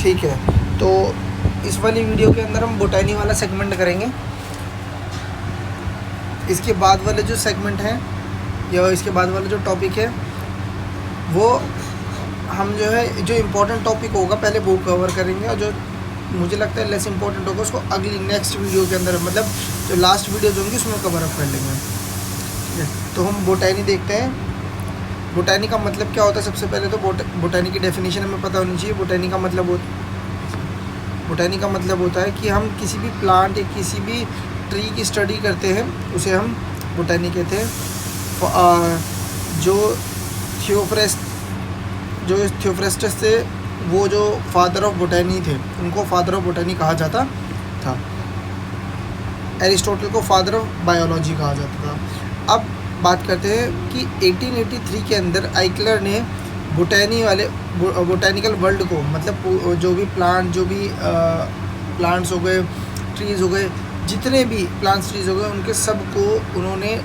ठीक है, तो इस वाली वीडियो के अंदर हम बोटैनी वाला सेगमेंट करेंगे। इसके बाद वाले जो सेगमेंट हैं या इसके बाद वाला जो टॉपिक है वो हम जो है जो इम्पोर्टेंट टॉपिक होगा पहले वो कवर करेंगे, और जो मुझे लगता है लेस इम्पोर्टेंट होगा उसको अगली नेक्स्ट वीडियो के अंदर, मतलब जो लास्ट वीडियोज़ होंगी उसमें कवर अप कर लेंगे। ठीक है, तो हम बोटैनी देखते हैं। बोटैनी का मतलब क्या होता है? सबसे पहले तो बोटैनी की डेफिनेशन हमें पता होनी चाहिए। बोटैनी का मतलब होता है कि हम किसी भी प्लांट या किसी भी ट्री की स्टडी करते हैं, उसे हम बोटैनी कहते हैं। जो थियोफ्रेस्टस थे, वो जो फादर ऑफ बोटैनी थे, उनको फादर ऑफ बोटैनी कहा जाता था। एरिस्टोटल को फादर ऑफ बायोलॉजी कहा जाता था। अब बात करते हैं कि 1883 के अंदर आइकलर ने बोटैनिकल वर्ल्ड को, मतलब जो भी प्लांट्स हो गए, ट्रीज़ हो गए, जितने भी प्लांट्स ट्रीज़ हो गए, उनके सब को उन्होंने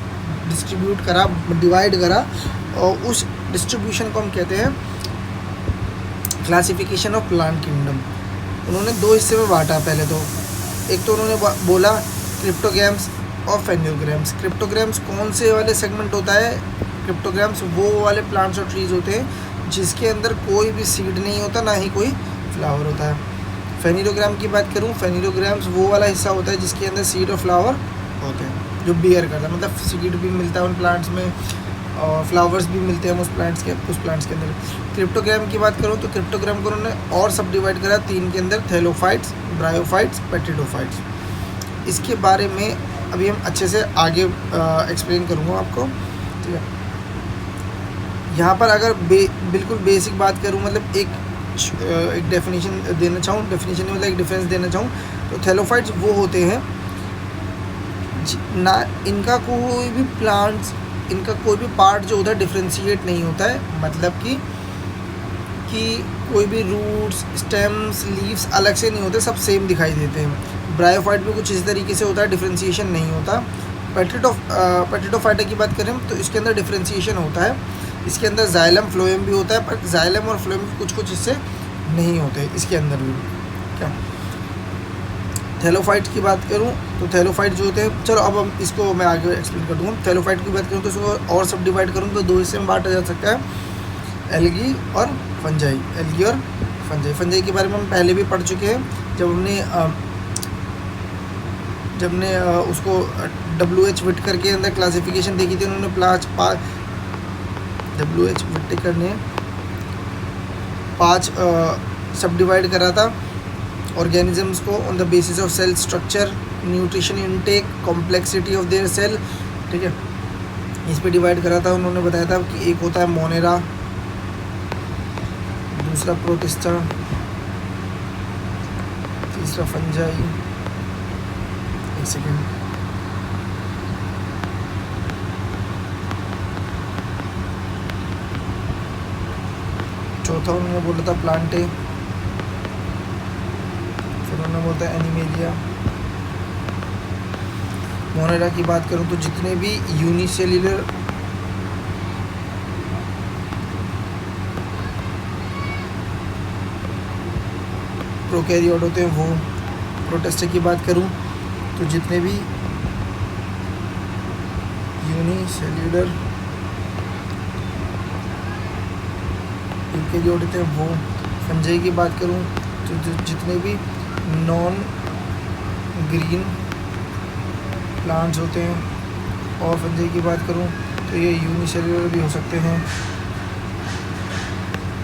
डिस्ट्रीब्यूट करा, डिवाइड करा, और उस डिस्ट्रीब्यूशन को हम कहते हैं क्लासिफिकेशन ऑफ प्लांट किंगडम। उन्होंने दो हिस्से में बांटा। पहले तो एक तो उन्होंने बोला क्रिप्टोग्राम्स और फेनियोग्राम्स। क्रिप्टोग्राम्स कौन से वाले सेगमेंट होता है? क्रिप्टोग्राम्स वो वाले प्लांट्स और ट्रीज़ होते हैं जिसके अंदर कोई भी सीड नहीं होता, ना ही कोई फ्लावर होता है। फेनिलोग्राम की बात करूँ, फेनिलोग्राम्स वो वाला हिस्सा होता है जिसके अंदर सीड और फ्लावर होते हैं, जो बियर करता है, मतलब सीड भी मिलता है उन प्लांट्स में और फ्लावर्स भी मिलते हैं उस प्लांट्स के अंदर। क्रिप्टोग्राम की बात करूँ तो क्रिप्टोग्राम को उन्होंने और सब डिवाइड करा 3 के अंदर: थैलोफाइट्स, ब्रायोफाइट्स, पेट्रिडोफाइट्स। इसके बारे में अभी हम अच्छे से आगे एक्सप्लेन करूँगा आपको। ठीक है, यहाँ पर अगर बिल्कुल बेसिक बात करूँ, मतलब एक डेफिनेशन देना चाहूँ, डेफिनेशन में मतलब एक डिफरेंस देना चाहूँ, तो थैलोफाइट्स वो होते हैं ना, इनका कोई भी पार्ट जो होता है डिफ्रेंशिएट नहीं होता है, मतलब कि कोई भी रूट्स, स्टेम्स, लीव्स अलग से नहीं होते, सब सेम दिखाई देते हैं। ब्रायोफाइट भी कुछ इसी तरीके से होता है, डिफ्रेंशिएशन नहीं होता। पेट्रिडोफाइटा की बात करें तो इसके अंदर डिफ्रेंशिएशन होता है। इसके अंदर जाइलम फ्लोएम भी होता है, पर जाइलम और फ्लोएम कुछ हिस्से नहीं होते इसके अंदर भी। क्या थैलोफाइट की बात करूं तो थैलोफाइट जो होते हैं, चलो अब हम इसको मैं आगे एक्सप्लेन कर दूँगा। थैलोफाइट की बात करूं तो इसको और सब डिवाइड करूं तो दो हिस्से में बांटा जा सकता है: एल्गी और फंजाई। फंजाई के बारे में हम पहले भी पढ़ चुके हैं जब हमने उसको WH विटकर के अंदर क्लासिफिकेशन देखी थी। उन्होंने WH विटकर ने 5 सब डिवाइड करा था ऑर्गेनिजम्स को on the basis of cell structure, nutrition intake, complexity of their cell. ठीक है, इस पे डिवाइड करा था। उन्होंने बताया था कि एक होता है मोनेरा, दूसरा प्रोटिस्टा, तीसरा फंजाई, एक सेकेंड, चौथा उन्होंने बोला था प्लांटे, फिर उन्होंने बोलता है एनिमेलिया। मोनेरा की बात करूं तो जितने भी यूनिसेल्युलर प्रोकैरियोट होते हैं वो। प्रोटिस्टा की बात करूं तो जितने भी यूनिसेल्युलर यूकेरियोट होते हैं वो। फंजाई की बात करूं तो जितने भी नॉन ग्रीन प्लांट्स होते हैं। और फंजाई की बात करूं तो ये यूनिसेल्युलर भी हो सकते हैं,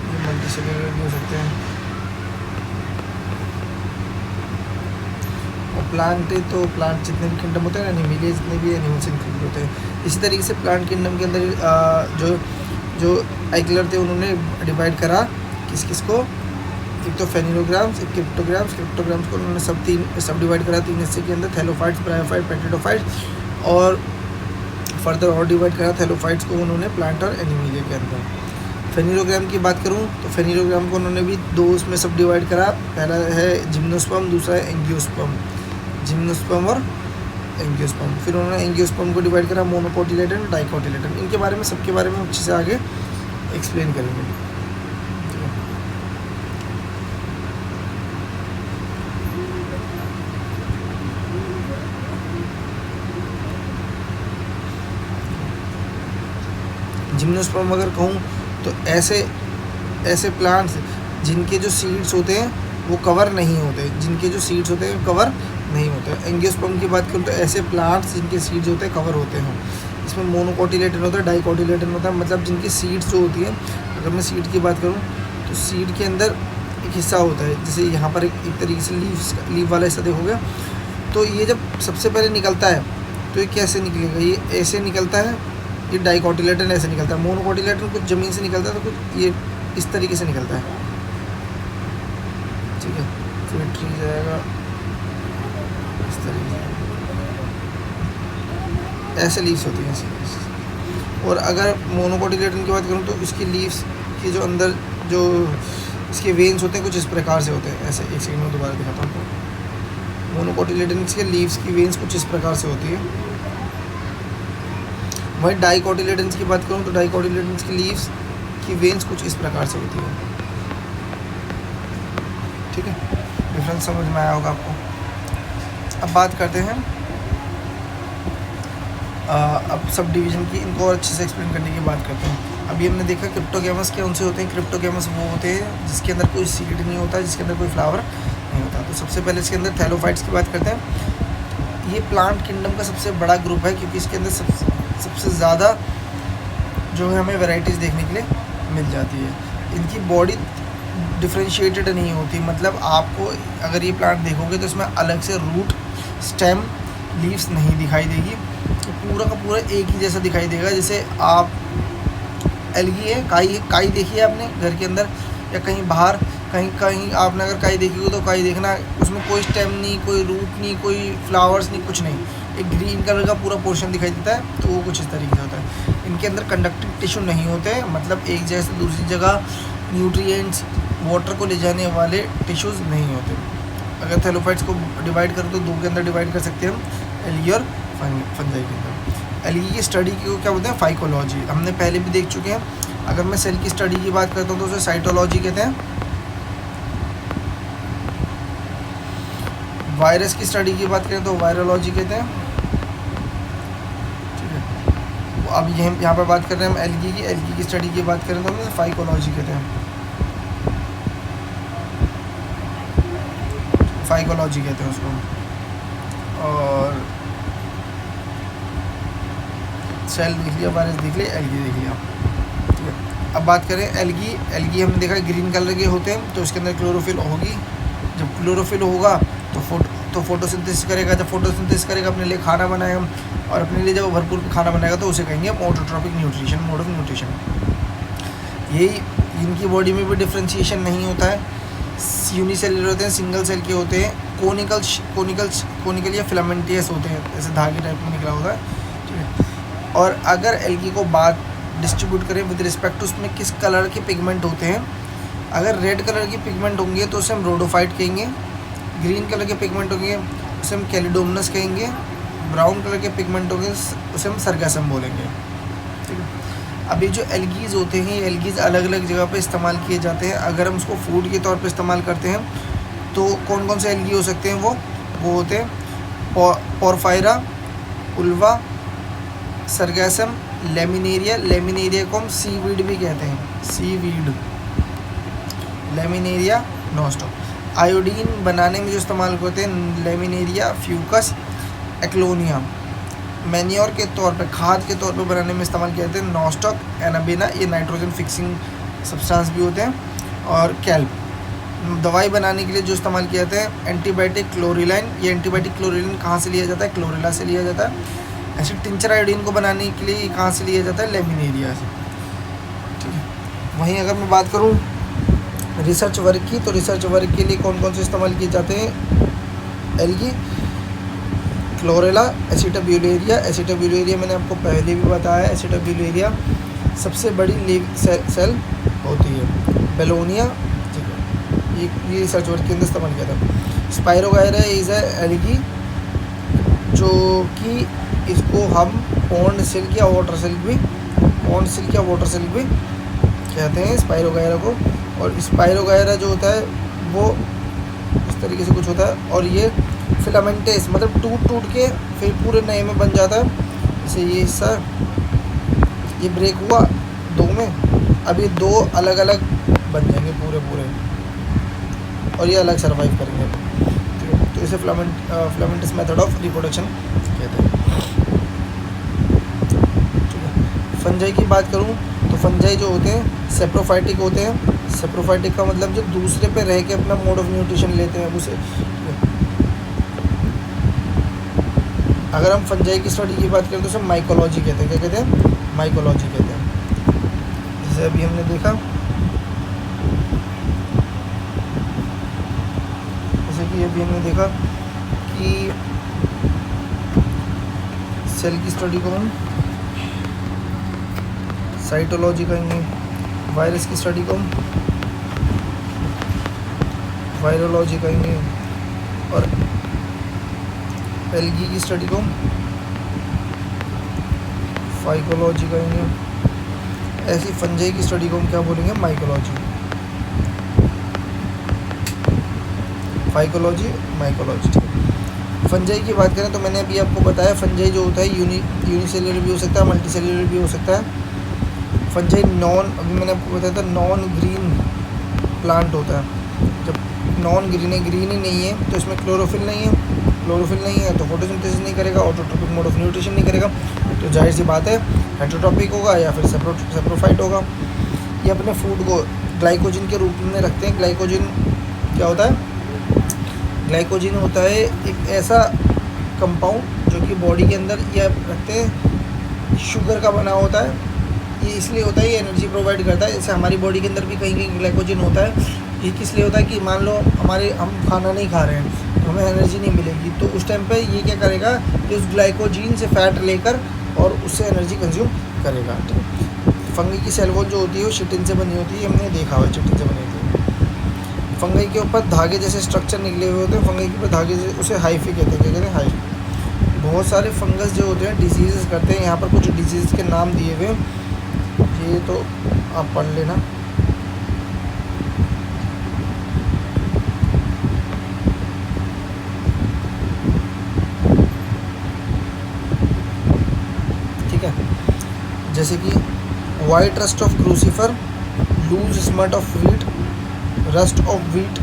ये मल्टीसेल्युलर भी हो सकते हैं। और प्लांट जितने भी किंगडम होते हैं ना, एनिमल जितने भी एनिमल्स इंक्लूड होते हैं। इसी तरीके से प्लांट किंगडम के अंदर जो आइकलर थे उन्होंने डिवाइड करा किस को, एक तो फेनिलोग्राम्स, एक क्रिप्टोग्राम्स को उन्होंने सब डिवाइड करा 3 हिस्से के अंदर: थैलोफाइट्स, ब्रायोफाइट, पेट्रिडोफाइट्स। और फर्दर और डिवाइड करा थैलोफाइट्स को उन्होंने प्लांट और एनिमलिया के अंदर। फेनिलोग्राम की बात करूं तो फेनिलोग्राम को उन्होंने भी 2 उसमें सब डिवाइड करा। पहला है जिम्नोस्पर्म, दूसरा है एंजियोस्पर्म। जिम्नोस्पर्म और एंजियोस्पर्म। फिर उन्होंने एंजियोस्पर्म को डिवाइड करा मोनोकोटिलेटन और डाइकोटिलेटन। इनके बारे में सबके बारे में अच्छे से आगे एक्सप्लेन करेंगे। जिम्नोस्पर्म अगर कहूँ तो ऐसे प्लांट्स जिनके जो सीड्स होते हैं वो कवर नहीं होते, जिनके जो सीड्स होते हैं कवर नहीं होते। एंजियोस्पर्म की बात करूँ तो ऐसे प्लांट्स जिनके सीड्स होते हैं कवर होते हैं। इसमें मोनोकोटिलेटन होता है, डाइकोटिलेटन होता है, मतलब जिनकी सीड्स जो होती हैं, अगर मैं सीड की बात करूँ तो सीड के अंदर एक हिस्सा होता है, जैसे यहाँ पर एक तरीके से लीफ वाला हिस्सा देखोगे तो ये जब सबसे पहले निकलता है तो ये कैसे निकलेगा, ये ऐसे निकलता है, ये डाइकोटिलेटन ऐसे निकलता है। मोनोकोटिलेटन कुछ ज़मीन से निकलता है तो कुछ ये इस तरीके से निकलता है, ठीक है। फिर ट्री जाएगा इस तरीके से, ऐसे लीव्स होती हैं ऐसी। और अगर मोनोकोटिलेटन की बात करूँ तो इसकी लीव्स के जो अंदर जो इसके वेन्स होते हैं कुछ इस प्रकार से होते हैं, ऐसे। एक सेकंड में दोबारा दिखाता हूँ आपको। मोनोकोटिलेटन के लीव्स की वेन्स कुछ इस प्रकार से होती है। वहीं डाइकोटिलेटन की बात करूँ तो डाइकोटिलेटन की लीव्स की वेन्स कुछ इस प्रकार से होती है, ठीक है। डिफरेंस समझ में आया होगा आपको। अब बात करते हैं अब सब डिवीज़न की, इनको और अच्छे से एक्सप्लेन करने की बात करते हैं। अभी हमने देखा क्रिप्टोगैमस क्या उनसे होते हैं। क्रिप्टोगैमस वो होते हैं जिसके अंदर कोई सीड नहीं होता, जिसके अंदर कोई फ्लावर नहीं होता। तो सबसे पहले इसके अंदर थैलोफाइट्स की बात करते हैं। ये प्लांट किंगडम का सबसे बड़ा ग्रुप है क्योंकि इसके अंदर सबसे ज़्यादा जो है हमें वैरायटीज़ देखने के लिए मिल जाती है। इनकी बॉडी डिफ्रेंशिएटेड नहीं होती, मतलब आपको अगर ये प्लांट देखोगे तो इसमें अलग से रूट, स्टेम, लीव्स नहीं दिखाई देगी, तो पूरा का पूरा एक ही जैसा दिखाई देगा। जैसे आप एल्गी है, काई देखी है आपने घर के अंदर या कहीं बाहर, कहीं आपने अगर काई देखी हो तो काई देखना, उसमें कोई स्टेम नहीं, कोई रूट नहीं, कोई फ्लावर्स नहीं, कुछ नहीं, एक ग्रीन कलर का पूरा पोर्शन दिखाई देता है। तो वो कुछ इस तरीके से होता है। इनके अंदर कंडक्टिव टिश्यू नहीं होते, मतलब एक जगह से दूसरी जगह न्यूट्रिएंट्स, वाटर को ले जाने वाले टिश्यूज़ नहीं होते। अगर थैलोफाइट्स को डिवाइड करें तो दो के अंदर डिवाइड कर सकते हैं हम, एल्गी और फंजाई के अंदर। एल्गी की स्टडी को क्या बोलते हैं, फाइकोलॉजी, हमने पहले भी देख चुके हैं। अगर मैं सेल की स्टडी की बात करता हूँ तो उसे साइटोलॉजी कहते हैं। वायरस की स्टडी की बात करें तो वायरोलॉजी कहते हैं, ठीक है। अब यहाँ पर बात कर रहे हैं हम एल्गी की स्टडी की बात करें तो हम फाइकोलॉजी कहते हैं, फाइकोलॉजी कहते हैं उसको। और सेल देख लिया, वायरस देख लिया, एल्गी देख लिया, ठीक है। अब बात करें एल्गी हमने देखा ग्रीन कलर के होते हैं, तो उसके अंदर क्लोरोफिल होगी। जब क्लोरोफिल होगा तो फोटोसिंथेसिस करेगा, जब फोटोसिंथेसिस करेगा अपने लिए खाना बनाएगा, और अपने लिए जब भरपूर खाना बनाएगा तो उसे कहेंगे autotrophic nutrition, mode of nutrition. यही इनकी बॉडी में भी डिफ्रेंशिएशन नहीं होता है, यूनिसेलुलर होते हैं, सिंगल सेल के होते हैं, कोनिकल या फिलामेंटियस होते हैं, ऐसे धागे टाइप में निकला होता है, ठीक है। और अगर एल्गी को बात डिस्ट्रीब्यूट करें विद रिस्पेक्ट टू उसमें किस कलर के पिगमेंट होते हैं, अगर रेड कलर की पिगमेंट होंगे तो उसे हम रोडोफाइट कहेंगे, ग्रीन कलर के पिगमेंट होंगे उसे हम कैलिडोमनस कहेंगे, ब्राउन कलर के पिगमेंट होंगे उसे हम सरगासम बोलेंगे, ठीक है। अभी जो एल्गीज़ होते हैं, ये एल्गीज़ अलग अलग जगह पे इस्तेमाल किए जाते हैं। अगर हम उसको फूड के तौर पे इस्तेमाल करते हैं तो कौन कौन से एल्गी हो सकते हैं, वो होते हैं पोरफायरा, उल्वा, सरगासम, लेमिनेरिया को हम सीवीड भी कहते हैं, सीवीड, लेमिनेरिया नॉस्टॉक। आयोडीन बनाने में जो इस्तेमाल करते हैं लेमिनेरिया, फ्यूकस, एक्लोनिया। मैन्योर के तौर पे, खाद के तौर पे बनाने में इस्तेमाल किए जाते हैं नॉस्टॉक, एनाबेना, ये नाइट्रोजन फिक्सिंग सब्सटेंस भी होते हैं, और कैल्प। दवाई बनाने के लिए जो इस्तेमाल किया जाता है एंटीबायोटिक क्लोरिलाइन, ये एंटीबायोटिक क्लोरिलाइन कहाँ से लिया जाता है, क्लोरेला से लिया जाता है। ऐसे टिंचर आयोडीन को बनाने के लिए कहाँ से लिया जाता है, लेमिनेरिया से, ठीक है। वहीं अगर मैं बात करूँ रिसर्च वर्क की, तो रिसर्च वर्क के लिए कौन कौन से इस्तेमाल किए जाते हैं, एल्गी, क्लोरेला, एसिटाब्यूलेरिया मैंने आपको पहले भी बताया, एसिटाब्यूलेरिया सबसे बड़ी सेल होती है, बेलोनिया, ठीक है। ये रिसर्च वर्क के अंदर इस्तेमाल किया था। स्पाइरोगायरा इज़ एल्गी, जो कि इसको हम पॉन्ड सिल्क या वाटर सिल्क भी कहते हैं स्पाइरोगायरा को। और स्पाइरोगायरा जो होता है वो इस तरीके से कुछ होता है, और ये फिलामेंटेस, मतलब टूट के फिर पूरे नए में बन जाता है। जैसे ये हिस्सा ये ब्रेक हुआ 2 में, अब ये 2 अलग अलग बन जाएंगे पूरे और ये अलग सर्वाइव करेंगे। ठीक है, तो इसे फिलामेंटस मेथड ऑफ रिप्रोडक्शन कहते हैं। ठीक है, फंजाई की बात करूँ तो फंजाई जो होते हैं सेप्रोफाइटिक होते हैं। सेप्रोफाइटिक का मतलब जो दूसरे पे रह के अपना मोड ऑफ न्यूट्रिशन लेते हैं उसे। अगर हम फंजाई की स्टडी की बात करें तो उसे माइकोलॉजी कहते हैं। क्या कहते हैं? माइकोलॉजी कहते हैं। जैसे अभी हमने देखा, जैसे कि अभी हमने देखा कि सेल की स्टडी को हम साइटोलॉजी कहेंगे, वायरस की स्टडी को हम वायरोलॉजी कहेंगे और एल्गी की स्टडी को फाइकोलॉजी कहेंगे। ऐसी फंजाई की स्टडी को हम क्या बोलेंगे? Mycology, phycology, mycology. फंजाई की बात करें तो मैंने अभी आपको बताया फंजाई जो होता है यूनिसेल्युलर भी हो सकता है, मल्टीसेल्युलर भी हो सकता है। फंजाई अभी मैंने आपको बताया था नॉन ग्रीन प्लांट होता है। जब नॉन ग्रीन ही नहीं है तो इसमें क्लोरोफिल नहीं है तो फोटोसिंथेसिस नहीं करेगा, ऑटोट्रोपिक मोड ऑफ न्यूट्रिशन नहीं करेगा, तो जाहिर सी बात है हेटेरोट्रॉपिक होगा या फिर सेप्रोफाइट होगा। ये अपने फूड को ग्लाइकोजन के रूप में रखते हैं। ग्लाइकोजन क्या होता है? ग्लाइकोजन होता है एक ऐसा कंपाउंड जो कि बॉडी के अंदर ये रखते हैं, शुगर का बना होता है। ये इसलिए होता है, ये एनर्जी प्रोवाइड करता है। जैसे हमारी बॉडी के अंदर भी कहीं कहीं ग्लाइकोजन होता है। ये किस लिए होता है कि मान लो हम खाना नहीं खा रहे हैं तो हमें एनर्जी नहीं मिलेगी, तो उस टाइम पे ये क्या करेगा कि उस ग्लाइकोजन से फैट लेकर और उससे एनर्जी कंज्यूम करेगा। ठीक है, फंगी की सेल वॉल जो होती है वो चिटिन से बनी होती है, हमने देखा हुआ चिटिन से बनी होती है। फंगी के ऊपर धागे जैसे स्ट्रक्चर निकले हुए होते हैं, फंगी के ऊपर धागे जैसे, उसे हाइफी कहते हैं। क्या कहते हैं? हाइफी। बहुत सारे फंगस जो होते हैं डिजीज़ करते हैं। यहाँ पर कुछ डिजीज़ के नाम दिए हुए, ये तो आप पढ़ लेना। ठीक है, जैसे कि white rust of crucifer, loose smut of wheat, rust of wheat,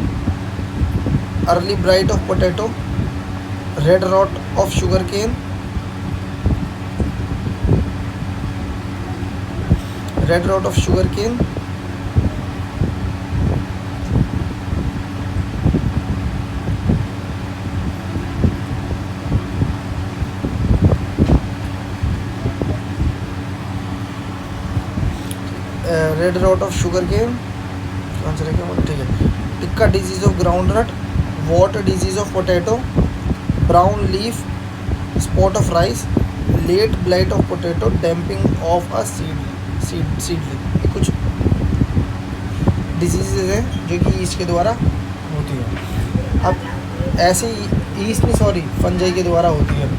early blight of potato, red rot of sugar cane, red rot of sugar cane, red rot of sugar cane answer है क्या? ठीक है, tikka disease of groundnut, wart disease of potato, brown leaf spot of rice, late blight of potato, damping off a seedling. ये कुछ disease हैं जो कि east के द्वारा होती है। अब ऐसे ही फंजाई के द्वारा होती है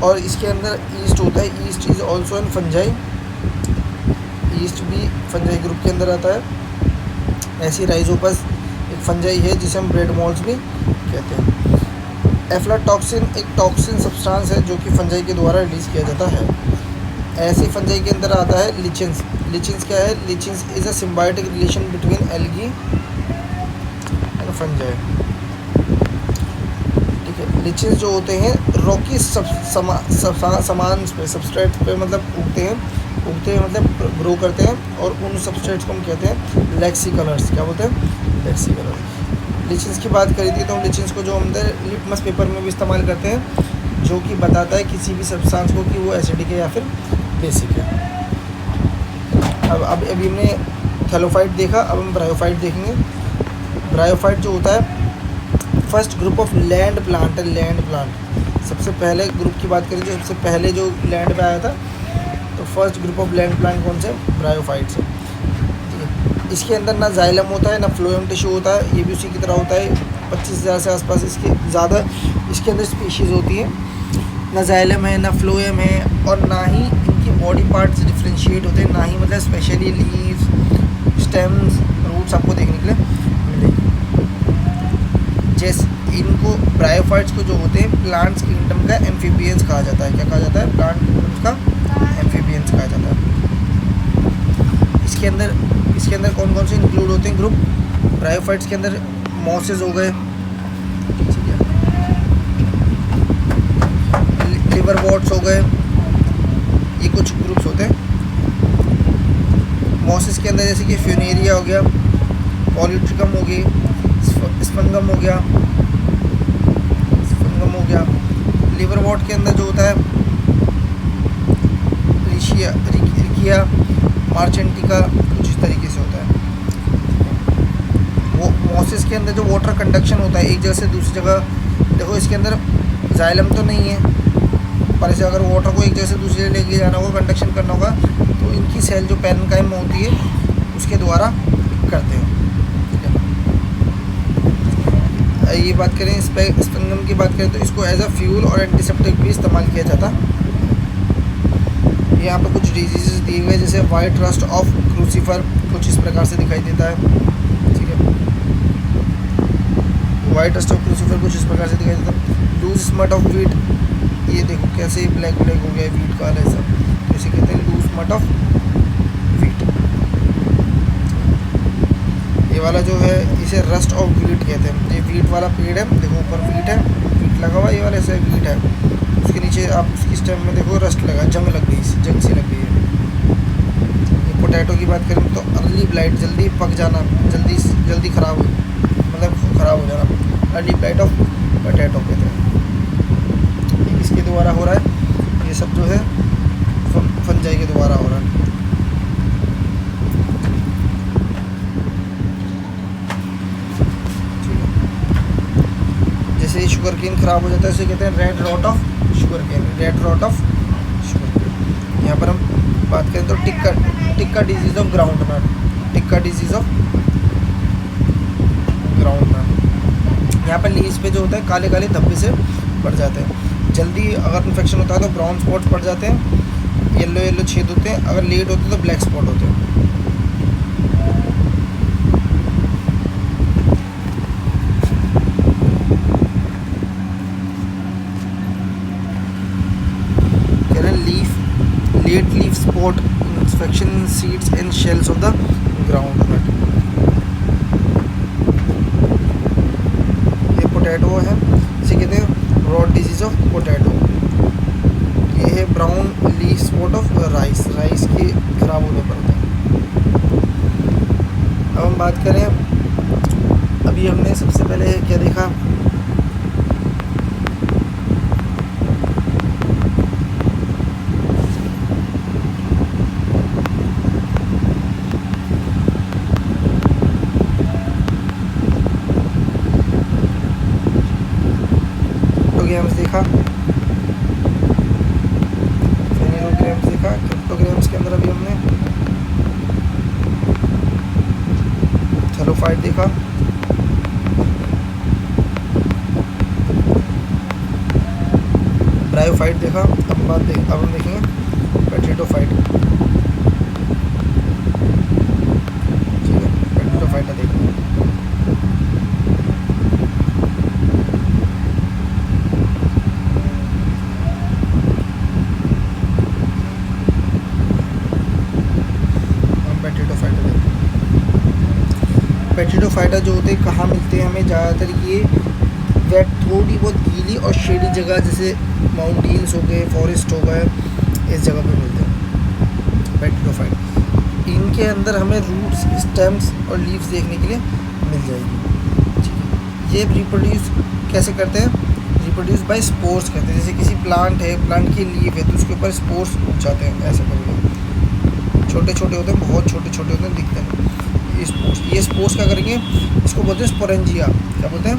और इसके अंदर ईस्ट होता है। East is also an fungi, east भी फंजाई ग्रुप के अंदर आता है। ऐसी राइजोपस एक फंजाई है जिसे हम ब्रेड मॉल्स भी कहते हैं। एफ्लाटॉक्सिन एक टॉक्सिन सब्सटेंस है जो कि फंजाई के द्वारा रिलीज़ किया जाता है। ऐसी फंजाई के अंदर आता है लिचेंस। लिचेंस क्या है? Lichens is a symbiotic relation between algae and fungi. ठीक है, लिचेंस जो होते हैं रॉकी समान सबस्ट्रेट पे मतलब उगते हैं मतलब ग्रो करते हैं और उन सबस्ट्रेट्स को हम कहते हैं लेक्सिकलर्स। क्या बोलते हैं? लेक्सिकलर्स। लिचेंस की बात करी थी तो हम लिचेंस को जो हम लिटमस पेपर में भी इस्तेमाल करते हैं, जो कि बताता है किसी भी सब्सटेंस को कि वो एसिडिक है या फिर बेसिक है। अब अभी हमने थैलोफाइट देखा, अब हम ब्रायोफाइट देखेंगे। ब्रायोफाइट जो होता है first group of land plant है। लैंड प्लांट सबसे पहले ग्रुप की बात करें जो सबसे पहले जो लैंड पे आया था, तो first group of land plant कौन से? ब्रायोफाइट्स है। इसके अंदर ना जाइलम होता है ना फ्लोएम टिश्यू होता है, ये भी उसी की तरह होता है। 25,000 से आसपास इसके ज़्यादा इसके अंदर स्पीशीज़ होती है। ना जाइलम है ना फ्लोएम है और ना ही इनकी बॉडी पार्ट्स डिफ्रेंशिएट होते हैं, ना ही मतलब स्पेशली लीव्स, स्टेम्स, रूट्स आपको देखने के लिए मिलेगी। जैसे इनको ब्रायोफाइट्स को जो होते हैं प्लांट्स किंगडम का एम्फीबियंस कहा जाता है। क्या कहा जाता है? प्लांट किंगडम का एम्फीबियंस कहा जाता है। इसके अंदर कौन कौन से इंक्लूड होते हैं ग्रुप? ब्रायोफाइट्स के अंदर मॉसेस हो गए, ठीक है, लिवरवॉर्ट्स हो गए, ये कुछ ग्रुप्स होते हैं। मॉसेस के अंदर जैसे कि फ्यूनेरिया हो गया, पॉलीट्रिकम हो गई, स्फंगम हो गया, लिवरवॉर्ट के अंदर जो होता है रिकिया मार्चेंटिका, कुछ इस तरीके से होता है। वो मॉसेस के अंदर जो वाटर कंडक्शन होता है एक जगह से दूसरी जगह, देखो इसके अंदर जाइलम तो नहीं है, पर ऐसे अगर वाटर को एक जगह से दूसरी जगह लेके जाना होगा, कंडक्शन करना होगा, तो इनकी सेल जो पैरेन्काइम होती है उसके द्वारा करते हैं। ये बात करें स्फंगम की बात करें तो इसको एज अ फ्यूल और एंटीसेप्टिक भी इस्तेमाल किया जाता। यहाँ पर कुछ डिजीज़ दिए हुए जैसे वाइट रस्ट ऑफ क्रूसीफर, कुछ इस प्रकार से दिखाई देता है, ठीक है। वाइट रस्ट ऑफ क्रूसीफर कुछ इस प्रकार से दिखाई देता है। लूज स्मट ऑफ वीट, ये देखो कैसे ब्लैक ब्लैक हो गया वीट का ऐसा, तो इसे कहते हैं लूज स्मट ऑफ वीट। ये वाला जो है इसे रस्ट ऑफ वीट कहते हैं। ये वीट वाला पेड़ है, देखो ऊपर वीट है, वीट लगा हुआ, ये वाला ऐसा वीट है, उसके नीचे आप उसकी स्टेम में देखो रस्ट लगा, जंग लग गई, जंग सी लग गई है। ये पोटैटो की बात करें तो अर्ली ब्लाइट, जल्दी पक जाना, जल्दी ख़राब हो, मतलब ख़राब हो जाना, अर्ली ब्लाइट ऑफ पोटैटो कहते हैं। ये किसके द्वारा हो रहा है? ये सब जो है फंजाई के द्वारा हो रहा है। जैसे शुगर केन ख़राब हो जाता है, इसे कहते हैं red rot of sugar cane, red rot of sugar cane. यहाँ पर हम बात करें तो tikka disease of groundnut, tikka disease of groundnut. यहाँ पर लीव्स पे जो होता है काले काले धब्बे से पड़ जाते हैं। जल्दी अगर इन्फेक्शन होता है तो ब्राउन स्पॉट पड़ जाते हैं, येलो येलो छेद होते हैं, अगर लेट होते हैं तो ब्लैक स्पॉट होते हैं। Late leaf spot infection in seeds and shells of the groundnut। ये पोटैटो है, इसे कहते हैं रॉट डिजीज ऑफ पोटैटो। ये है brown leaf spot of rice, rice के खराब होने पर होता है। अब हम बात करें, अभी हमने सबसे पहले क्या देखा, क्रिप्टोग्राम्स देखा, फेनिलोग्राम्स देखा। क्रिप्टोग्राम्स के अंदर अभी हमने थैलोफाइट देखा, ब्रायोफाइट देखा। अब हम देखेंगे पेट्रिडोफाइट, ठीक है, पेट्रिडोफाइट देखेंगे। पेट्रिडोफाइटा जो होते हैं कहाँ मिलते हैं हमें ज़्यादातर, ये वेट थोड़ी बहुत गीली और शेडी जगह जैसे माउंटेन्स हो गए, फॉरेस्ट हो गए, इस जगह पे मिलते हैं पेट्रिडोफाइट। इनके अंदर हमें रूट्स, स्टेम्स और लीव्स देखने के लिए मिल जाएगी, ठीक है। ये रिप्रोड्यूस कैसे करते हैं? रिप्रोड्यूस बाय स्पोर्स करते हैं। जैसे किसी प्लांट है, प्लांट की लीव है तो उसके ऊपर स्पोर्स उग जाते हैं, ऐसे करके छोटे छोटे होते हैं, बहुत छोटे छोटे होते हैं, दिखते हैं ये स्पोर्स क्या करेंगे, इसको बोलते हैं स्पोरेंजिया। क्या बोलते हैं?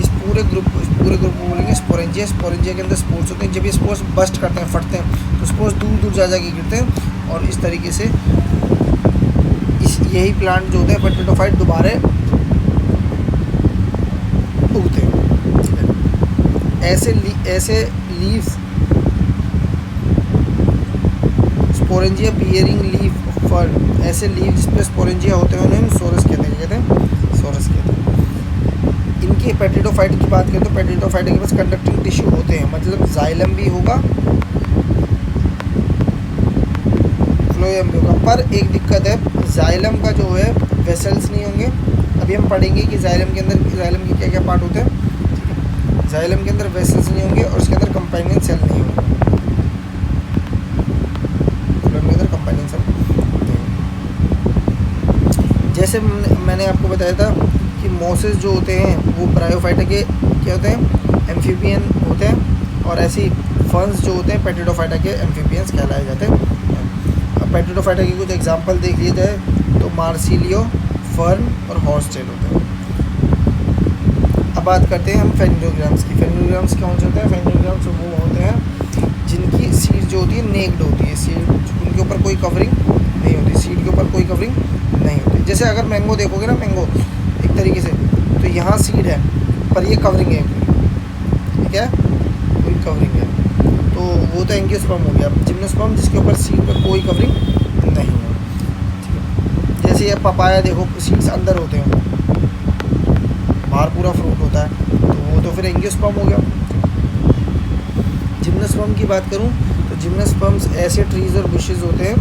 इस पूरे ग्रुप को बोलेंगे स्पोरेंजिया। स्पोरेंजिया के अंदर स्पोर्स होते हैं। जब ये स्पोर्स बस्ट करते हैं, फटते हैं, तो स्पोर्स दूर दूर जा जाके गिरते हैं और इस तरीके से यही प्लांट जो होते हैं पेट्रिडोफाइट दोबारा उगते हैं। ऐसे लीव्स स्पोरेंजिया बियरिंग लीफ फर, ऐसे लीव जिस पे स्पोरेंजिया होते हैं उन्हें हम सोरस कहते हैं। कहते हैं सोरस कहते हैं। इनके पेट्रिडोफाइट की बात करें तो पेट्रिडोफाइट के पास कंडक्टिंग टिश्यू होते हैं, मतलब जाइलम भी होगा, फ्लोएम भी होगा। पर एक दिक्कत है, जाइलम का जो है वेसल्स नहीं होंगे। अभी हम पढ़ेंगे कि जाइलम के अंदर जाइलम के क्या क्या पार्ट होते हैं, ठीक है। जाइलम के अंदर वेसल्स नहीं होंगे और उसके अंदर कंपाइनियन सेल नहीं होंगे, फ्लोएम के अंदर कंपाइनियन सेल नहीं। जैसे मैंने आपको बताया था कि मॉसेस जो होते हैं वो ब्रायोफाइटा के क्या होते हैं, एम्फीबियन होते हैं, और ऐसी फर्न्स जो होते हैं पेट्रिडोफाइटा के एम्फीबियंस कहलाए जाते हैं। अब पेट्रिडोफाइटा की कुछ एग्जांपल देख लिए जाए तो मार्सिलियो, फर्न और हॉर्सटेल होते हैं। अब बात करते हैं हम फेनिलोग्राम्स की। फेनिलोग्राम्स कौन से होते हैं? फेनिलोग्राम्स वो होते हैं जिनकी सीड जो होती है नेक्ड होती है, सीड उनके ऊपर कोई कवरिंग नहीं होती, सीड के ऊपर कोई कवरिंग नहीं होती। जैसे अगर मैंगो देखोगे ना, मैंगो एक तरीके से तो यहाँ सीड है पर ये कवरिंग है, ठीक है, कोई कवरिंग है, तो वो तो एंजियोस्पर्म हो गया। जिम्नोस्पर्म जिसके ऊपर सीड पर कोई कवरिंग नहीं है, ठीक है। जैसे ये पपाया देखो, सीड्स अंदर होते हैं, बाहर पूरा फ्रूट होता है, तो वो तो फिर एंजियोस्पर्म हो गया। जिम्नोस्पर्म की बात करूँ तो जिम्नोस्पर्म्स ऐसे ट्रीज और बुशेस होते हैं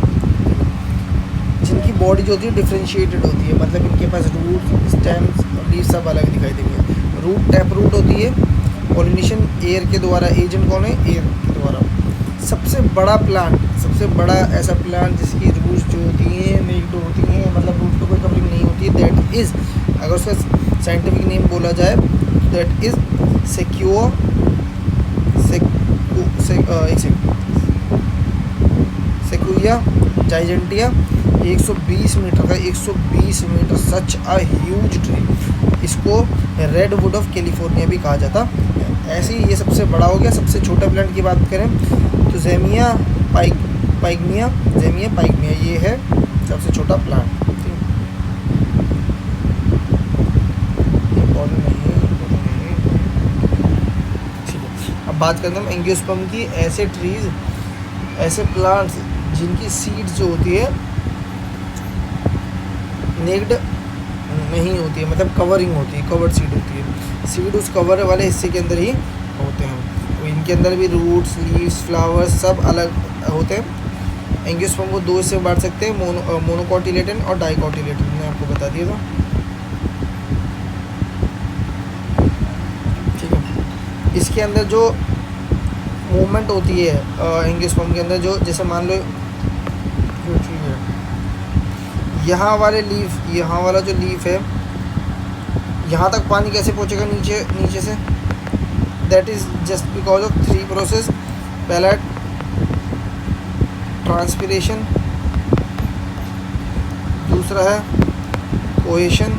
जिनकी बॉडी जो होती है डिफ्रेंशिएटेड होती है, मतलब इनके पास रूट, स्टेम्स और लीव्स सब अलग दिखाई देंगे। रूट टैप रूट होती है, पॉलिनेशन एयर के द्वारा, एजेंट कौन है, एयर के द्वारा। सबसे बड़ा प्लांट, सबसे बड़ा ऐसा प्लांट जिसकी रूट्स जो होती हैं नेक्ड होती हैं, मतलब रूट पे कोई कवरिंग नहीं होती है, दैट इज़, अगर उसका साइंटिफिक नेम बोला जाए that is sequoia, sequoia gigantea. 120 metre का, 120 metre, such a huge tree. इसको रेड वुड ऑफ कैलिफोर्निया भी कहा जाता है। ऐसे ही ये सबसे बड़ा हो गया। सबसे छोटा प्लांट की बात करें तो ज़ेमिया पाइगमिया, ज़ेमिया पाइगमिया ये है सबसे छोटा प्लांट। ठीक है, अब बात करते हैं हम एंजियोस्पर्म की। ऐसे ट्रीज, ऐसे प्लांट्स जिनकी सीड्स जो होती है नेक्ड नहीं होती है, मतलब कवरिंग होती है, कवर्ड सीड होती है। सीड उस कवर वाले हिस्से के अंदर ही होते हैं, तो इनके अंदर भी रूट्स, लीव्स, फ्लावर्स सब अलग होते हैं। एंजियोस्पर्म को दो हिस्से में बांट सकते हैं, मोनोकोटिलेटन और डाइकोटिलेटन, मैंने आपको बता दिया था, ठीक है। इसके अंदर जो मूवमेंट होती है एंजियोस्पर्म के अंदर, जो जैसे मान लो यहाँ वाले लीफ, यहाँ वाला जो लीफ है, यहाँ तक पानी कैसे पहुँचेगा नीचे से, that is just because of 3 process. पहला ट्रांसपिरेशन, दूसरा है कोहेशन,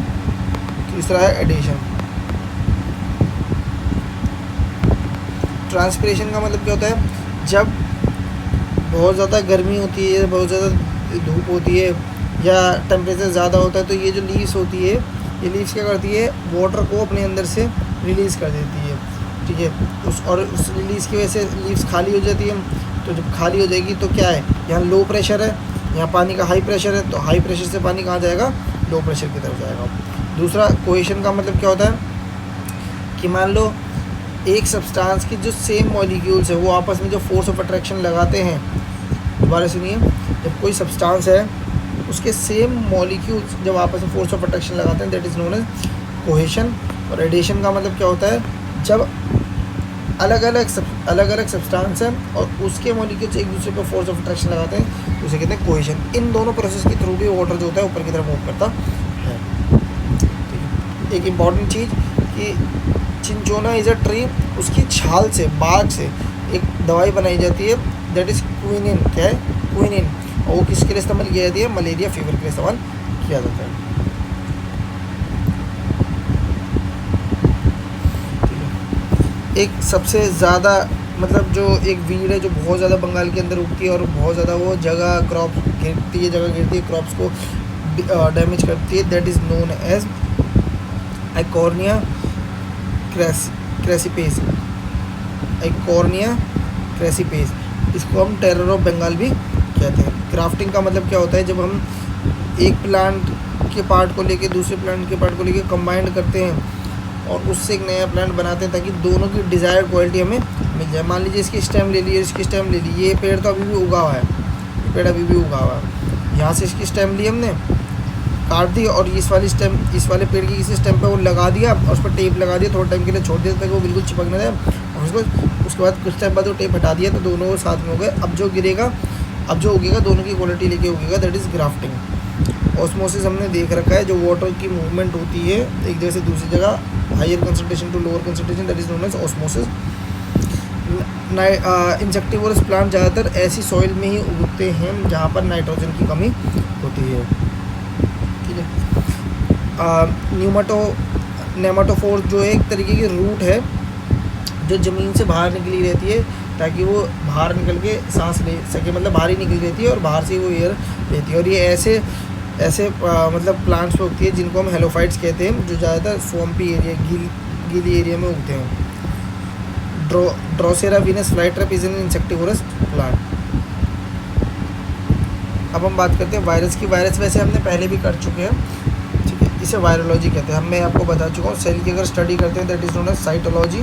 तीसरा है एडिशन। ट्रांसपिरेशन का मतलब क्या होता है, जब बहुत ज़्यादा गर्मी होती है, बहुत ज़्यादा धूप होती है या टेम्परेचर ज़्यादा होता है, तो ये जो लीव्स होती है, ये लीव्स क्या करती है, वाटर को अपने अंदर से रिलीज़ कर देती है, ठीक है। उस रिलीज़ की वजह से लीव्स खाली हो जाती है। तो जब खाली हो जाएगी तो क्या है, यहाँ लो प्रेशर है, यहाँ पानी का हाई प्रेशर है, तो हाई प्रेशर से पानी कहाँ जाएगा, लो प्रेशर की तरफ जाएगा। दूसरा कोहेशन का मतलब क्या होता है कि मान लो एक सब्सटेंस की जो सेम मॉलिक्यूल्स है वो आपस में जो फोर्स ऑफ अट्रैक्शन लगाते हैं, दोबारा सुनिए, जब कोई सब्सटेंस है उसके सेम मॉलिक्यूल्स जब आपस में फोर्स ऑफ अट्रैक्शन लगाते हैं, that is known as cohesion. और एडिशन का मतलब क्या होता है, जब अलग अलग सब्सटेंस है और उसके मॉलिक्यूल्स एक दूसरे पर फोर्स ऑफ अट्रैक्शन लगाते हैं, तो उसे कहते हैं कोहेशन। इन दोनों प्रोसेस के थ्रू भी वाटर जो होता है ऊपर की तरफ मूव करता है। एक इम्पॉर्टेंट चीज़ कि चिंचोना इज़ अ ट्री, उसकी छाल से, बाग से एक दवाई बनाई जाती है, दैट इज़ क्विनिन। क्या है, क्विनिन। और वो किसके लिए इस्तेमाल किया जाती है, मलेरिया फीवर के लिए इस्तेमाल किया जाता है। एक सबसे ज़्यादा मतलब जो एक वीड है जो बहुत ज़्यादा बंगाल के अंदर उगती है और बहुत ज़्यादा वो जगह क्रॉप गिरती है, क्रॉप्स को डैमेज करती है, that is known as Eichhornia crassipes. Eichhornia crassipes, इसको हम टेरर ऑफ बंगाल भी कहते हैं। ग्राफ्टिंग का मतलब क्या होता है, जब हम एक प्लांट के पार्ट को लेके दूसरे प्लांट के पार्ट को लेके कंबाइंड करते हैं और उससे एक नया प्लांट बनाते हैं ताकि दोनों की डिज़ायर्ड क्वालिटी हमें मिल जाए। मान लीजिए इसकी स्टेम ले ली, इसकी स्टेम ले ली, ये पेड़ तो अभी भी उगा हुआ है, पेड़ अभी भी उगा हुआ है। यहाँ से इसकी स्टेम ली हमने, काट दी और इस वाले पेड़ की किसी स्टेम पे वो लगा दिया और उस पर टेप लगा दिया, थोड़ा टाइम के लिए छोड़ दिया ताकि वो बिल्कुल चिपक ना जाए और उसके बाद कुछ टाइम बाद वो टेप हटा दिया तो दोनों साथ में हो गए। अब जो गिरेगा, अब जो उगेगा दोनों की क्वालिटी लेके उगेगा, दैट इज़ ग्राफ्टिंग। ऑस्मोसिस हमने देख रखा है, जो वाटर की मूवमेंट होती है एक जगह से दूसरी जगह, higher concentration to lower concentration, that is known as osmosis. Insectivorous plant ज़्यादातर ऐसी सॉइल में ही उगते हैं जहाँ पर नाइट्रोजन की कमी होती है। ठीक है। नेमाटोफोर जो एक तरीके की रूट है जो ज़मीन से बाहर निकली रहती है ताकि वो बाहर निकल के सांस ले सके, मतलब बाहर ही निकली रहती है और बाहर से वो एयर लेती है। और ये ऐसे मतलब प्लांट्स पे उगती है जिनको हम हेलोफाइट्स कहते हैं, जो ज़्यादातर स्वम्पी एरिया, गीली एरिया में उगते हैं। Drosera Venus flytrap is an insectivorous plant. अब हम बात करते हैं वायरस की। वायरस वैसे हमने पहले भी कर चुके हैं, ठीक है, इसे वायरोलॉजी कहते हैं। मैं आपको बता चुका हूँ, सेल की अगर स्टडी करते हैं that is known as cytology.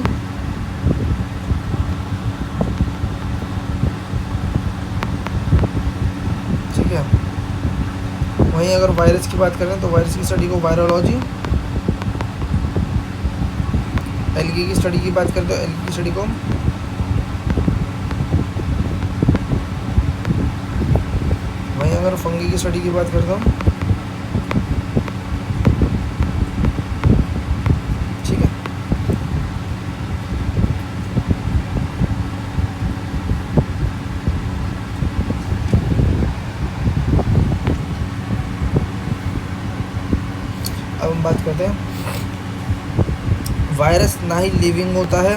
ठीक है, वहीं अगर वायरस की बात करें तो वायरस की स्टडी को वायरोलॉजी, एलगी की स्टडी की बात करते हैं एलगी की स्टडी को वहीं अगर फंगी की स्टडी की बात करता हूँ, ठीक है। अब हम बात करते हैं वायरस ना ही लिविंग होता है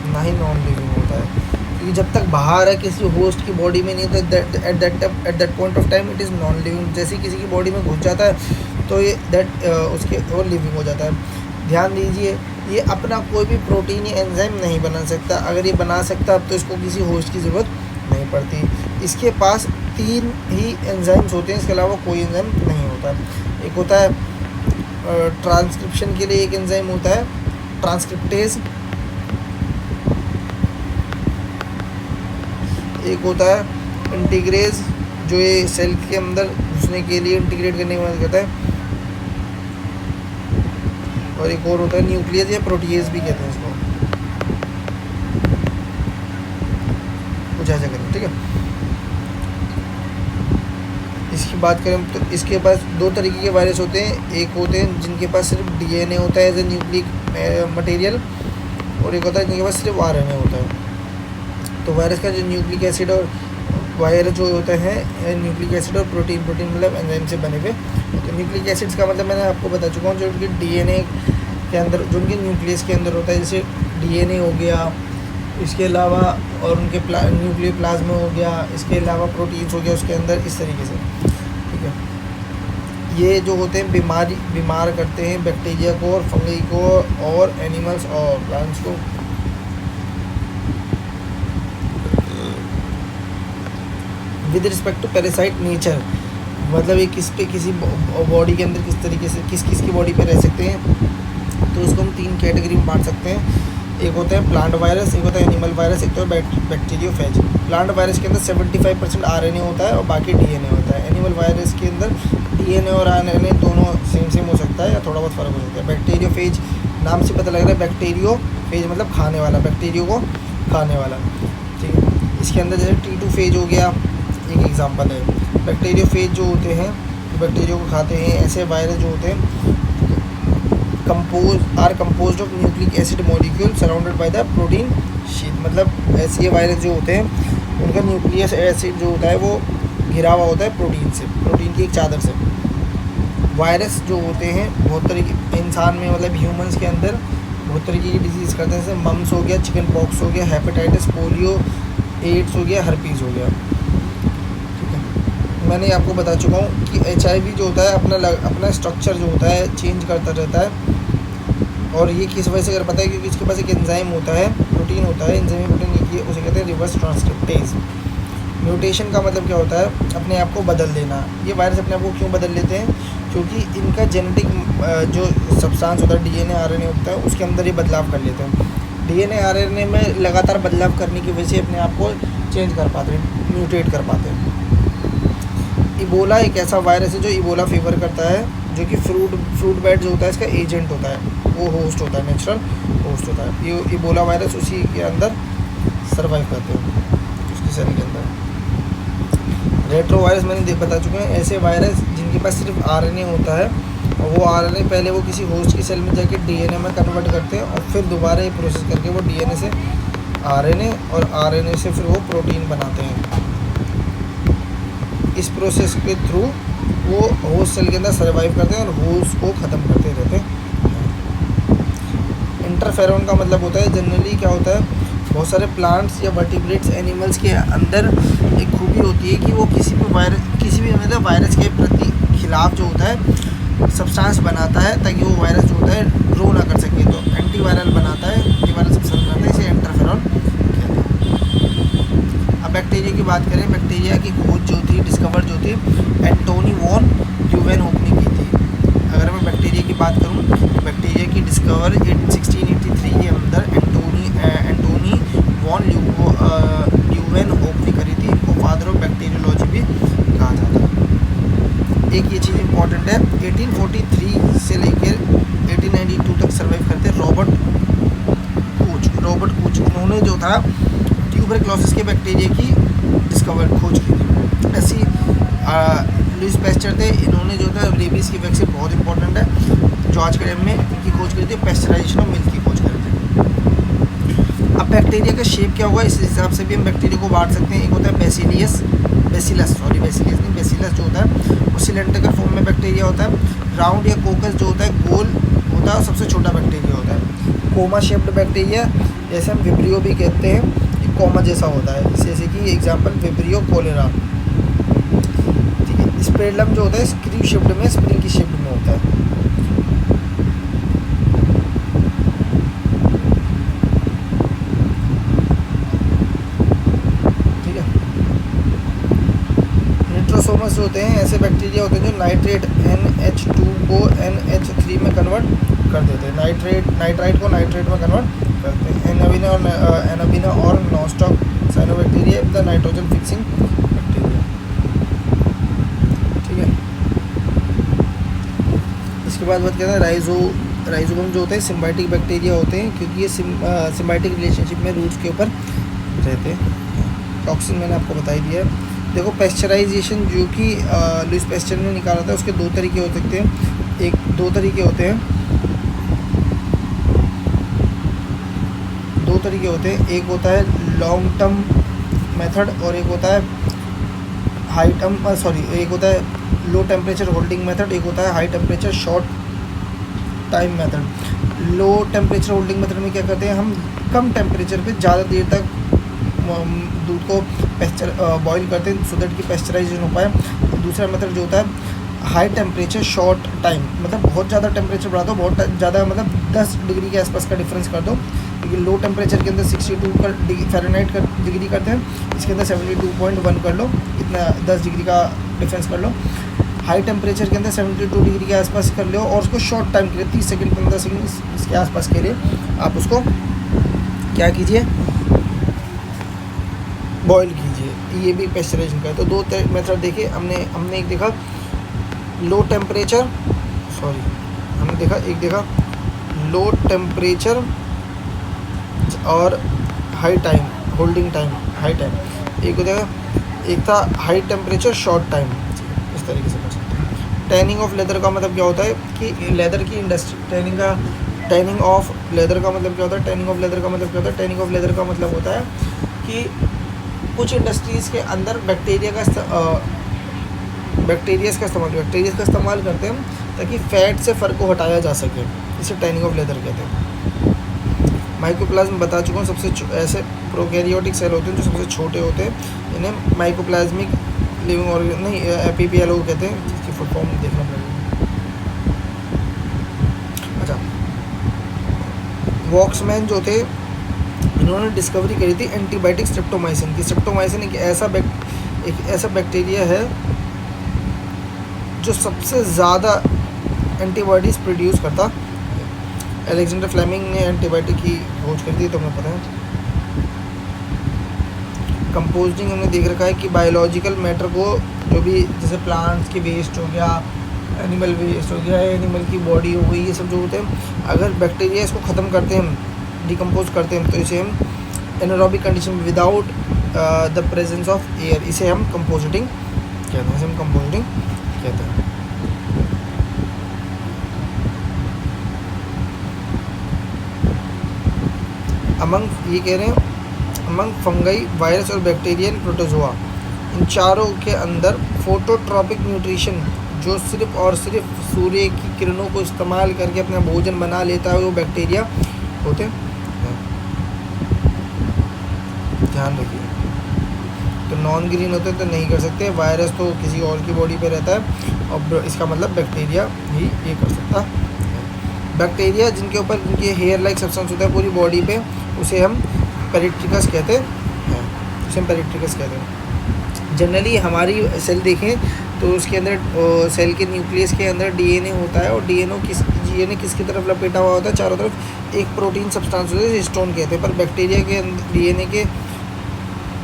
ना ही नॉन लिविंग होता है, क्योंकि जब तक बाहर है किसी होस्ट की बॉडी में नहीं तो at that point of time it is non living. जैसे किसी की बॉडी में घुस जाता है तो ये उसके वो लिविंग हो जाता है। ध्यान दीजिए, ये अपना कोई भी प्रोटीन या एंजाइम नहीं बना सकता। अगर ये बना सकता तो इसको किसी होस्ट की ज़रूरत नहीं पड़ती। इसके पास 3 ही एंजाइम्स होते हैं, इसके अलावा कोई एंजाइम नहीं होता। एक होता है ट्रांसक्रिप्शन के लिए एक एंजाइम होता है ट्रांसक्रिप्टेज, एक होता है इंटीग्रेज जो ये सेल के अंदर घुसने के लिए इंटीग्रेट करने की मदद करता है, और एक और होता है न्यूक्लियस या प्रोटीएज भी कहते हैं इसको, कुछ ऐसा करें। ठीक है, इसकी बात करें तो इसके पास 2 तरीके के वायरस होते हैं। एक होते हैं जिनके पास सिर्फ डीएनए होता है एज ए न्यूक्लिक मटेरियल, और एक होता है जिनके पास सिर्फ आरएनए होता है। तो वायरस का जो न्यूक्लिक एसिड और वायरस जो होते हैं न्यूक्लिक एसिड और प्रोटीन मतलब एंजाइम से बने हुए। तो न्यूक्लिक एसिड्स का मतलब मैंने आपको बता चुका हूँ, जो उनके डीएनए के अंदर, जो उनके न्यूक्लियस के अंदर होता है, जैसे डीएनए हो गया, इसके अलावा और उनके न्यूक्लियर प्लाज्मा हो गया, इसके अलावा प्रोटीन्स हो गया उसके अंदर, इस तरीके से। ठीक है, ये जो होते हैं बीमार करते हैं बैक्टीरिया को और फंगी को और एनिमल्स और प्लांट्स को। With respect to parasite nature, मतलब ये किसी बॉडी के अंदर किस तरीके से किस की बॉडी पे रह सकते हैं, तो उसको हम 3 कैटेगरी में बांट सकते हैं। एक होता है प्लांट वायरस, एक होता है एनिमल वायरस, एक तो है बैक्टीरियोफेज। प्लांट वायरस के अंदर 75% आरएनए होता है और बाकी डीएनए होता है। एनिमल वायरस के अंदर डीएनए और आरएनए दोनों सेम हो सकता है या थोड़ा बहुत फ़र्क हो सकता है। बैक्टीरियोफेज नाम से पता लग रहा है, बैक्टीरियोफेज मतलब खाने वाला, बैक्टीरियो को खाने वाला। ठीक है, इसके अंदर जैसे T2 फेज हो गया, एक एग्जांपल है। बैक्टीरियोफेज जो होते हैं बैक्टीरिया को खाते हैं। ऐसे वायरस जो होते हैं are composed of nucleic acid molecule surrounded by the protein sheet, मतलब ऐसे वायरस जो होते हैं उनका न्यूक्लियस एसिड जो होता है वो घिरा हुआ होता है प्रोटीन की एक चादर से। वायरस जो होते हैं बहुत तरीके इंसान में, मतलब ह्यूमंस के अंदर बहुत तरीके की डिजीज़ करते हैं, जैसे मम्स हो गया, चिकन पॉक्स हो गया, हेपेटाइटिस, पोलियो, एड्स हो गया, हर्पीज़ हो गया। ठीक है, मैंने आपको बता चुका हूँ कि HIV जो होता है अपना स्ट्रक्चर जो होता है चेंज करता रहता है, और ये किस वजह से अगर पता है, क्योंकि इसके पास एक एंजाइम होता है, प्रोटीन होता है, एंजाइम प्रोटीन लिखिए, उसे कहते हैं रिवर्स ट्रांसक्रिप्टेज। म्यूटेशन का मतलब क्या होता है, अपने आप को बदल देना। ये वायरस अपने आप को क्यों बदल लेते हैं, क्योंकि इनका जेनेटिक जो सब्सटेंस होता है, डीएनए आरएनए होता है, उसके अंदर ये बदलाव कर लेते हैं। डीएनए आरएनए में लगातार बदलाव करने की वजह से अपने आप को चेंज कर पाते हैं, म्यूटेट कर पाते हैं। इबोला एक ऐसा वायरस है जो इबोला फीवर करता है, जो कि फ्रूट बैट जो होता है इसका एजेंट होता है, वो होस्ट होता है, नेचुरल होस्ट होता है। ये इबोला वायरस उसी के अंदर सर्वाइव करते हैं, उसकी शरीर के अंदर। रेट्रो वायरस मैंने बता चुके हैं, ऐसे वायरस जिनके पास सिर्फ आरएनए होता है, और वो आरएनए पहले वो किसी होस्ट की सेल में जाके डीएनए में कन्वर्ट करते हैं, और फिर दोबारा ये प्रोसेस करके वो डीएनए से आरएनए और आरएनए से फिर वो प्रोटीन बनाते हैं। इस प्रोसेस के थ्रू वो होस्ट सेल के अंदर सर्वाइव करते हैं और होस्ट को ख़त्म करते रहते हैं। इंटरफेरॉन का मतलब होता है, जनरली क्या होता है, बहुत सारे प्लांट्स या वर्टिब्रेट्स एनिमल्स के अंदर एक खूबी होती है कि वो किसी भी मतलब वायरस के प्रति खिलाफ जो होता है सब्सटेंस बनाता है, ताकि वो वायरस जो होता है ग्रो ना कर सके। तो एंटीवायरल बनाता है, एंटीवायरल सब्सटेंस बनाता है, इसे इंटरफेरॉन कहते हैं। अब बैक्टीरिया की बात करें, बैक्टीरिया की खोज जो थी, डिस्कवर जो थी, एंटोनी वॉन ल्यूवेनहोक ने की थी। अगर मैं बैक्टीरिया की बात करूं, तो बैक्टीरिया की डिस्कवर 1683 के अंदर एंटोनी वॉन ल्यूवेनहोक ने करी थी। इनको फादर ऑफ बैक्टीरियोलॉजी भी कहा जाता है। एक ये चीज़ इंपॉर्टेंट है, 1843 से लेकर 1892 तक सर्वाइव करते रॉबर्ट कूच। उन्होंने जो था ट्यूबरक्लोसिस के बैक्टीरिया की खोज की थी। ऐसी लुईस पैस्चर थे, इन्होंने जो था रेबीज की वैक्सीन बहुत इंपॉर्टेंट है, जो आज के टाइम में इनकी खोज करी थी। पेस्चराइजेशन ऑफ मिल्क की खोज करी थी। अब बैक्टीरिया का शेप क्या होगा, इस हिसाब से भी हम बैक्टीरिया को बांट सकते हैं। एक होता है बेसिलस जो होता है वो सिलेंड्रिकल फॉर्म में बैक्टीरिया होता है। राउंड या कोकस जो होता है गोल होता है और सबसे छोटा बैक्टीरिया होता है। कोमा शेप्ड बैक्टीरिया, जैसे हम विब्रियो भी कहते हैं, कोमा जैसा होता है, जैसे कि एग्जांपल विब्रियो कोलेरा। ठीक है। स्पेडलम जो होता है स्क्रू शेप्ड में, स्प्रिंग की शेप्ड में होता है। ठीक है। निट्रोसोमस जो होते हैं ऐसे बैक्टीरिया होते हैं जो नाइट्रेट NH2 को NH3 में कन्वर्ट कर देते हैं। नाइट्राइट को नाइट्रेट में कन्वर्ट करते हैं। एनाबिना और nostoc cyanobacteria the nitrogen fixing bacteria. ठीक है। इसके बाद बात करते हैं राइजोबम जो होते हैं सिम्बायोटिक बैक्टीरिया होते हैं, क्योंकि ये सिम्बायोटिक रिलेशनशिप में रूट्स के ऊपर रहते हैं। टॉक्सिन मैंने आपको बता ही दिया है। देखो पेस्चराइजेशन जो कि लुईस पैस्चर ने निकाला था, उसके दो तरीके हो सकते हैं। दो तरीके होते हैं। एक होता है लॉन्ग टर्म मेथड और एक होता है एक होता है लो टेम्परेचर होल्डिंग मेथड, एक होता है high temperature short time method. Low temperature holding method में क्या करते हैं, हम कम टेम्परेचर पे ज़्यादा देर तक दूध को बॉईल करते हैं सो दैट कि पेस्चराइजेशन हो पाए। दूसरा मेथड जो होता है हाई टेम्परेचर शॉर्ट टाइम, मतलब बहुत ज़्यादा टेम्परेचर बढ़ा दो, बहुत ज़्यादा मतलब 10 डिग्री के आसपास का डिफरेंस कर दो। क्योंकि लो टेम्परेचर के अंदर 62 का फ़ारेनहाइट का डिग्री करते हैं, इसके अंदर 72.1 कर लो, इतना 10 डिग्री का डिफरेंस कर लो। हाई टेम्परेचर के अंदर 72 डिग्री के आसपास कर लो और उसको शॉर्ट टाइम के लिए 30 सेकंड 15 सेकंड इसके आसपास के लिए आप उसको क्या कीजिए, बॉईल कीजिए। ये भी पेस्चराइजेशन का है। तो दो मेथड देखे हमने एक देखा लो टेम्परेचर, एक देखा लो टेम्परेचर और high time holding time, high time. एक था हाई टेम्परेचर शॉर्ट टाइम। इस तरीके से कर सकते हैं। टैनिंग ऑफ लेदर का मतलब क्या होता है कि लेदर की इंडस्ट्री टैनिंग ऑफ लेदर का मतलब क्या होता है, टैनिंग ऑफ लेदर का मतलब क्या होता है, टैनिंग ऑफ लेदर का मतलब होता है कि कुछ इंडस्ट्रीज़ के अंदर बैक्टीरिया का इस्तेमाल करते हैं ताकि फैट से फ़र को हटाया जा सके। इसे टैनिंग ऑफ लेदर कहते हैं। माइकोप्लाज्म बता चुका हूँ, सबसे ऐसे प्रोकैरियोटिक सेल होते हैं जो सबसे छोटे होते हैं, इन्हें माइकोप्लाज्मिक लिविंग ऑर्गेन नहीं PPLO कहते हैं, जिसकी फुल फॉर्म देखना पड़ेगा। अच्छा, वॉक्समैन जो थे इन्होंने डिस्कवरी करी थी एंटीबायोटिक स्ट्रेप्टोमाइसिन की। स्ट्रेप्टोमाइसिन एक ऐसा बैक्टीरिया है जो सबसे ज़्यादा एंटीबॉडीज़ प्रोड्यूस करता। अलेक्जेंडर फ्लेमिंग ने एंटीबायोटिक की खोज कर दी, तो हमें पता है। कंपोस्टिंग हमने देख रखा है कि बायोलॉजिकल मैटर को, जो भी जैसे प्लांट्स के वेस्ट हो गया, एनिमल वेस्ट हो गया, एनिमल की बॉडी हो गई, ये सब जो होते हैं, अगर बैक्टीरिया इसको ख़त्म करते हैं, डिकम्पोज करते हैं, तो इसे हम anaerobic condition without the presence of air, इसे हम कंपोस्टिंग कहते हैं, इसे हम कंपोस्टिंग कहते हैं। अमंग, ये कह रहे हैं अमंग फंगई, वायरस और बैक्टीरियन प्रोटोजोआ, इन चारों के अंदर फोटोट्रॉपिक न्यूट्रिशन, जो सिर्फ और सिर्फ सूर्य की किरणों को इस्तेमाल करके अपना भोजन बना लेता है, वो बैक्टीरिया होते हैं। ध्यान रखिए, तो नॉन ग्रीन होते तो नहीं कर सकते, वायरस तो किसी और की बॉडी पे रहता है, और इसका मतलब बैक्टीरिया ही ये कर सकता है। बैक्टीरिया जिनके ऊपर उनकी हेयर लाइक सब्सटेंस होता है पूरी बॉडी पे, उसे हम पेरिट्रिकस कहते हैं, उसे हम पेरिट्रिकस कहते हैं। जनरली हमारी सेल देखें तो उसके अंदर सेल के न्यूक्लियस के अंदर डीएनए होता है, और डीएनए किसकी तरफ लपेटा हुआ होता है, चारों तरफ एक प्रोटीन सब्सटेंस होता है, हिस्टोन कहते हैं। पर बैक्टीरिया के डीएनए के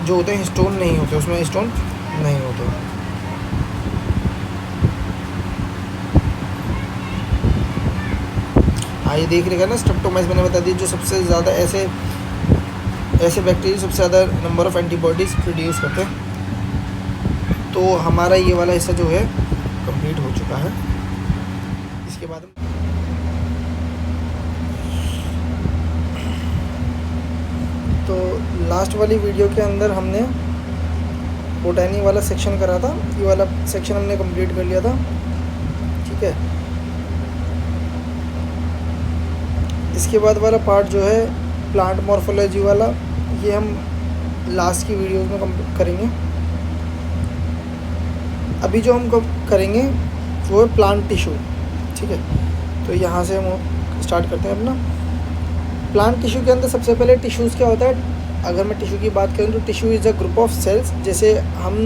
जो होते हैं हिस्टोन नहीं होते, उसमें हिस्टोन नहीं होते। हाँ, ये देख रहे ना, स्ट्रेप्टोमाइस मैंने बता दी, जो सबसे ज़्यादा ऐसे बैक्टीरिया सबसे ज़्यादा नंबर ऑफ एंटीबॉडीज़ प्रोड्यूस करते हैं। तो हमारा ये वाला हिस्सा जो है कंप्लीट हो चुका है। इसके बाद तो लास्ट वाली वीडियो के अंदर हमने बोटैनी वाला सेक्शन करा था, ये वाला सेक्शन हमने कंप्लीट कर लिया था, ठीक है। इसके बाद वाला पार्ट जो है प्लांट मॉर्फोलॉजी वाला, ये हम लास्ट की वीडियोस में करेंगे। अभी जो हम करेंगे वो है प्लांट टिश्यू, ठीक है। तो यहाँ से हम स्टार्ट करते हैं अपना। प्लांट टिश्यू के अंदर सबसे पहले टिश्यूज़ क्या होता है, अगर मैं टिश्यू की बात करूँ तो tissue is a group of cells. जैसे हम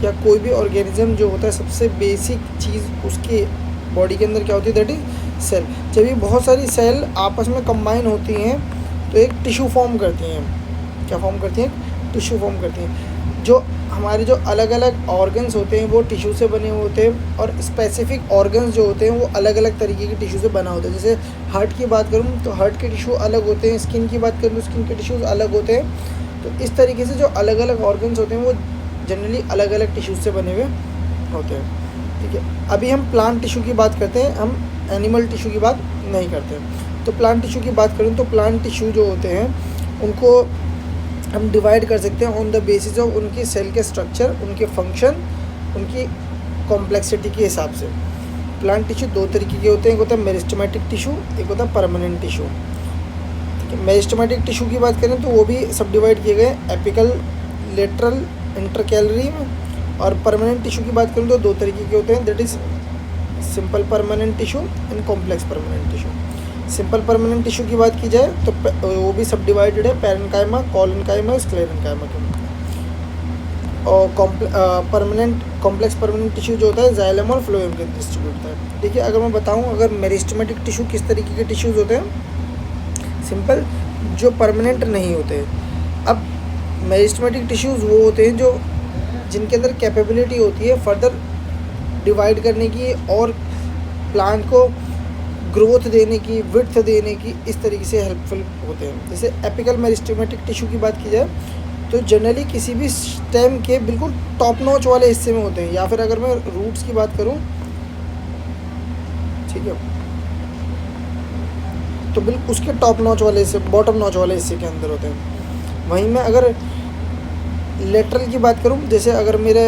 या कोई भी ऑर्गेनिज्म जो होता है, सबसे बेसिक चीज़ उसके बॉडी के अंदर क्या होती है, दैट इज़ सेल। जब ये बहुत सारी सेल आपस में कंबाइन होती हैं तो एक टिश्यू फॉर्म करती हैं। क्या फॉर्म करती हैं? टिश्यू फॉर्म करती हैं। जो हमारे जो अलग अलग ऑर्गन्स होते हैं वो टिश्यू से बने हुए होते हैं, और स्पेसिफिक ऑर्गन्स जो होते हैं वो अलग अलग तरीके के टिश्यू से बना होता है। जैसे हार्ट की बात करूँ तो हार्ट के टिश्यू अलग होते हैं, स्किन की बात करूँ तो स्किन के टिश्यूज़ अलग होते हैं। तो इस तरीके से जो अलग अलग ऑर्गन्स होते हैं वो जनरली अलग अलग टिश्यूज़ से बने हुए होते हैं, ठीक है। अभी हम प्लांट टिश्यू की बात करते हैं, हम एनिमल टिश्यू की बात नहीं करते। तो प्लांट टिश्यू की बात करूँ तो प्लांट टिश्यू जो होते हैं उनको हम डिवाइड कर सकते हैं ऑन द बेसिस ऑफ उनकी सेल के स्ट्रक्चर, उनके फंक्शन, उनकी कॉम्प्लेक्सिटी के हिसाब से। प्लांट टिश्यू दो तरीके के होते हैं, एक होता है मेरिस्टेमेटिक टिश्यू, एक होता है परमानेंट टिश्यू, ठीक है। मेरिस्टेमेटिक टिश्यू की बात करें तो वो भी सब डिवाइड किए गए एपिकल, लेटरल, इंटरकैलरी में। और परमानेंट टिश्यू की बात करूँ तो दो तरीके के होते हैं, that is simple permanent tissue and complex permanent tissue. Simple permanent tissue की बात की जाए तो वो भी सब डिवाइडेड है पैरेन्काइमा, कोलेनकाइमा और स्क्लेरेन्काइमा के। और परमानेंट कॉम्प्लेक्स परमानेंट टिश्यू जो होता है जाइलम और फ्लोएम के डिस्ट्रीब्यूट होता है। देखिए, अगर मैं बताऊं अगर मेरिस्टेमेटिक टिश्यू किस तरीके के टिश्यूज़ होते हैं, सिंपल, जो परमानेंट नहीं होते। अब मेरिस्टेमेटिक टिश्यूज़ वो होते हैं जो जिनके अंदर कैपेबिलिटी होती है फर्दर डिवाइड करने की और प्लांट को ग्रोथ देने की, विड्थ देने की, इस तरीके से हेल्पफुल होते हैं। जैसे एपिकल मेरिस्टेमेटिक टिश्यू की बात की जाए तो जनरली किसी भी स्टेम के बिल्कुल टॉप नॉच वाले हिस्से में होते हैं, या फिर अगर मैं रूट्स की बात करूं, ठीक है, तो बिल्कुल उसके टॉप नॉच वाले हिस्से, बॉटम नॉच वाले हिस्से के अंदर होते हैं। वहीं मैं अगर लेटरल की बात करूं, जैसे अगर मेरे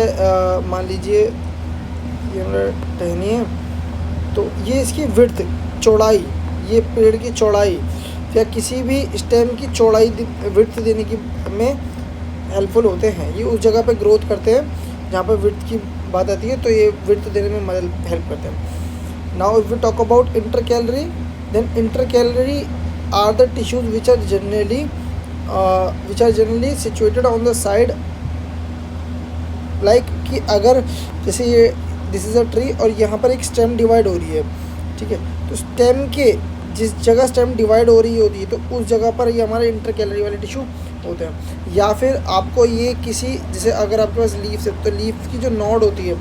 मान लीजिए ये मेरा टहनी है, तो ये इसकी विड्थ, चौड़ाई, ये पेड़ की चौड़ाई या किसी भी स्टेम की चौड़ाई विड्थ देने की में हेल्पफुल होते हैं। ये उस जगह पे ग्रोथ करते हैं जहाँ पर विड्थ की बात आती है, तो ये विड्थ देने में मदद हेल्प करते हैं। Now if we talk about intercalary, then intercalary are the tissues which are generally situated on the side, like कि अगर जैसे ये दिस इज़ अ ट्री और यहाँ पर एक स्टेम डिवाइड हो रही है, ठीक है, तो स्टेम के जिस जगह स्टेम डिवाइड हो रही होती है तो उस जगह पर ये हमारे इंटरकैलरी वाले टिश्यू होते हैं। या फिर आपको ये किसी, जैसे अगर आपके पास लीव्स है तो लीफ की जो नोड होती है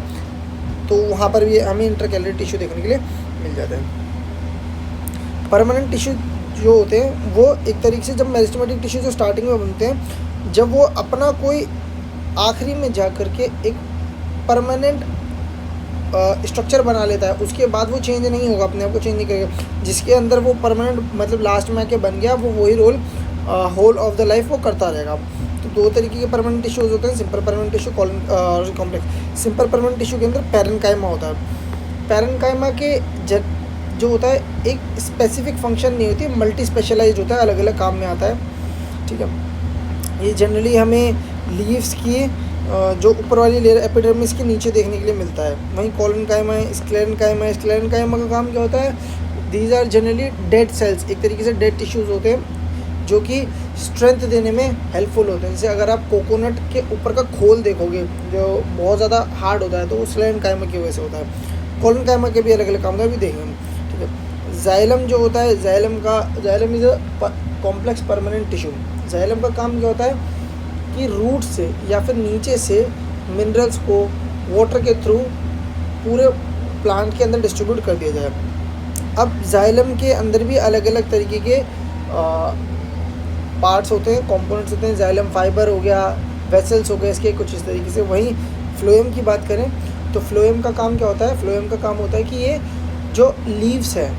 तो वहाँ पर भी हमें इंटरकैलरी टिश्यू देखने के लिए मिल जाता है। परमानेंट टिश्यू जो होते हैं वो एक तरीके से, जब मेरिस्टेमेटिक टिश्यू जो स्टार्टिंग में बनते हैं, जब वो अपना कोई आखिरी में जा कर के एक परमानेंट स्ट्रक्चर बना लेता है, उसके बाद वो चेंज नहीं होगा, अपने आप को चेंज नहीं करेगा। जिसके अंदर वो परमानेंट मतलब लास्ट में आके बन गया, वो वही role whole of the life वो करता रहेगा। तो दो तरीके के परमानेंट टिश्यूज होते हैं, simple permanent tissue, complex. Simple permanent tissue के अंदर पैरेन्काइमा होता है। पैरेन्काइमा के जो होता है एक स्पेसिफिक फंक्शन नहीं होती, मल्टी स्पेशलाइज होता है, अलग अलग काम में आता है। ठीक है, ये जनरली हमें लीव्स की जो ऊपर वाली लेयर एपिडर्मिस के नीचे देखने के लिए मिलता है। वहीं कॉलनकाइमा है, स्क्लेरेनकाइमा है। स्क्लेरेनकाइमा का काम क्या होता है? These are generally dead cells, एक तरीके से डेड टिश्यूज़ होते हैं जो कि स्ट्रेंथ देने में हेल्पफुल होते हैं। जैसे अगर आप कोकोनट के ऊपर का खोल देखोगे जो बहुत ज़्यादा हार्ड होता है तो वो स्क्लेरेनकाइमा की वजह से होता है। कॉलनकाइमा के भी अलग अलग काम होता है, अभी देखेंगे। ठीक है, जाइलम जो होता है, xylem is a complex permanent tissue. Xylem का काम क्या होता है कि रूट से या फिर नीचे से मिनरल्स को वाटर के थ्रू पूरे प्लांट के अंदर डिस्ट्रीब्यूट कर दिया जाए। अब जाइलम के अंदर भी अलग अलग तरीके के पार्ट्स होते हैं, कंपोनेंट्स होते हैं। जाइलम फाइबर हो गया, वेसल्स हो गए इसके कुछ इस तरीके से। वहीं फ्लोएम की बात करें तो फ्लोएम का काम क्या होता है? फ्लोएम का काम होता है कि ये जो लीव्स है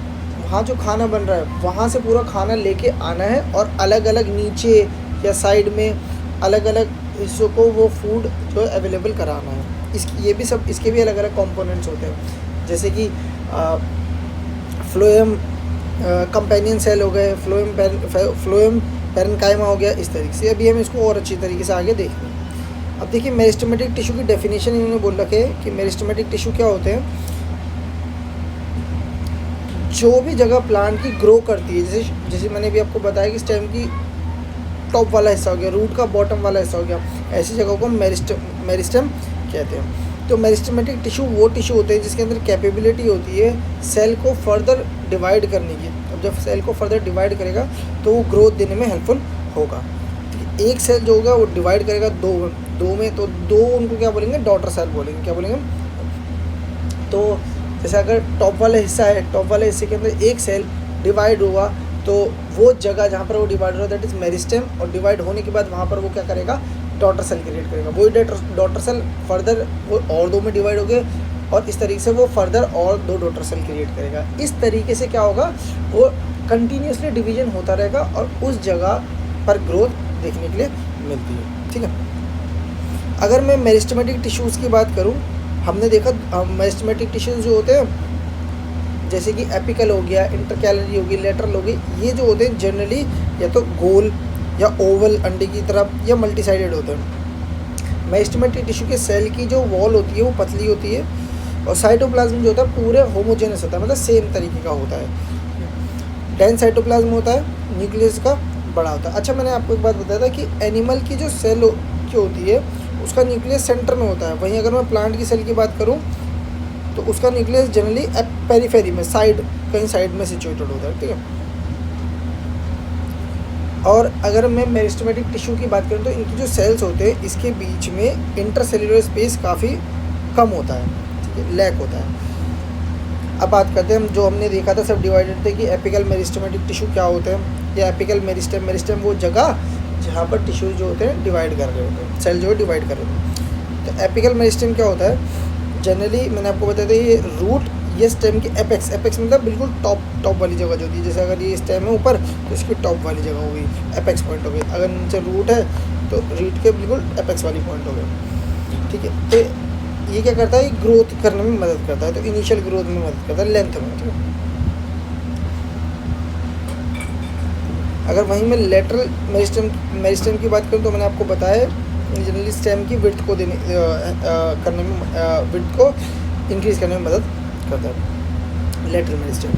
वहाँ जो खाना बन रहा है वहाँ से पूरा खाना लेके आना है और अलग अलग नीचे या साइड में अलग अलग हिस्सों को वो फूड जो है अवेलेबल कराना है। ये भी सब, इसके भी अलग अलग कंपोनेंट्स होते हैं, जैसे कि फ्लोएम कंपेनियन सेल हो गए, फ्लोएम पैरेन्काइमा हो गया, इस तरीके से। अभी हम इसको और अच्छी तरीके से आगे देखेंगे। अब देखिए मेरिस्टेमेटिक टिश्यू की डेफिनेशन इन्होंने बोल रखे है कि मेरिस्टेमेटिक टिश्यू क्या होते हैं? जो भी जगह प्लांट की ग्रो करती है, जैसे मैंने भी आपको बताया कि स्टेम की टॉप वाला हिस्सा हो गया, रूट का बॉटम वाला हिस्सा हो गया, ऐसी जगहों को मेरिस्टेम कहते हैं। तो मेरिस्टेमेटिक टिश्यू वो टिश्यू होते हैं जिसके अंदर कैपेबिलिटी होती है सेल को फर्दर डिवाइड करने की। अब जब सेल को फर्दर डिवाइड करेगा तो वो ग्रोथ देने में हेल्पफुल होगा। एक सेल जो होगा वो डिवाइड करेगा दो में, तो दो उनको क्या बोलेंगे? डॉटर सेल बोलेंगे। क्या बोलेंगे? तो जैसे अगर टॉप वाला हिस्सा है, टॉप वाले हिस्से के अंदर एक सेल डिवाइड हुआ तो वो जगह जहाँ पर वो डिवाइड हो दैट इज़ मेरिस्टेम, और डिवाइड होने के बाद वहाँ पर वो क्या करेगा? डॉटर सेल क्रिएट करेगा। वही डॉटर सेल फर्दर वो और दो में डिवाइड हो गए और इस तरीके से वो फर्दर और दो डॉटर सेल क्रिएट करेगा। इस तरीके से क्या होगा? वो कंटिन्यूसली डिवीजन होता रहेगा और उस जगह पर ग्रोथ देखने के लिए मिलती है। ठीक है, अगर मैं मेरिस्टेमेटिक टिश्यूज़ की बात करूँ, हमने देखा मेरिस्टेमेटिक टिश्यूज़ जो होते हैं जैसे कि एपिकल हो गया, इंटरकैलरी होगी, लेटरल होगी, ये जो होते हैं जनरली या तो गोल या ओवल अंडे की तरफ या मल्टी साइडेड होते हैं। मेरिस्टेमेटिक टिश्यू के सेल की जो वॉल होती है वो पतली होती है और साइटोप्लाज्म जो होता है पूरे होमोजेनस होता है, मतलब सेम तरीके का होता है। डेंस साइटोप्लाज्म होता है, न्यूक्लियस का बड़ा होता है। अच्छा, मैंने आपको एक बात बताया था कि एनिमल की जो सेल की होती है उसका न्यूक्लियस सेंटर में होता है। वहीं अगर मैं प्लांट की सेल की बात करूँ तो उसका न्यूक्लियस जनरली पेरिफेरी में, कहीं साइड में सिचुएटेड होता है। ठीक है, और अगर मैं मेरिस्टेमेटिक टिश्यू की बात करूँ तो इनकी जो सेल्स होते हैं इसके बीच में इंटरसेल्युलर स्पेस काफ़ी कम होता है। ठीक है, लैक होता है। अब बात करते हैं हम, जो हमने देखा था सब डिवाइडेड थे कि एपिकल मेरिस्टेमेटिक टिश्यू क्या होते हैं या एपिकल मेरिस्टेम वो जगह जहाँ पर टिश्यू जो होते हैं डिवाइड कर रहे होते हैं, सेल जो है डिवाइड कर रहे होते हैं। तो एपिकल मेरिस्टेम क्या होता है? जनरली मैंने आपको बताया था ये रूट, ये स्टेम की एपेक्स मतलब बिल्कुल टॉप वाली जगह जो होती है। जैसे अगर ये स्टेम है ऊपर तो इसकी टॉप वाली जगह होगी, एपेक्स पॉइंट हो गई। अगर नीचे रूट है तो रूट के बिल्कुल एपेक्स वाली पॉइंट हो गई। ठीक है, तो ये क्या करता है? ग्रोथ करने में मदद करता है, तो इनिशियल ग्रोथ में मदद करता है, लेंथ में। ठीक है, अगर वहीं मैं लेटरल मेरिस्टेम की बात करूँ तो मैंने आपको बताया जनरली स्टेम की विड्थ को करने में, विड्थ को इंक्रीज़ करने में मदद करता है लेटरल मेरिस्टेम।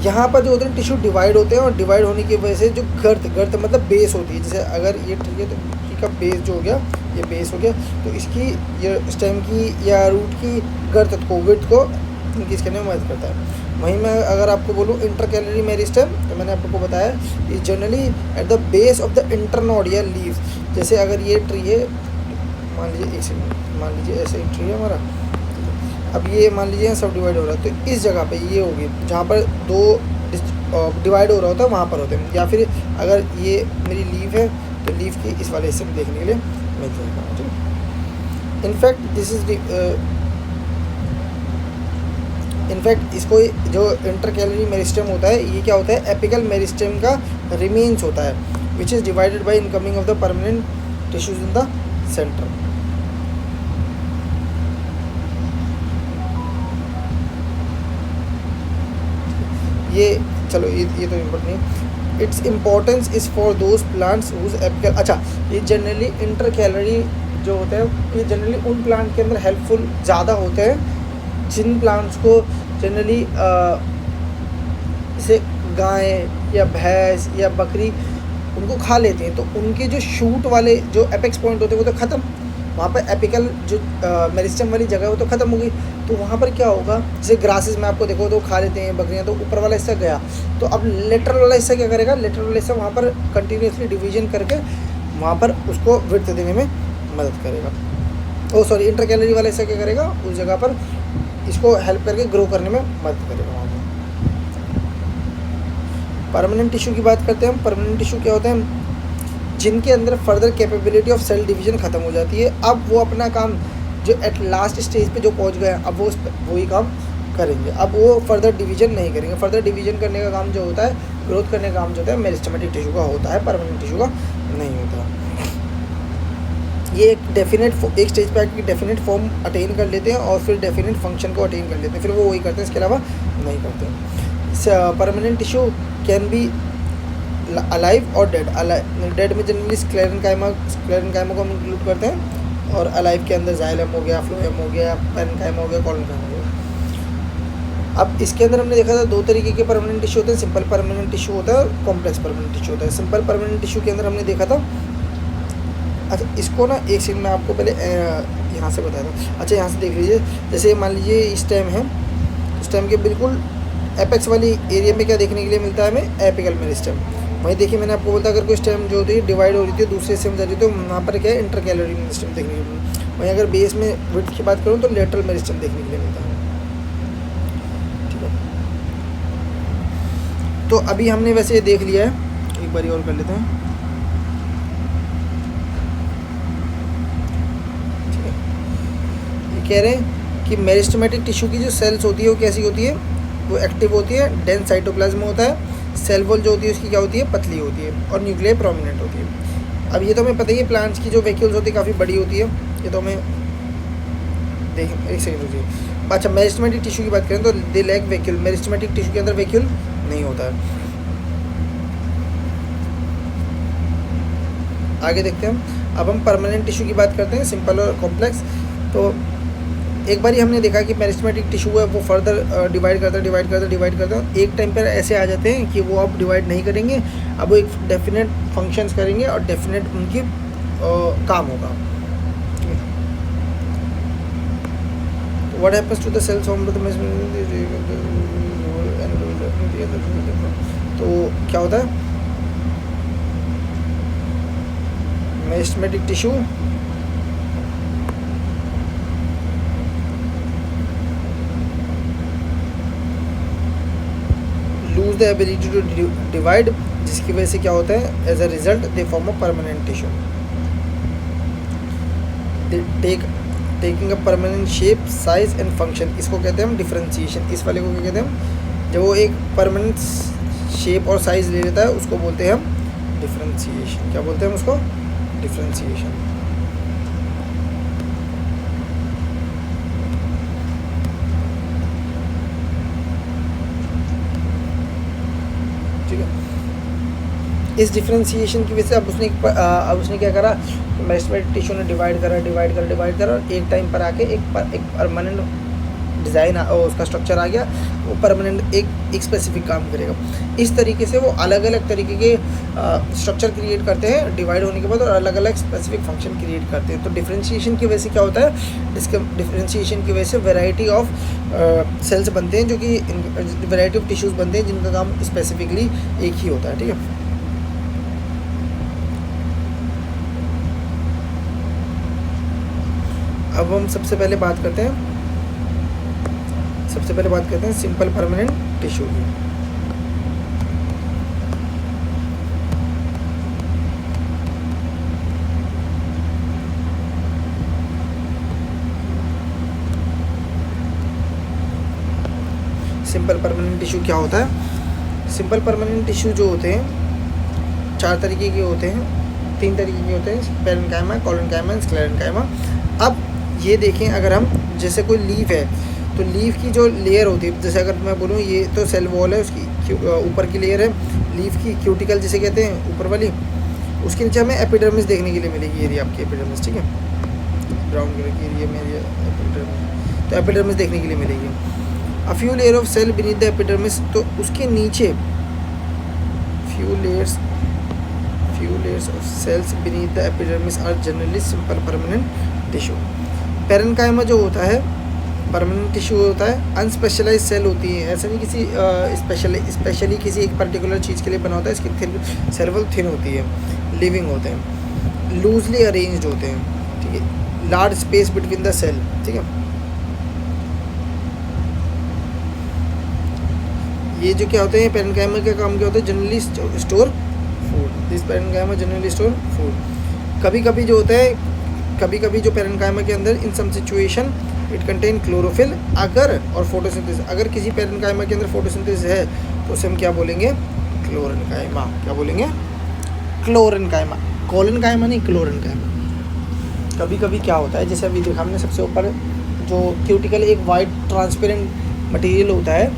यहाँ पर जो होते हैं टिश्यू डिवाइड होते हैं और डिवाइड होने की वजह से जो गर्थ मतलब बेस होती है, जैसे अगर ये ठीक है तो इसका बेस जो हो गया, ये बेस हो गया, तो इसकी ये स्टेम की या रूट की गर्थ को, विड्थ को इंक्रीज करने में मदद करता है। वहीं मैं अगर आपको बोलूँ इंटर कैलरी मेरिस्टेम, तो मैंने आपको बताया is generally at the base of the internode या लीव्स। जैसे अगर ये ट्री है, मान लीजिए एक सेकंड, मान लीजिए ऐसे एक ट्री है हमारा, अब ये मान लीजिए सब डिवाइड हो रहा है, तो इस जगह पे ये होगी जहाँ पर दो डिवाइड हो रहा होता है वहाँ पर होते हैं। या फिर अगर ये मेरी लीव है तो लीव की इस वाले हिस्से में देखने के लिए मिल जाएगा। ठीक, इनफैक्ट दिस इज इनफैक्ट इसको जो इंटर कैलरी मेरिस्टेम होता है, ये क्या होता है, एपिकल मेरिस्टेम का रिमेन्स होता है which is divided by incoming of the permanent tissues in the centre. ये चलो ये तो इम्पोर्टेंट नहीं। Its importance is for those plants whose apical, अच्छा ये जनरली इंटर कैलरी जो होता है ये जनरली उन प्लांट के अंदर हेल्पफुल ज़्यादा होते हैं जिन प्लांट्स को जनरली जैसे गाय या भैंस या बकरी उनको खा लेते हैं, तो उनके जो शूट वाले जो एपेक्स पॉइंट होते हैं वो तो ख़त्म, वहाँ पर एपिकल जो मेरिस्टेम वाली जगह है वो तो ख़त्म हो गई। तो वहाँ पर क्या होगा, जैसे ग्रासेस में आपको देखो तो खा लेते हैं बकरियाँ, तो ऊपर वाला हिस्सा गया, तो अब लेटरल वाला हिस्सा क्या करेगा, लेटरल वाला हिस्सा वहाँ पर कंटिन्यूसली डिवीजन करके वहाँ पर उसको विड्थ देने में मदद करेगा। ओ सॉरी, इंटर कैलरी वाला हिस्सा क्या करेगा, उस जगह पर इसको हेल्प करके ग्रो करने में मदद करेगा वहाँ पर। परमानेंट टिश्यू की बात करते हैं हम। परमानेंट टिश्यू क्या होते हैं, जिनके अंदर further capability of cell division ख़त्म हो जाती है। अब वो अपना काम जो एट लास्ट स्टेज पे जो पहुंच गए, अब वो वही काम करेंगे, अब वो फर्दर डिवीजन नहीं करेंगे। फर्दर डिवीजन करने का काम जो होता है, ग्रोथ करने का काम जो होता है मेरिस्टेमेटिक टिश्यू का होता है, परमानेंट टिश्यू का नहीं होता। ये एक डेफिनेट एक स्टेज पे आके डेफिनेट फॉर्म अटेन कर लेते हैं और फिर डेफिनेट फंक्शन को अटेन कर लेते हैं, फिर वो वही करते हैं, इसके अलावा नहीं करते। Permanent tissue can be alive और डेड। डेड में जनरली स्क्लेरेनकाइमा को हम इंक्लूड करते हैं, और अलाइव के अंदर जाइलम हो गया, फ्लोएम हो गया, पेरेन्काइमा हो गया, कॉलोनकाइमा हो गया। अब इसके अंदर हमने देखा था दो तरीके के परमानेंट टिश्यू होते हैं, सिंपल परमानेंट टिश्यू होता है और कॉम्प्लेक्स परमानेंट टिश्यू होता है। सिंपल परमानेंट टिश्यू के अंदर हमने देखा था, अच्छा इसको ना एक सेकंड में आपको पहले यहाँ से बताया था। अच्छा यहाँ से देख लीजिए, जैसे मान लीजिए स्टेम है, स्टेम के बिल्कुल एपेक्स वाली एरिया में क्या देखने के लिए मिलता है हमें, एपिकल मेरिस्टेम। वहीं देखिए मैंने आपको बोलता अगर कोई स्टेम जो होती है डिवाइड हो रही थी दूसरे स्टेम जा रही थी, तो वहाँ पर क्या है, इंटर कैलरी मेरिस्टेम देखने के लिए मिलता है। वहीं अगर बेस में विड्थ की बात करूँ तो लेटरल मेरिस्टेम देखने के लिए मिलता है। ठीक है, तो अभी हमने वैसे ये देख लिया है, एक बार और कर लेते हैं। ठीक है, ये कह रहे हैं कि मेरिस्टेमेटिक टिश्यू की जो सेल्स होती है वो कैसी होती है, वो एक्टिव होती है, डेंस साइटोप्लाज्म होता है, सेल वॉल जो होती है उसकी क्या होती है, पतली होती है, और न्यूक्लियर प्रोमिनेंट होती है। अब ये तो हमें पता ही है, प्लांट्स की जो वैक्यूल्स होती है काफ़ी बड़ी होती है, ये तो हमें देख एक सेकंड रुकिए। अच्छा मेरिस्टेमेटिक टिश्यू की बात करें तो they lack vacuole, meristematic tissue के अंदर वैक्यूल नहीं होता है। आगे देखते हैं अब हम परमानेंट टिश्यू की बात करते हैं, सिंपल और कॉम्प्लेक्स। तो एक बार ही हमने देखा कि मेरिस्टेमेटिक टिश्यू है वो फर्दर डिवाइड करता है, एक टाइम पर ऐसे आ जाते हैं कि वो अब डिवाइड नहीं करेंगे, अब वो एक डेफिनेट फंक्शंस करेंगे और डेफिनेट उनकी काम होगा। What happens to the cells form, तो क्या होता है, meristematic tissue lose the ability to divide, जिसकी वजह से क्या होता है, as a result they form a permanent tissue, they taking a permanent shape, size and function. इसको कहते हैं हम डिफरेंशिएशन। इस वाले को क्या कहते हैं हम, जब वो एक परमानेंट शेप और साइज ले लेता है उसको बोलते हैं हम डिफरेंशिएशन। क्या बोलते हैं हम उसको, डिफरेंशिएशन। ठीक है, इस डिफरेंशिएशन की वजह से अब उसने क्या करा, मेरिस्टेमेटिक टिश्यू ने डिवाइड करा और एक टाइम पर आके एक परमानेंट डिज़ाइन उसका स्ट्रक्चर आ गया, वो परमानेंट एक स्पेसिफिक काम करेगा। इस तरीके से वो अलग अलग तरीके के स्ट्रक्चर क्रिएट करते हैं डिवाइड होने के बाद, और अलग अलग स्पेसिफिक फंक्शन क्रिएट करते हैं। तो डिफरेंशिएशन की वजह से क्या होता है, इसके डिफरेंशिएशन की वजह से वैरायटी ऑफ सेल्स बनते हैं, जो कि वैरायटी ऑफ टिश्यूज़ बनते हैं जिनका काम स्पेसिफिकली एक ही होता है। ठीक है, अब हम सबसे पहले बात करते हैं सिंपल परमानेंट टिश्यू की। सिंपल परमानेंट टिश्यू क्या होता है? सिंपल परमानेंट टिश्यू जो होते हैं 4 तरीके के होते हैं, 3 तरीके के होते हैं, पेरेन्काइमा, कोलेनकाइमा, स्क्लेरेन्काइमा। अब ये देखें, अगर हम जैसे कोई लीफ है तो लीफ की जो लेयर होती है, जैसे अगर मैं बोलूँ ये तो सेल वॉल है, उसकी ऊपर की लेयर है लीफ की, क्यूटिकल जिसे कहते हैं ऊपर वाली, उसके नीचे हमें एपिडर्मिस देखने के लिए मिलेगी। ये रही आपकी एपिडर्मिस, ठीक है, ब्राउन कलर की एरिया में एपिडर्मिस, तो एपिडर्मिस देखने के लिए मिलेगी। A few layer of cell beneath the epidermis, तो उसके नीचे few layers of cells beneath the epidermis are generally simple permanent tissue. Parenchyma जो होता है परमानेंट टिश्यू होता है, अनस्पेशलाइज सेल होती है, ऐसा नहीं किसी स्पेशली किसी एक पर्टिकुलर चीज़ के लिए बना होता है, इसकी सेल वॉल थिन होती है, लिविंग होते हैं, लूजली अरेंज्ड होते हैं, ठीक है, large space between the cell, ठीक है। ये जो क्या होते हैं पेरेन्काइमा का काम क्या होता है, generally store food, this parenchyma generally store food. कभी कभी जो होता है, कभी कभी जो पेरेन्काइमा के अंदर in some situation it contain chlorophyll अगर और फोटोसिंथेसिस, अगर किसी पेरेन्काइमा के अंदर फोटोसिंथेसिस है तो उसे हम क्या बोलेंगे, क्लोरेन्काइमा। क्या बोलेंगे, क्लोरेन्काइमा, कोलेनकाइमा नहीं, क्लोरेन्काइमा। कभी कभी क्या होता है, जैसे अभी देखा हमने सबसे ऊपर जो क्यूटिकल एक वाइट ट्रांसपेरेंट मटेरियल होता है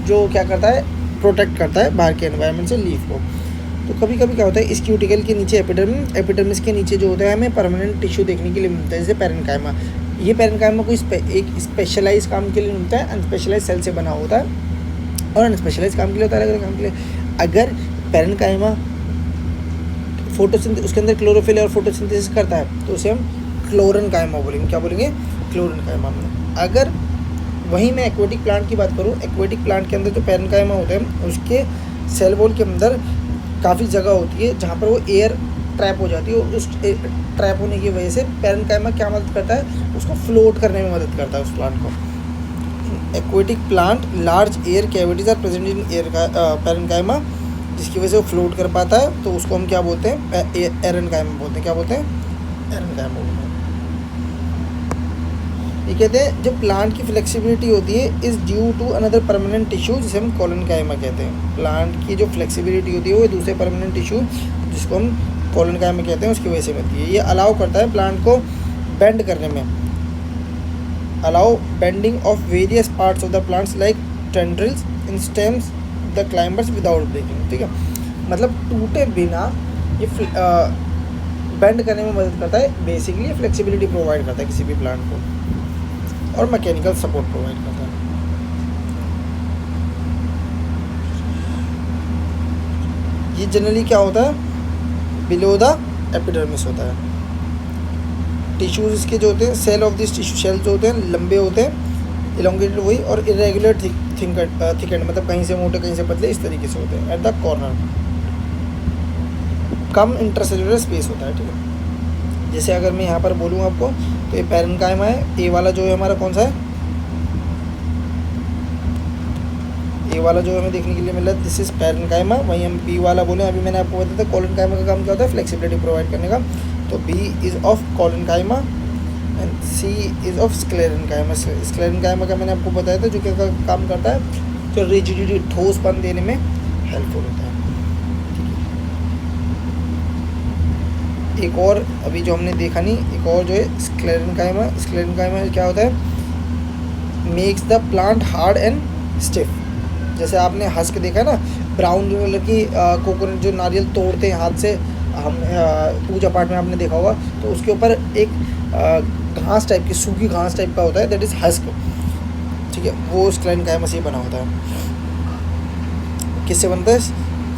जो क्या करता है, प्रोटेक्ट करता है बाहर के एनवायरनमेंट से लीफ को। तो कभी कभी क्या होता है, इस क्यूटिकल के नीचे एपिडर्मिस के नीचे जो होता है हमें परमानेंट टिश्यू देखने के लिए मिलता है, जैसे पेरेन्काइमा। ये पेरेन्काइमा को एक स्पेशलाइज काम के लिए मिलता है, अनस्पेशलाइज सेल से बना होता है, और अनस्पेशलाइज काम के लिए होता है, अलग अलग काम के लिए। अगर पेरेन्काइमा फोटोसिंथेसिस, उसके अंदर क्लोरोफिल और फोटोसिंथेसिस करता है तो उसे हम क्लोरेन्काइमा बोलेंगे। क्या बोलेंगे, क्लोरेन्काइमा। अगर वहीं मैं एक्वेटिक प्लांट की बात करूँ, एक्वेटिक प्लांट के अंदर जो पेरेन्काइमा होते हैं उसके सेल वॉल के अंदर काफ़ी जगह होती है जहाँ पर वो एयर ट्रैप हो जाती है, और उस ट्रैप होने की वजह से पेरेन्काइमा क्या मदद करता है, उसको फ्लोट करने में मदद करता है उस प्लांट को। Aquatic plant large air cavities are present in air parenchyma, जिसकी वजह से वो फ्लोट कर पाता है, तो उसको हम क्या बोलते हैं, एरेन्काइमा बोलते हैं। क्या बोलते हैं, एरेन्काइमा बोलते हैं। ये कहते हैं जो प्लांट की फ्लेक्सिबिलिटी होती है is due to another permanent tissue, जिसे हम कोलेनकाइमा कहते हैं। प्लांट की जो फ्लेक्सिबिलिटी होती है वो दूसरे परमानेंट टिश्यू जिसको हम कोलेनकाइमा कहते हैं उसकी वजह से मिलती है। ये अलाउ करता है प्लांट को बेंड करने में, allow bending of various parts of the plants like tendrils in stems the climbers without breaking, ठीक है, मतलब टूटे बिना ये बेंड करने में मदद करता है। बेसिकली फ्लेक्सिबिलिटी प्रोवाइड करता है किसी भी प्लांट को, और मैकेनिकल सपोर्ट प्रोवाइड करता है। ये जनरली क्या होता है, बिलो द एपिडर्मिस होता है। टिश्यूज इसके जो होते हैं, cell of this tissue cell जो होते हैं लंबे होते हैं, इलोंगेटेड वही, और इरेगुलर थिकेंड, मतलब कहीं से मोटे कहीं से पतले, इस तरीके से होते हैं। At the corner come intercellular space होता है, ठीक है। जैसे अगर मैं यहाँ पर बोलूँ आपको, तो ये पेरेन्काइमा है, ए वाला जो है हमारा कौन सा है, ए वाला जो हमें देखने के लिए मिल रहा है दिस इज पेरेन्काइमा। वहीं हम बी वाला बोले, अभी मैंने आपको बताया था कोलेनकाइमा का काम क्या होता है, फ्लेक्सिबिलिटी प्रोवाइड करने का। तो B is of collenchyma and C is of sclerenchyma. Sclerenchyma का मैंने आपको बताया था जो क्या काम करता है, जो रिजिडिटी ठोसपन देने में हेल्पफुल होता है। एक और अभी जो हमने देखा नहीं, एक और जो है स्क्लेरेन्काइमा। स्क्लेरेन्काइमा क्या होता है, makes the plant hard and stiff. जैसे आपने हस्क देखा ना, ब्राउन कलर की कोकोनट जो नारियल तोड़ते हैं हाथ से, हम पूजा पाठ में आपने देखा होगा, तो उसके ऊपर एक घास टाइप की, सूखी घास टाइप का होता है, दैट इज़ हस्क, ठीक है, वो स्क्लेरेनकाइमा से बना होता है। किससे बनता है?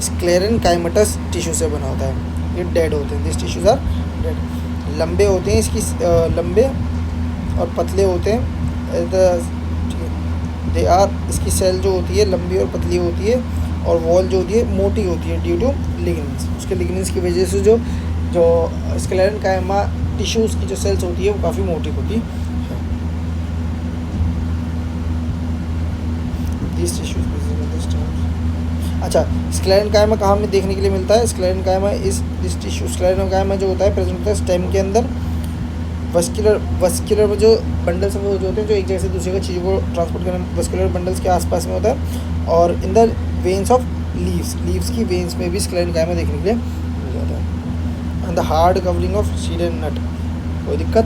स्क्लेरेनकाइमेटस टिश्यू से बना होता है। ये डेड होते हैं, दिस टिश्यूज आर डेड। लंबे होते हैं इसकी, लंबे और पतले होते हैं, दे आर, इसकी सेल जो होती है लंबी और पतली होती है, और वॉल जो होती है मोटी होती है ड्यू टू लिग्नेंस। उसके लिग्नेंस की वजह से जो जो स्क्लेरेनकाइमा टिश्यूज़ की जो सेल्स होती है वो काफ़ी मोटी होती है। दिस टिश्यूज, अच्छा, स्क्लेरेनकाइमा कहाँ में देखने के लिए मिलता है? स्क्लेरेनकाइमा इस दिस टिश्यू, स्क्लेरेनकाइमा जो होता है प्रेजेंट होता है स्टेम के अंदर, वस्कुलर जो बंडल्स वो जो होते हैं जो एक जगह से दूसरी जगह चीज़ों को ट्रांसपोर्ट करने, वस्कुलर बंडल्स के आसपास में होता है। और in the veins of leaves की वेन्स में भी स्क्लेरेनकाइमा देखने के लिए मिल जाता है। And the hard covering of seed and nut, कोई दिक्कत?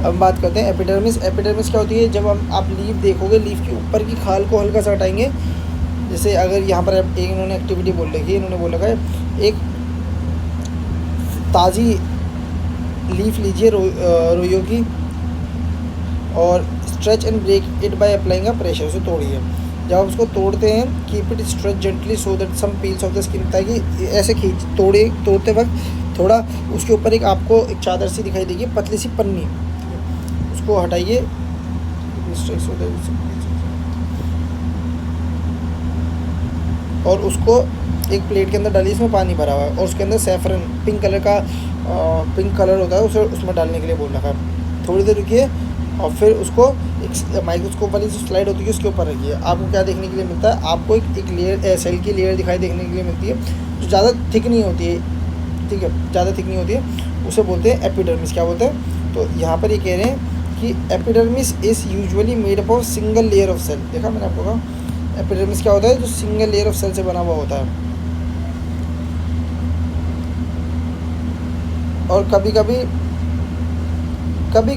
अब बात करते हैं एपिडर्मिस। एपिडर्मिस क्या होती है? जब आप लीफ देखोगे, लीफ के ऊपर की खाल को हल्का सा हटाएंगे, जैसे अगर यहाँ पर एक इन्होंने एक्टिविटी बोल रखी है, इन्होंने बोल रखा है एक ताज़ी लीफ लीजिए रोइयों की, और stretch and break it by applying a pressure, उसे तोड़िए। जब आप उसको तोड़ते हैं, keep it stretch gently so that some peels of the skin, ताकि ऐसे तोड़ते वक्त थोड़ा उसके ऊपर एक आपको एक चादर सी दिखाई देगी, पतली सी पन्नी, उसको हटाइए, और उसको एक प्लेट के अंदर डालिए, इसमें पानी भरा हुआ है और उसके अंदर सैफरन पिंक कलर होता है, उसे उसमें डालने के लिए बोल रखा है। थोड़ी देर रुकिए और फिर उसको एक माइक्रोस्कोप वाली जो स्लाइड होती है उसके ऊपर रखिए। आपको क्या देखने के लिए मिलता है? आपको एक लेयर, सेल की लेयर दिखाई देखने के लिए मिलती है, जो ज़्यादा थिक नहीं होती है, ठीक है, ज़्यादा थिक नहीं होती है, उसे बोलते हैं एपिडर्मिस। क्या बोलते हैं? तो यहाँ पर ये कह रहे हैं कि epidermis is usually made up of single layer of cell. देखा मैंने आपको कहा एपिडर्मिस क्या होता है? जो सिंगल लेयर ऑफ सेल से बना हुआ होता है, और कभी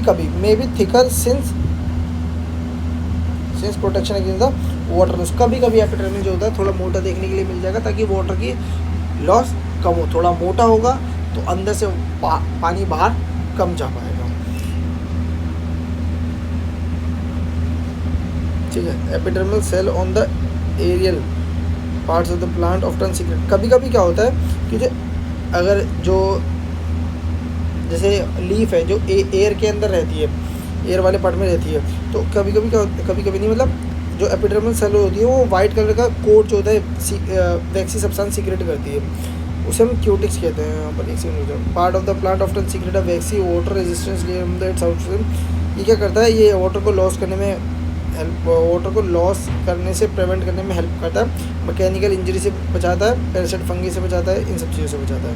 कभी may be thicker since protection against the water loss. कभी कभी एपिडर्मिस जो होता है थोड़ा मोटा देखने के लिए मिल जाएगा, ताकि वाटर की लॉस कम हो। थोड़ा मोटा होगा तो अंदर से पानी बाहर कम जा पाएगा, ठीक है। Epidermal cell on the aerial parts of the plant often secrete. कभी कभी क्या होता है कि अगर जो जैसे लीफ है जो एयर के अंदर रहती है, एयर वाले पार्ट में रहती है, तो कभी कभी क्या होता है, कभी कभी नहीं, मतलब जो एपिडर्मल सेल होती है वो वाइट कलर का कोट जो होता है वैक्सी सब्सटेंस सीक्रेट करती है, उसे हम क्यूटिक्स कहते हैं। यहाँ पर एक second, part of the plant often secret a vaccine water resistance layer. ये क्या करता है? ये वाटर को लॉस करने में वाटर को लॉस करने से प्रिवेंट करने में हेल्प करता है, मैकेनिकल इंजरी से बचाता है, पैरासाइट फंगी से बचाता है, इन सब चीज़ों से बचाता है।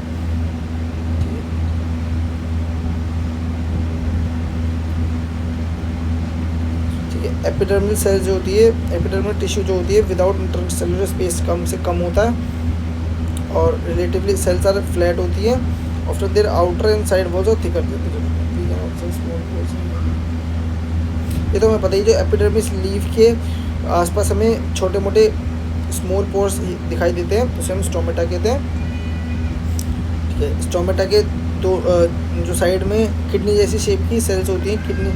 ठीक है, एपिडर्मल सेल जो होती है, एपिडर्मल टिश्यू जो होती है विदाउट इंटरसेलुलर स्पेस कम से कम होता है, और रिलेटिवली सेल्स आर फ्लैट होती है, after their outer and side walls और थिकर। ये तो हमें पता ही, जो एपिडर्मिस लीफ के आसपास हमें छोटे मोटे स्मॉल पोर्स दिखाई देते हैं, उसे हम स्टोमेटा कहते हैं, ठीक है। स्टोमेटा के दो जो साइड में किडनी जैसी शेप की सेल्स होती हैं, kidney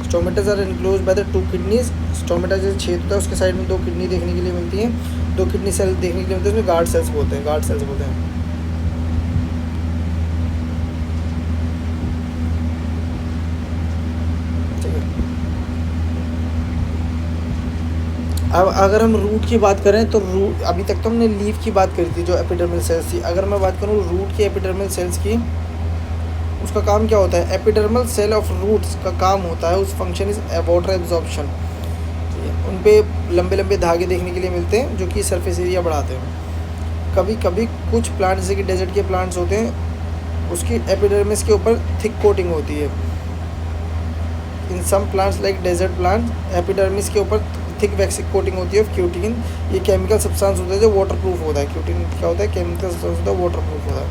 stomatas are enclose by the 2 kidneys. Stomata जैसे छेद होता है उसके साइड में 2 किडनी देखने के लिए मिलती हैं, 2 किडनी सेल देखने के लिए मिलते हैं, उसमें गार्ड सेल्स बोलते हैं, गार्ड सेल्स बोलते हैं। अब अगर हम रूट की बात करें तो रूट, अभी तक तो हमने लीफ की बात करी थी जो एपिडर्मल सेल्स थी। अगर मैं बात करूँ रूट की एपिडर्मल सेल्स की, उसका काम क्या होता है? एपिडर्मल सेल ऑफ रूट्स का काम होता है, उस फंक्शन इज वाटर एब्जॉर्प्शन। उन पे लंबे लंबे धागे देखने के लिए मिलते हैं जो कि सरफेस एरिया बढ़ाते हैं। कभी कभी कुछ प्लांट जैसे कि डेजर्ट के प्लांट्स होते हैं, उसकी एपिडर्मिस के ऊपर थिक कोटिंग होती है। In some plants like desert plant, epidermis के ऊपर थिक वैक्सिक कोटिंग होती है ऑफ क्यूटिन। ये केमिकल सब्सटेंस होता है जो वाटर प्रूफ होता है। क्यूटिन क्या होता है? केमिकल सब्सटेंस होता है, वाटर प्रूफ होता है।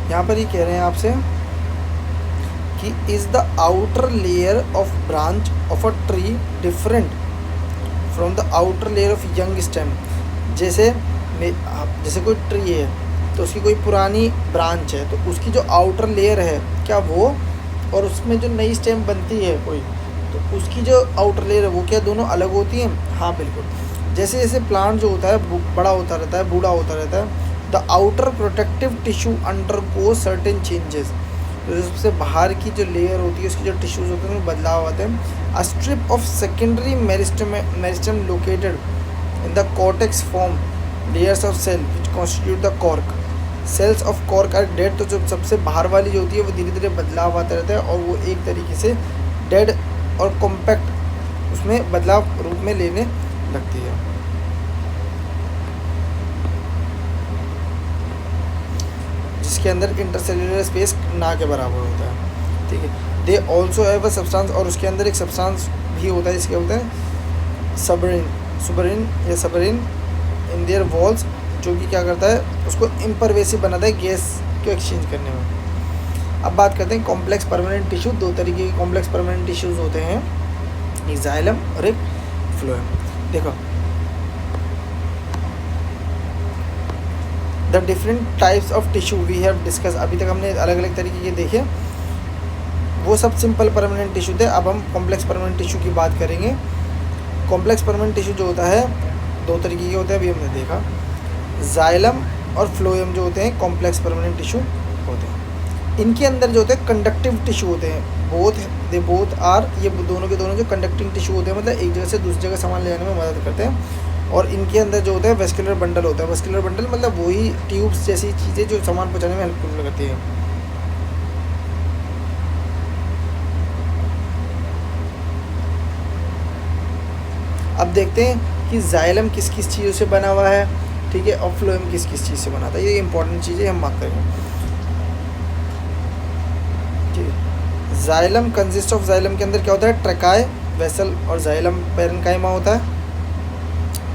यहाँ पर ये कह रहे हैं आपसे कि is the outer layer of branch of a tree different from the outer layer of young stem. जैसे जैसे कोई ट्री है तो उसकी कोई पुरानी ब्रांच है तो उसकी जो आउटर लेयर है क्या वो, और उसमें जो नई स्टेम बनती है कोई, तो उसकी जो आउटर लेयर है वो क्या दोनों अलग होती हैं? हाँ बिल्कुल। जैसे जैसे प्लांट जो होता है बड़ा होता रहता है, बूढ़ा होता रहता है, the outer protective tissue undergo certain changes. तो सबसे बाहर की जो लेयर होती है उसकी जो टिश्यूज़ होते हैं उनमें बदलाव आते हैं। A strip of secondary meristem located in the cortex form layers of cell which constitute the cork. Cells of cork are dead. तो जो सबसे बाहर वाली जो होती है वो धीरे धीरे बदलाव आता रहता है और वो एक तरीके से डेड और कॉम्पैक्ट उसमें बदलाव रूप में लेने लगती है। जिसके अंदर इंटरसेल्युलर स्पेस ना के बराबर होता है, ठीक है। They also have a substance, और उसके अंदर एक सब्सटेंस भी होता है जिसके बोलते हैं सुबरिन या सबरिन इन देयर वॉल्स, जो कि क्या करता है उसको इम्परवेसिव बनाता है गैस को एक्सचेंज करने में। अब बात करते हैं कॉम्प्लेक्स परमानेंट टिश्यू। दो तरीके के कॉम्प्लेक्स परमानेंट टिश्यूज़ होते हैं, एक जाइलम और एक फ्लोएम। देखो the different types of tissue we have discuss. अभी तक हमने अलग अलग तरीके के देखे, वो सब सिंपल परमानेंट टिश्यू थे। अब हम कॉम्प्लेक्स परमानेंट टिश्यू की बात करेंगे। कॉम्प्लेक्स परमानेंट टिश्यू जो होता है दो तरीके के होते हैं, अभी हमने देखा। जाइलम और फ्लोएम जो होते हैं कॉम्प्लेक्स परमानेंट टिश्यू होते हैं। इनके अंदर जो होते हैं कंडक्टिव टिश्यू होते हैं, दे बोथ आर, ये दोनों के दोनों जो कंडक्टिंग टिश्यू होते हैं, मतलब एक जगह से दूसरी जगह सामान ले जाने में मदद करते हैं। और इनके अंदर जो होता है वेस्कुलर बंडल होता है। वेस्कुलर बंडल मतलब वही ट्यूब्स जैसी चीज़ें जो सामान पहुँचाने में हेल्पफुल करती हैं। अब देखते हैं कि जाइलम किस किस चीज़ों से बना हुआ है, ठीक है, और फ्लोएम किस किस चीज़ से बना था। ये इंपॉर्टेंट चीज़ें हम बात करेंगे। ठीक है, जाइलम कंसिस्ट ऑफ, जाइलम के अंदर क्या होता है ट्रकाई, वेसल और जाइलम पैरेन्काइमा होता है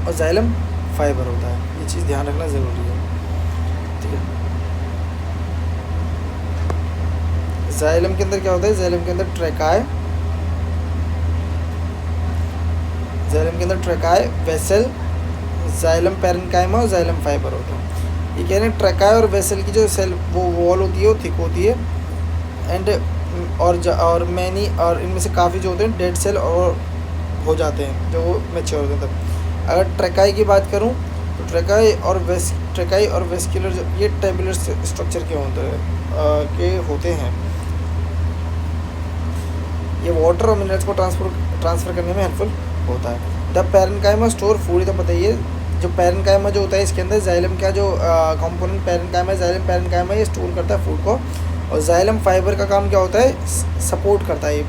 और जाइलम फाइबर होता है। ये चीज़ ध्यान रखना ज़रूरी है, ठीक है। जाइलम के अंदर क्या होता है, जाइलम के अंदर ट्रकाई, जाइलम के अंदर ट्रकाई, वेसल, जाइलम पैरेन्काइमा और जाइलम फाइबर होता है। ये कह रहे हैं ट्रकाई और वेसल की जो सेल वो वॉल होती है वो थिक होती है एंड और मैनी, और इनमें से काफ़ी जो होते हैं डेड सेल और हो जाते हैं जो वो मैच्योर होते हैं तब। अगर ट्रकाई की बात करूं तो ट्रकाई और वेस्कुलर ये टेबुलर स्ट्रक्चर के होते हैं। ये वाटर और मिनरल्स को ट्रांसफ़र करने में हेल्पफुल होता है। द पैरेन्काइमा स्टोर फूड, तो बताइए जो पैरेन्काइमा जो होता है इसके अंदर जाइलम का जो कंपोनेंट पैरेन्काइमा, जाइलम पैरेन्काइमा ये स्टोर करता है फूड को, और जाइलम फाइबर का काम क्या होता है सपोर्ट करता है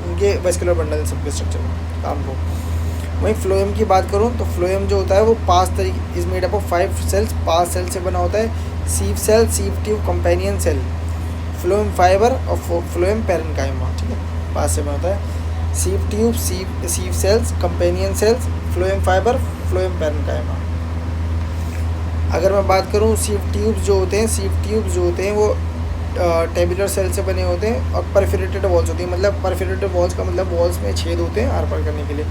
उनके वेस्कुलर बंडल सबके स्ट्रक्चर काम को। वहीं फ्लोएम की बात करूं तो फ्लोएम जो होता है वो 5 तरीके is made up of 5 cells, 5 cell से बना होता है। Sieve cell, sieve tube, companion cell, phloem fibre और फ्लोएम पैरेन्काइमा, ठीक है, 5 से बना होता है। Sieve tube, sieve cells, companion cells, phloem fibre, phloem parenchyma. अगर मैं बात करूं सीव ट्यूब्स जो होते हैं वो टेबुलर सेल से बने होते हैं और परफोरेटेड वॉल्स होती हैं, मतलब परफोरेटेड वॉल्स का मतलब वॉल्स में छेद होते हैं आर पार करने के लिए।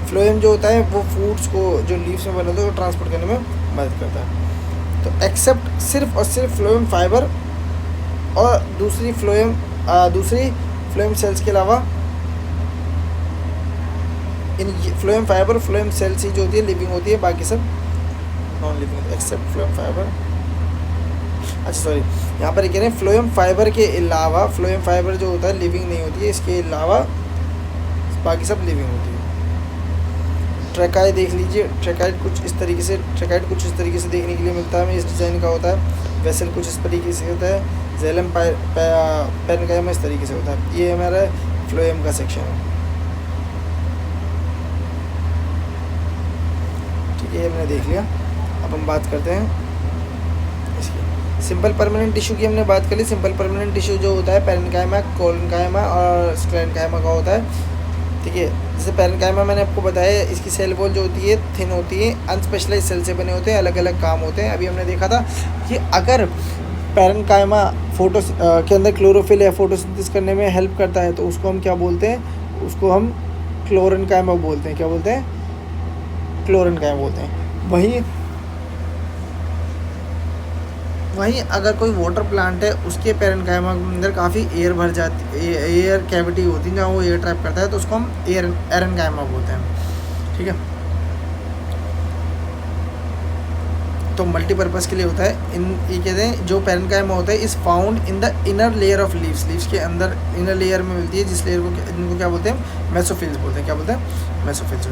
फ्लोएम जो होता है वो फूड्स को जो लीव्स में बने होते हैं वो ट्रांसपोर्ट करने में मदद करता है। तो एक्सेप्ट सिर्फ और सिर्फ फ्लोएम फाइबर और दूसरी फ्लोएम सेल्स के अलावा इन फ्लोएम फाइबर, फ्लोएम सेल्स ही जो होती है लिविंग होती है, बाकी सब non living except phloem fiber. अच्छा सॉरी, यहाँ पर कह रहे हैं फ्लोएम फाइबर के अलावा, फ्लोएम फाइबर जो होता है लिविंग नहीं होती है, इसके अलावा बाकी सब लिविंग होती है। ट्रकाई देख लीजिए, ट्रकाइड कुछ इस तरीके से देखने के लिए मिलता है, इस डिज़ाइन का होता है। वेसल कुछ इस तरीके से होता है, जाइलम पैरेन्काइमा इस तरीके से होता है। ये हमारा फ्लोएम का सेक्शन है, ठीक है, ये हमने देख लिया। अब हम बात करते हैं इसकी सिंपल परमानेंट टिश्यू की। हमने बात कर ली। सिंपल परमानेंट टिश्यू जो होता है पैरेन्काइमा, कोलेन्काइमा और स्क्लेरेन्काइमा का होता है, ठीक है। जैसे पैरेन्काइमा मैंने आपको बताया इसकी सेल वॉल जो होती है थिन होती है, अनस्पेशलाइज सेल से बने होते हैं, अलग अलग काम होते हैं। अभी हमने देखा था कि अगर पैरेनकाइमा के अंदर क्लोरोफिल या फोटोसिंथेसिस करने में हेल्प करता है, तो उसको हम क्या बोलते हैं, उसको हम क्लोरेनकाइमा बोलते हैं। क्या बोलते हैं? क्लोरेनकाइमा बोलते हैं। वहीं अगर कोई वाटर प्लांट है, उसके पैरेनकाइमा के अंदर काफ़ी एयर भर जाती, एयर कैविटी होती है जहाँ वो एयर ट्रैप करता है, तो उसको हम एरेनकाइमा बोलते हैं। ठीक है, तो मल्टीपर्पज़ के लिए होता है। ये कहते हैं जो पैरेनकाइमा होता है is found in the inner layer of leaves के अंदर, इनर लेयर में मिलती है, जिस लेयर को इनको क्या बोलते हैं? मेसोफिल्स बोलते हैं। क्या बोलते हैं? मेसोफिल्स।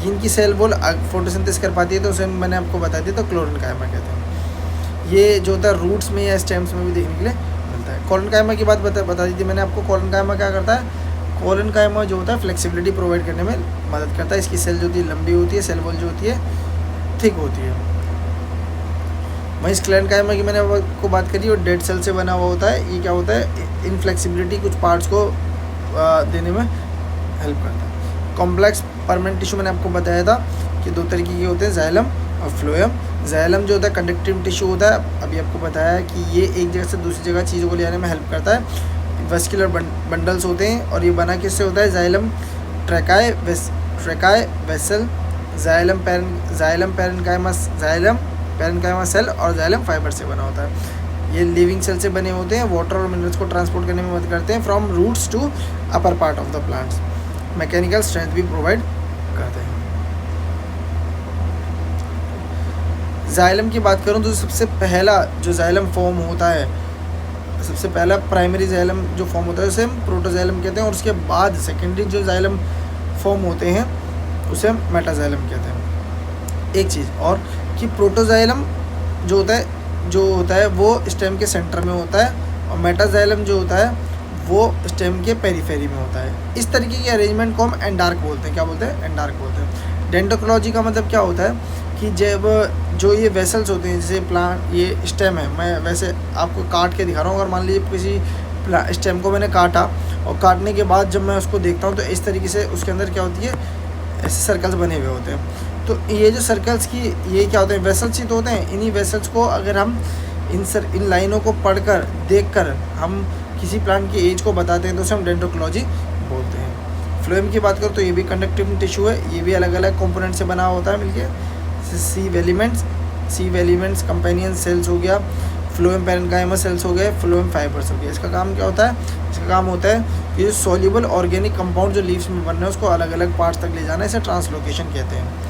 इनकी सेल वॉल फोटोसिंथेसिस कर पाती है, तो उसे मैंने आपको बता दिया, तो क्लोरेनकाइमा कहते हैं। ये जो होता है रूट्स में या स्टेम्स में भी देखने के लिए मिलता है। कोलेनकाइमा की बात बता दी थी मैंने आपको। कोलेनकाइमा क्या करता है? कोलेनकाइमा जो होता है फ्लेक्सिबिलिटी प्रोवाइड करने में मदद करता है। इसकी सेल जो होती है लंबी होती है, सेल वॉल जो होती है थिक होती है। वहीं स्क्लेरेनकाइमा की मैंने आपको बात करी, और डेड सेल से बना हुआ होता है। ये क्या होता है? इनफ्लेक्सिबिलिटी कुछ पार्ट्स को देने में हेल्प करता है। कॉम्प्लेक्स परमानेंट टिश्यू मैंने आपको बताया था कि दो तरीके के होते हैं, जाइलम और फ्लोएम। जाइलम जो होता है कंडक्टिव टिश्यू होता है, अभी आपको बताया है कि ये एक जगह से दूसरी जगह चीज़ों को ले जाने में हेल्प करता है। वेस्कुलर बंडल्स होते हैं, और ये बना किससे होता है? Xylem tracheae vessel, xylem parenchyma cell और जाइलम फाइबर से बना होता है। ये लिविंग सेल से बने होते हैं, वाटर और मिनरल्स को ट्रांसपोर्ट करने में मदद करते हैं from roots to upper part of the plants. Mechanical strength भी प्रोवाइड करते हैं। जाइलम की बात करूं तो सबसे पहला जो जाइलम फॉर्म होता है, सबसे पहला प्राइमरी जाइलम जो फॉर्म होता है उसे हम प्रोटोजाइलम कहते हैं, और उसके बाद सेकेंडरी जो जाइलम फॉर्म होते हैं उसे हम मेटाजाइलम कहते हैं। एक चीज़ और कि प्रोटोजाइलम जो होता है वो स्टेम के सेंटर में होता है, और मेटाजाइलम जो होता है वो स्टेम के पेरीफेरी में होता है। इस तरीके की अरेंजमेंट को हम एंडार्क बोलते हैं। क्या बोलते हैं? एंडार्क बोलते हैं। डेंटोकोलॉजी का मतलब क्या होता है कि जब जो ये वेसल्स होते हैं, जैसे प्लांट ये स्टेम है, मैं वैसे आपको काट के दिखा रहा हूँ। अगर मान लीजिए किसी स्टेम को मैंने काटा, और काटने के बाद जब मैं उसको देखता हूँ तो इस तरीके से उसके अंदर क्या होती है? ऐसे सर्कल्स बने हुए होते हैं। तो ये जो सर्कल्स की ये क्या होते हैं? वेसल्स ही तो होते हैं। इन्हीं वेसल्स को अगर हम इन लाइनों को पढ़कर देखकर हम किसी प्लांट की एज को बताते हैं तो उसे हम डेंटोकोलॉजी बोलते हैं। फ्लोएम की बात करूँ तो ये भी कंडक्टिव टिश्यू है। ये भी अलग अलग कंपोनेंट से बना होता है मिलके। सीव एलिमेंट्स कंपेनियन सेल्स हो गया, फ्लोएम पैरेनकाइमा सेल्स हो गए, फ्लोएम फाइबर्स हो गया। इसका काम क्या होता है? इसका काम होता है कि जो सॉल्युबल ऑर्गेनिक कंपाउंड जो लीव्स में बन रहे हैं उसको अलग अलग पार्ट्स तक ले जाना, इसे ट्रांसलोकेशन कहते हैं।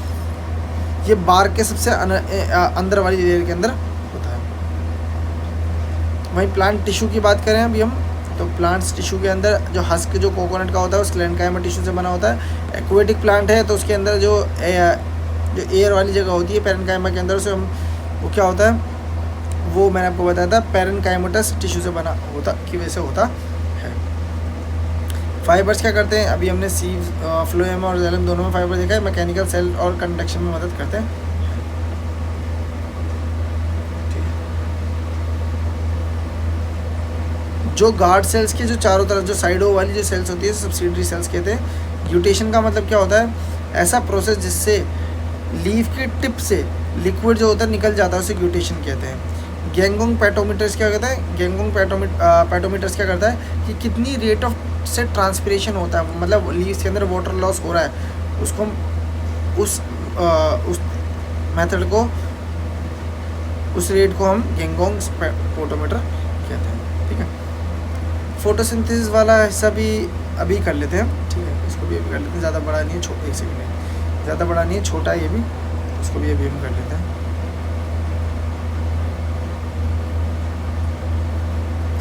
ये बार्क के सबसे अंदर वाली लेयर के अंदर होता है। वहीं प्लांट टिश्यू की बात करें अभी हम, तो प्लांट्स टिश्यू के अंदर जो हस्क जो कोकोनट का होता है वो स्क्लेरेनकाइमा टिश्यू से बना होता है। एक्वेटिक प्लांट है तो उसके अंदर जो एयर वाली जगह होती है पैरेनकाइमा के अंदर, उसे हम वो क्या होता है? वो मैंने आपको बताया था पैरेनकाइमेटस टिश्यू से बना होता की वजह से होता है। फाइबर्स क्या करते हैं? अभी हमने फ्लोएम और जाइलम दोनों में फाइबर देखा है। मैकेनिकल सेल और कंडक्शन में मदद करते हैं। जो गार्ड सेल्स के जो चारों तरफ जो साइडों वाली जो सेल्स होती है सब्सिडरी सेल्स कहते हैं। ग्यूटेशन का मतलब क्या होता है? ऐसा प्रोसेस जिससे लीफ के टिप से लिक्विड जो होता है निकल जाता है, उसे ग्यूटेशन कहते हैं। गैंगोंग पैटोमीटर्स क्या कहता है? गैंगोंग पैटोमीटर्स क्या करता है कि कितनी रेट ऑफ से ट्रांसपिरेशन होता है, मतलब लीव्स के अंदर वाटर लॉस हो रहा है, उसको हम उस मेथड को, उस रेट को हम गैंगोंग पैटोमीटर कहते हैं। ठीक है, फोटोसिंथेसिस वाला हिस्सा भी अभी कर लेते हैं। ठीक है, इसको भी अभी कर लेते हैं। ज़्यादा बड़ा नहीं है, छोटा, एक सेकंड, ज़्यादा बड़ा नहीं है, छोटा है ये भी, इसको भी अभी हम कर लेते हैं।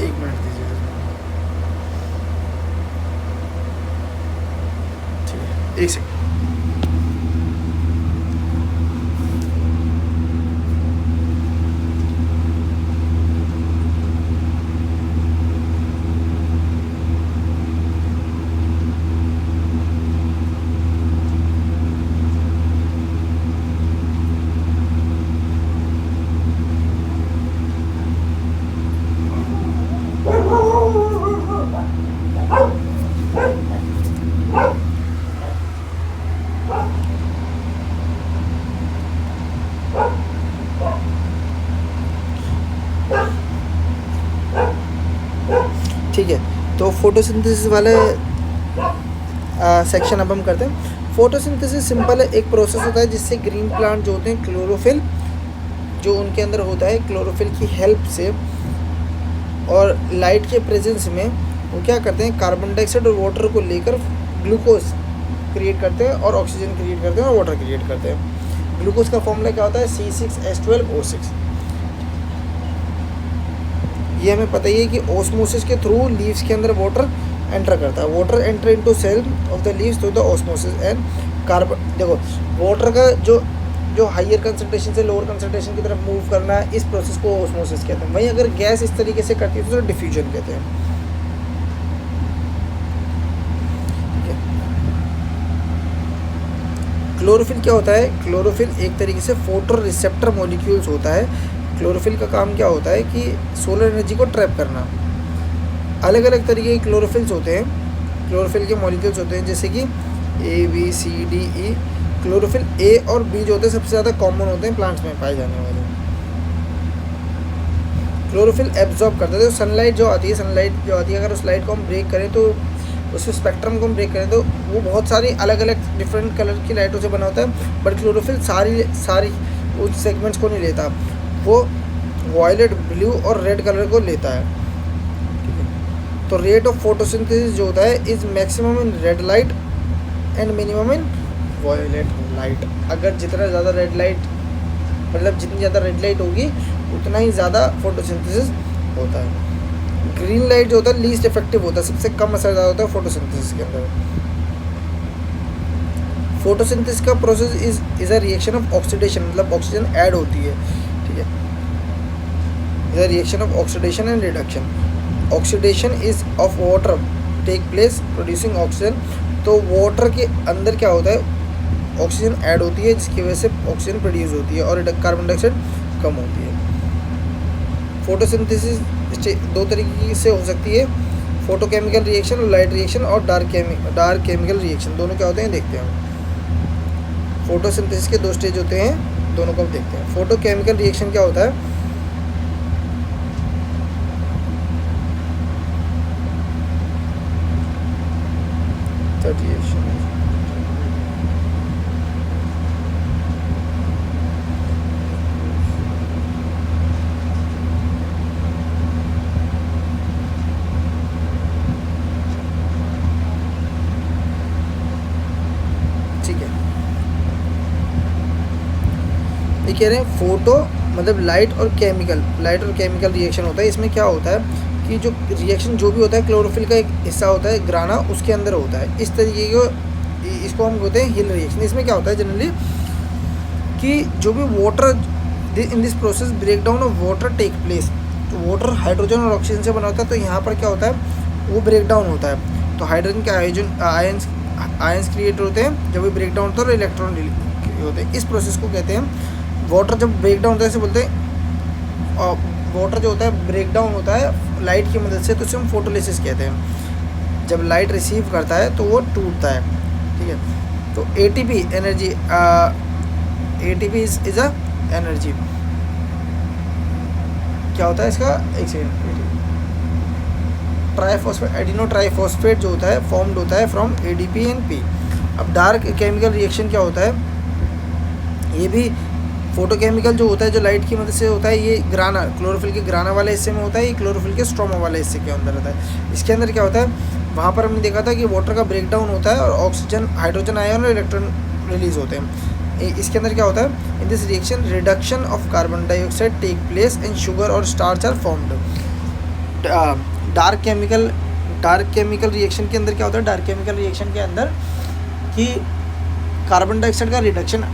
एक मिनट दीजिए। ठीक है, एक सेकंड। ठीक है, तो फोटोसिंथेसिस वाले सेक्शन अब हम करते हैं। फोटोसिंथेसिस सिंपल है, एक प्रोसेस होता है जिससे ग्रीन प्लांट जो होते हैं क्लोरोफिल जो उनके अंदर होता है, क्लोरोफिल की हेल्प से और लाइट के प्रेजेंस में वो क्या करते हैं, कार्बन डाइऑक्साइड और वाटर को लेकर ग्लूकोज क्रिएट करते हैं और ऑक्सीजन क्रिएट करते हैं और वाटर क्रिएट करते हैं। ग्लूकोज का फॉर्मूला क्या होता है, C6H12O6। ये हमें पता ही है कि ऑस्मोसिस के थ्रू लीव्स के अंदर वाटर एंटर करता है। Water enter into cell of the leaves through the osmosis and carbon. देखो वाटर का जो हाइयर कंसंट्रेशन से लोअर कंसंट्रेशन की तरफ मूव करना है, इस प्रोसेस को ऑस्मोसिस कहते हैं। वहीं अगर गैस इस तरीके से करती है तो डिफ्यूजन कहते हैं। क्लोरोफिल क्या होता है, क्लोरोफिल एक तरीके से फोटो रिसेप्टर मॉलिक्यूल्स होता है। क्लोरोफिल का काम क्या होता है कि सोलर एनर्जी को ट्रैप करना। अलग अलग तरीके के क्लोरोफिल्स होते हैं, क्लोरोफिल के मॉलिक्यूल्स होते हैं, जैसे कि ABCDE। क्लोरोफिल A और B जो होते हैं सबसे ज़्यादा कॉमन होते हैं प्लांट्स में पाए जाने वाले। क्लोरोफिल एब्जॉर्ब करता है, तो सनलाइट जो आती है अगर उस लाइट को हम ब्रेक करें तो उस स्पेक्ट्रम को हम ब्रेक करें तो वो बहुत सारी अलग अलग डिफरेंट कलर की लाइटों से बना होता है। बट क्लोरोफिल सारी उस सेगमेंट्स को नहीं लेता, वो वॉयलेट, ब्लू और रेड कलर को लेता है। ठीक है, तो रेट ऑफ फोटोसिंथेसिस जो होता है is maximum in red light and minimum in violet light. अगर जितना ज़्यादा रेड लाइट, मतलब जितनी ज़्यादा रेड लाइट होगी उतना ही ज़्यादा फोटोसिंथेसिस होता है। ग्रीन लाइट जो होता है लीस्ट इफेक्टिव होता है, सबसे कम असरदार होता है फोटोसिंथेसिस के अंदर। फोटोसिंथेसिस का process is a reaction of oxidation, मतलब ऑक्सीजन ऐड होती है। ठीक है, is a reaction of oxidation and reduction. Oxidation is of water take place producing oxygen. तो वाटर के अंदर क्या होता है, ऑक्सीजन ऐड होती है जिसकी वजह से ऑक्सीजन प्रोड्यूस होती है और कार्बन डाइऑक्साइड कम होती है। फोटोसिंथेसिस दो तरीके से हो सकती है, फोटोकेमिकल रिएक्शन और लाइट रिएक्शन और डार्क केमिकल रिएक्शन। दोनों क्या होते हैं देखते हैं हम। फोटोसिंथेसिस के दो स्टेज होते हैं, दोनों को देखते हैं। फोटोकेमिकल रिएक्शन क्या होता है, रिएक्शन ये कह रहे हैं फोटो मतलब लाइट और केमिकल रिएक्शन होता है। इसमें क्या होता है कि जो रिएक्शन जो भी होता है क्लोरोफिल का एक हिस्सा होता है ग्राना, उसके अंदर होता है। इस तरीके को इसको हम कहते हैं हिल रिएक्शन। इसमें क्या होता है जनरली कि जो भी water in this process break down of water take place. तो वाटर हाइड्रोजन और ऑक्सीजन से बना होता है, तो यहाँ पर क्या होता है वो ब्रेक डाउन होता है। तो हाइड्रोजन के आयंस क्रिएट होते हैं जब भी ब्रेक डाउन होता है और इलेक्ट्रॉन होते हैं। इस प्रोसेस को कहते हैं वाटर जब ब्रेक डाउन होता है, इसे बोलते हैं वाटर जो होता है ब्रेक डाउन होता है लाइट की मदद से, तो इसे हम फोटोलिसिस कहते हैं। जब लाइट रिसीव करता है तो वो टूटता है। ठीक है, तो ATP energy, ATP is a energy. क्या होता है इसका, एक सेकेंड, ट्राइफॉस्फेट, एडिनो ट्राइफॉस्फेट जो होता है फॉर्म्ड होता है फ्रॉम ADP एंड P। अब डार्क केमिकल रिएक्शन क्या होता है, ये भी फोटोकेमिकल जो होता है जो लाइट की मदद से होता है। ये ग्राना, क्लोरोफिल के ग्राना वाले हिस्से में होता है, ये क्लोरोफिल के स्ट्रोमा वाले हिस्से के अंदर होता है। इसके अंदर क्या होता है, वहाँ पर हमने देखा था कि वाटर का ब्रेक डाउन होता है और ऑक्सीजन, हाइड्रोजन आयन और इलेक्ट्रॉन रिलीज होते हैं। इसके अंदर क्या होता है, in this reaction reduction of carbon dioxide take place and sugar और starch are formed. Dark chemical reaction के अंदर क्या होता है, डार्क केमिकल रिएक्शन के अंदर कि कार्बन डाइऑक्साइड का रिडक्शन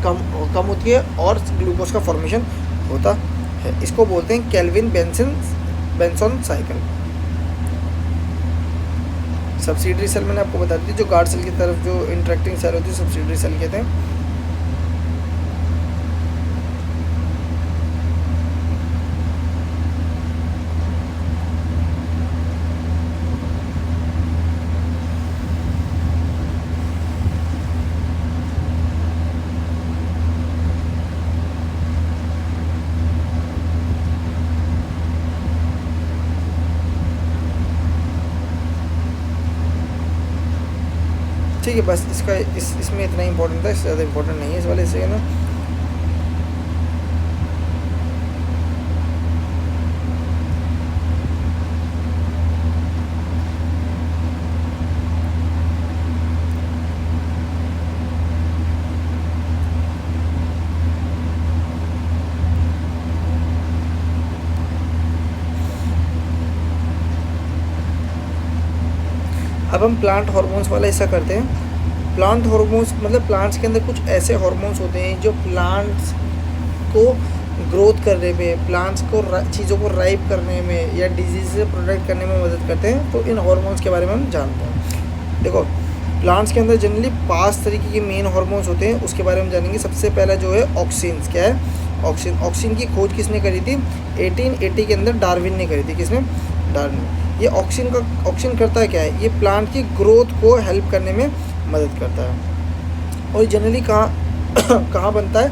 कम होती है और ग्लूकोज का फॉर्मेशन होता है। इसको बोलते हैं Calvin Benson cycle. Subsidiary cell मैंने आपको बता दी, जो गार्ड सेल की तरफ जो इंटरेक्टिंग सेल होती है सब्सिडरी सेल कहते हैं। ठीक है, बस इसका इसमें इतना इंपॉर्टेंट था, इससे ज़्यादा इंपॉर्टेंट नहीं है इस वाले से ना। अब हम प्लांट हार्मोन्स वाला हिस्सा करते हैं। प्लांट हार्मोन्स मतलब प्लांट्स के अंदर कुछ ऐसे हार्मोन्स होते हैं जो प्लांट्स को ग्रोथ करने में, प्लांट्स को चीज़ों को राइप करने में या डिजीज से प्रोटेक्ट करने में मदद करते हैं। तो इन हार्मोन्स के बारे में हम जानते हैं। देखो, प्लांट्स के अंदर जनरली 5 तरीके के मेन हार्मोन्स होते हैं, उसके बारे में जानेंगे। सबसे पहला जो है ऑक्सिन्स। क्या है? ऑक्सिन। ऑक्सिन की खोज किसने करी थी? 1880 के अंदर डार्विन ने करी थी। किसने? डार्विन। ये ऑक्सिन करता है क्या है? ये प्लांट की ग्रोथ को हेल्प करने में मदद करता है। और जनरली कहाँ कहाँ बनता है?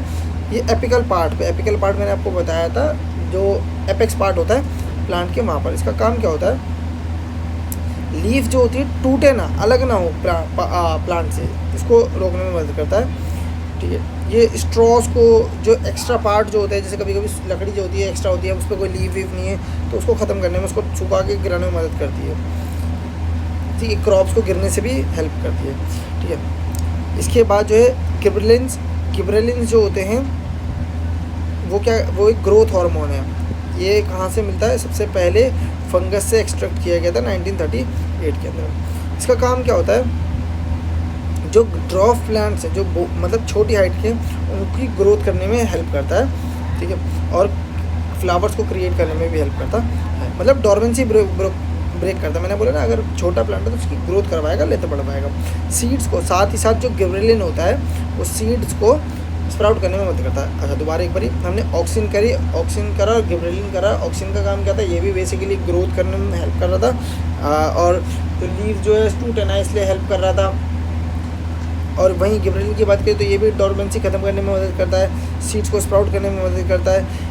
ये एपिकल पार्ट पे। एपिकल पार्ट मैंने आपको बताया था, जो एपेक्स पार्ट होता है प्लांट के, वहाँ पर। इसका काम क्या होता है? लीफ जो होती है टूटे ना, अलग ना हो प्लांट से, इसको रोकने में मदद करता है। ठीक है, ये स्ट्रॉस को, जो एक्स्ट्रा पार्ट जो होता है, जैसे कभी कभी लकड़ी जो होती है एक्स्ट्रा होती है, उस पर कोई लीफ वीफ नहीं है, तो उसको ख़त्म करने में, उसको सुखा के गिराने में मदद करती है। ठीक है, क्रॉप्स को गिरने से भी हेल्प करती है। ठीक है, इसके बाद जो है गिबरेलिन्स। गिबरेलिन्स जो होते हैं वो क्या, वो एक ग्रोथ हार्मोन है। ये कहाँ से मिलता है? सबसे पहले फंगस से एक्सट्रैक्ट किया गया था 1938 के अंदर। इसका काम क्या होता है? जो ड्रॉफ प्लांट्स हैं, जो मतलब छोटी हाइट के, उनकी ग्रोथ करने में हेल्प करता है। ठीक है, और फ्लावर्स को क्रिएट करने में भी हेल्प करता है। मतलब डॉर्मेंसी ब्रेक करता है। मैंने बोला ना, अगर छोटा प्लांट है तो उसकी ग्रोथ करवाएगा, लेते बढ़वाएगा। सीड्स को, साथ ही साथ जो गिबरेलिन होता है वो सीड्स को स्प्राउट करने में मदद करता है। अच्छा, दोबारा एक बारी, हमने ऑक्सिन करी, ऑक्सिन करा और गिबरेलिन करा। ऑक्सिन का काम क्या था? ये भी बेसिकली ग्रोथ करने में हेल्प कर रहा था, और तो लीफ जो है टूटे ना, इसलिए हेल्प कर रहा था। और वहीं गिबरेलिन की बात करें तो ये भी डॉर्मेंसी ख़त्म करने में मदद करता है, सीड्स को स्प्राउट करने में मदद करता है।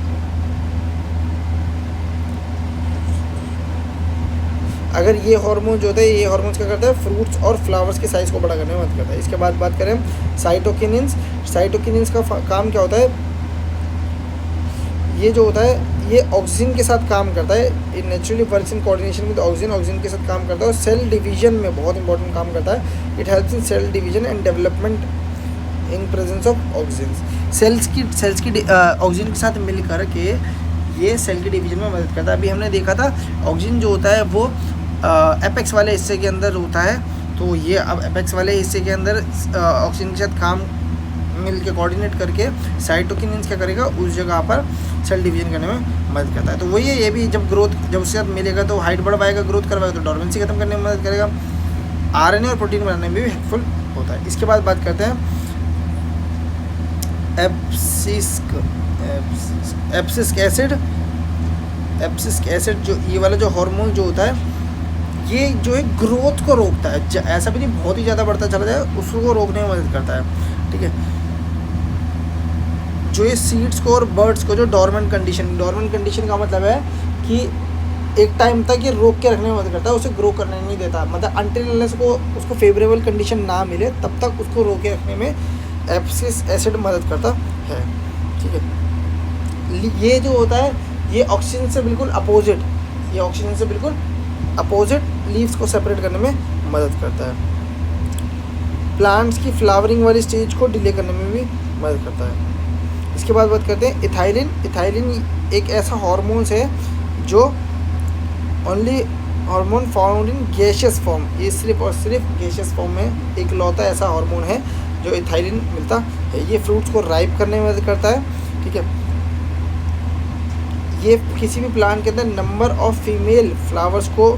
अगर ये हार्मोन जो होता है, ये हार्मोन्स क्या करता है? फ्रूट्स और फ्लावर्स के साइज़ को बड़ा करने में मदद करता है। इसके बाद बात करें साइटोकिनिन्स। साइटोकिनिन्स का काम क्या होता है? ये जो होता है, ये ऑक्सीजन के साथ काम करता है। ये naturally works in coordination with oxygen. Oxygen के साथ काम करता है और सेल डिवीजन में बहुत इंपॉर्टेंट काम करता है। It helps in cell division and development in presence of oxygen. Cells की ऑक्सीजन के साथ मिल कर के ये सेल की डिवीजन में मदद करता है। अभी हमने देखा था ऑक्सीजन जो होता है वो एपेक्स वाले हिस्से के अंदर होता है, तो ये अब एपेक्स वाले हिस्से के अंदर ऑक्सीजन के साथ काम मिल के कोऑर्डिनेट करके साइटोकिनिन्स क्या करेगा? उस जगह पर सेल डिवीजन करने में मदद करता है। तो वही है, ये भी जब ग्रोथ, जब उसके साथ मिलेगा तो हाइट बढ़वाएगा, ग्रोथ करवाएगा, तो डॉर्मेंसी खत्म करने में मदद करेगा। आरएनए और प्रोटीन बनाने में भी हेल्पफुल होता है। इसके बाद बात करते हैं एब्सिस्क एसिड। एब्सिस्क एसिड जो ये वाला जो हार्मोन जो होता है, ये जो है ग्रोथ को रोकता है। ऐसा भी नहीं बहुत ही ज़्यादा बढ़ता चला जाए, उसको रोकने में मदद करता है। ठीक है, जो ये सीड्स को और बर्ड्स को, जो डॉर्मेंट कंडीशन का मतलब है कि एक टाइम तक ये रोक के रखने में मदद करता है, उसे ग्रो करने नहीं देता। मतलब अनटिल अनलेस उसको फेवरेबल कंडीशन ना मिले तब तक उसको रोक के रखने में एब्सिस्क एसिड मदद करता है। ठीक है, ये जो होता है ये ऑक्सीजन से बिल्कुल अपोजिट, ये ऑक्सीजन से बिल्कुल अपोजिट लीव्स को सेपरेट करने में मदद करता है। प्लांट्स की फ्लावरिंग वाली स्टेज को डिले करने में भी मदद करता है। इसके बाद बात करते हैं इथाइलिन। इथाइलिन एक ऐसा हार्मोन्स है जो only hormone found in gaseous form. ये सिर्फ और सिर्फ गैशियस फॉर्म में एक लौता ऐसा हार्मोन है जो इथाइलिन मिलता है। ये फ्रूट्स को राइप करने में मदद करता है। ठीक है, ये किसी भी प्लांट के अंदर नंबर ऑफ फीमेल फ्लावर्स को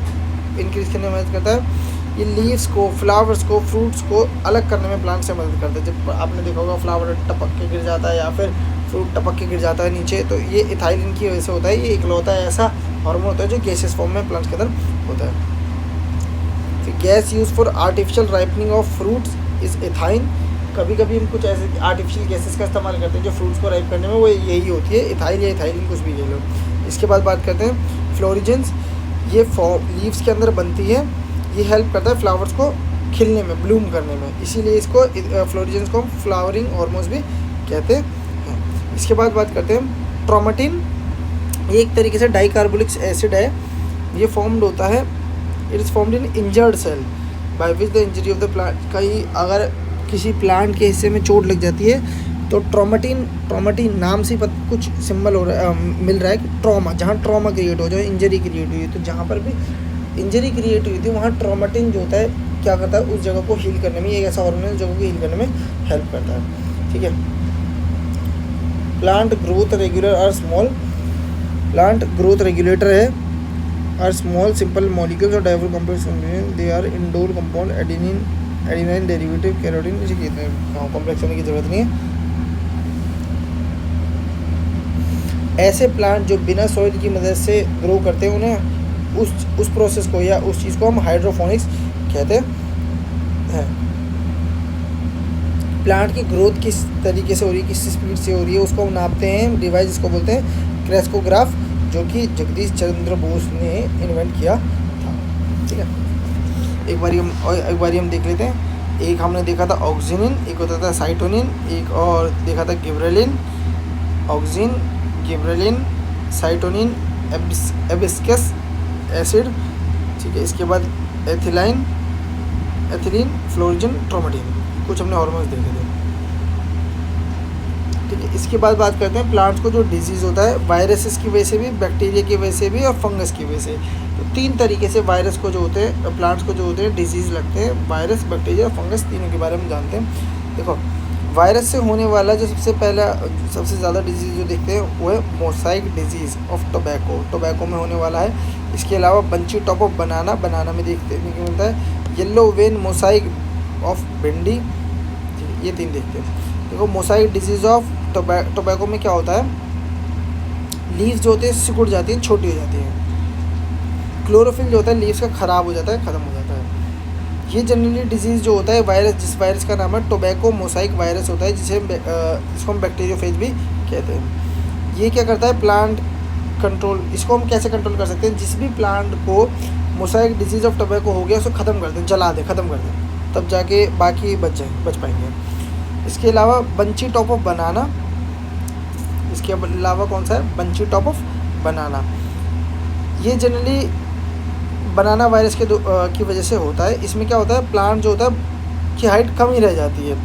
इंक्रीज करने में मदद करता है। ये लीव्स को, फ्लावर्स को, फ्रूट्स को अलग करने में प्लांट से मदद करता है। जब आपने देखा होगा फ्लावर टपक के गिर जाता है या फिर फ्रूट टपक के गिर जाता है नीचे, तो ये इथाइलिन की वजह से होता है। ये इकलौता ऐसा हार्मोन होता है जो गैसेस फॉर्म में प्लांट्स के अंदर होता है। फिर gas use for artificial ripening of fruits is ethyne. कभी कभी हम कुछ ऐसे आर्टिफिशियल गैसेस का इस्तेमाल करते हैं जो फ्रूट्स को राइप करने में, वो यही होती है, इथाइल या इथाइलिन, कुछ भी ले लो। इसके बाद बात करते हैं फ्लोरिजेंस। ये लीव्स के अंदर बनती है, ये हेल्प करता है फ्लावर्स को खिलने में, ब्लूम करने में, इसीलिए इसको फ्लोरिजेंस को हम फ्लावरिंग हार्मोन्स भी कहते हैं। इसके बाद बात करते हैं ट्रोमेटिन। ये एक तरीके से डाइकार्बोलिक एसिड है, ये फॉर्म्ड होता है, it is formed in injured cell by which the injury of the plant. कहीं अगर किसी प्लांट के हिस्से में चोट लग जाती है तो ट्रोमेटिन नाम से कुछ सिंबल हो रहा है, मिल रहा है कि ट्रॉमा, जहाँ ट्रॉमा क्रिएट हो जाए, इंजरी क्रिएट हुई है, तो जहाँ पर भी इंजरी क्रिएट हुई थी वहाँ ट्रोमेटिन जो होता है क्या करता है, उस जगह को हील करने में, एक ऐसा हार्मोन है जगह को हील करने में हेल्प करता है। ठीक है। प्लांट ग्रोथ रेगुलर और स्मॉल, प्लांट ग्रोथ रेगुलेटर है, आर स्मॉल सिंपल मॉलिक्यूल्स और diverse complex, they are indole compound adenine derivative carotene, इसे कहते हैं। कॉम्प्लेक्स होने की जरूरत नहीं है। ऐसे प्लांट जो बिना सॉइल की मदद से ग्रो करते हैं उन्हें उस प्रोसेस को या उस चीज़ को हम हाइड्रोफोनिक्स कहते हैं। प्लांट की ग्रोथ किस तरीके से हो रही है, किस स्पीड से हो रही है, उसको हम नापते हैं, डिवाइस इसको बोलते हैं क्रेस्कोग्राफ, जो कि जगदीश चंद्र बोस ने इन्वेंट किया था। ठीक है। एक बारी हम देख लेते हैं। एक हमने देखा था ऑक्सीनिन, एक होता था साइटोनिन, एक और देखा था gibberellin, oxygen, gibberellin, साइटोनिन, hibiscus acid. ठीक है। इसके बाद एथिलीन, फ्लोरिजन, ट्रोमेटिन, कुछ हमने हार्मोन्स देखे थे। ठीक है। इसके बाद बात करते हैं प्लांट्स को जो डिजीज़ होता है वायरसेस की वजह से भी, बैक्टीरिया की वजह से भी और फंगस की वजह से। तो 3 तरीके से वायरस को जो होते हैं, प्लांट्स को जो होते हैं डिजीज़ लगते हैं, वायरस, बैक्टीरिया और फंगस, तीनों के बारे में जानते हैं। देखो, वायरस से होने वाला जो सबसे ज़्यादा डिजीज़ जो देखते हैं वो है मोसाइक डिजीज़ ऑफ टोबैको में होने वाला है। इसके अलावा बंची टॉप ऑफ बनाना में देखने को मिलता है। येलो वेन मोसाइक ऑफ भिंडी, ये 3 देखते हैं। देखो, मोसाइक डिजीज़ ऑफ टोबैको में क्या होता है, लीव्स जो होते हैं सिकुड़ जाती हैं, छोटी हो जाती हैं। क्लोरोफिल जो होता है लीव्स का ख़राब हो जाता है, ख़त्म हो जाता है। ये जनरली डिजीज़ जो होता है वायरस, जिस वायरस का नाम है टोबैको मोसाइक वायरस होता है, जिसको हम बैक्टीरियोफेज भी कहते हैं। ये क्या करता है, प्लांट कंट्रोल, इसको हम कैसे कंट्रोल कर सकते हैं, जिस भी प्लांट को मोसाइक डिजीज़ ऑफ टोबैको हो गया उसको ख़त्म कर दें, जला दें, ख़त्म कर दें, तब जाके बाकी बच पाएंगे। इसके अलावा बंची टॉप ऑफ बनाना, इसके अलावा कौन सा है, बंची टॉप ऑफ बनाना, ये जनरली बनाना वायरस की वजह से होता है। इसमें क्या होता है, प्लांट जो होता है की हाइट कम ही रह जाती है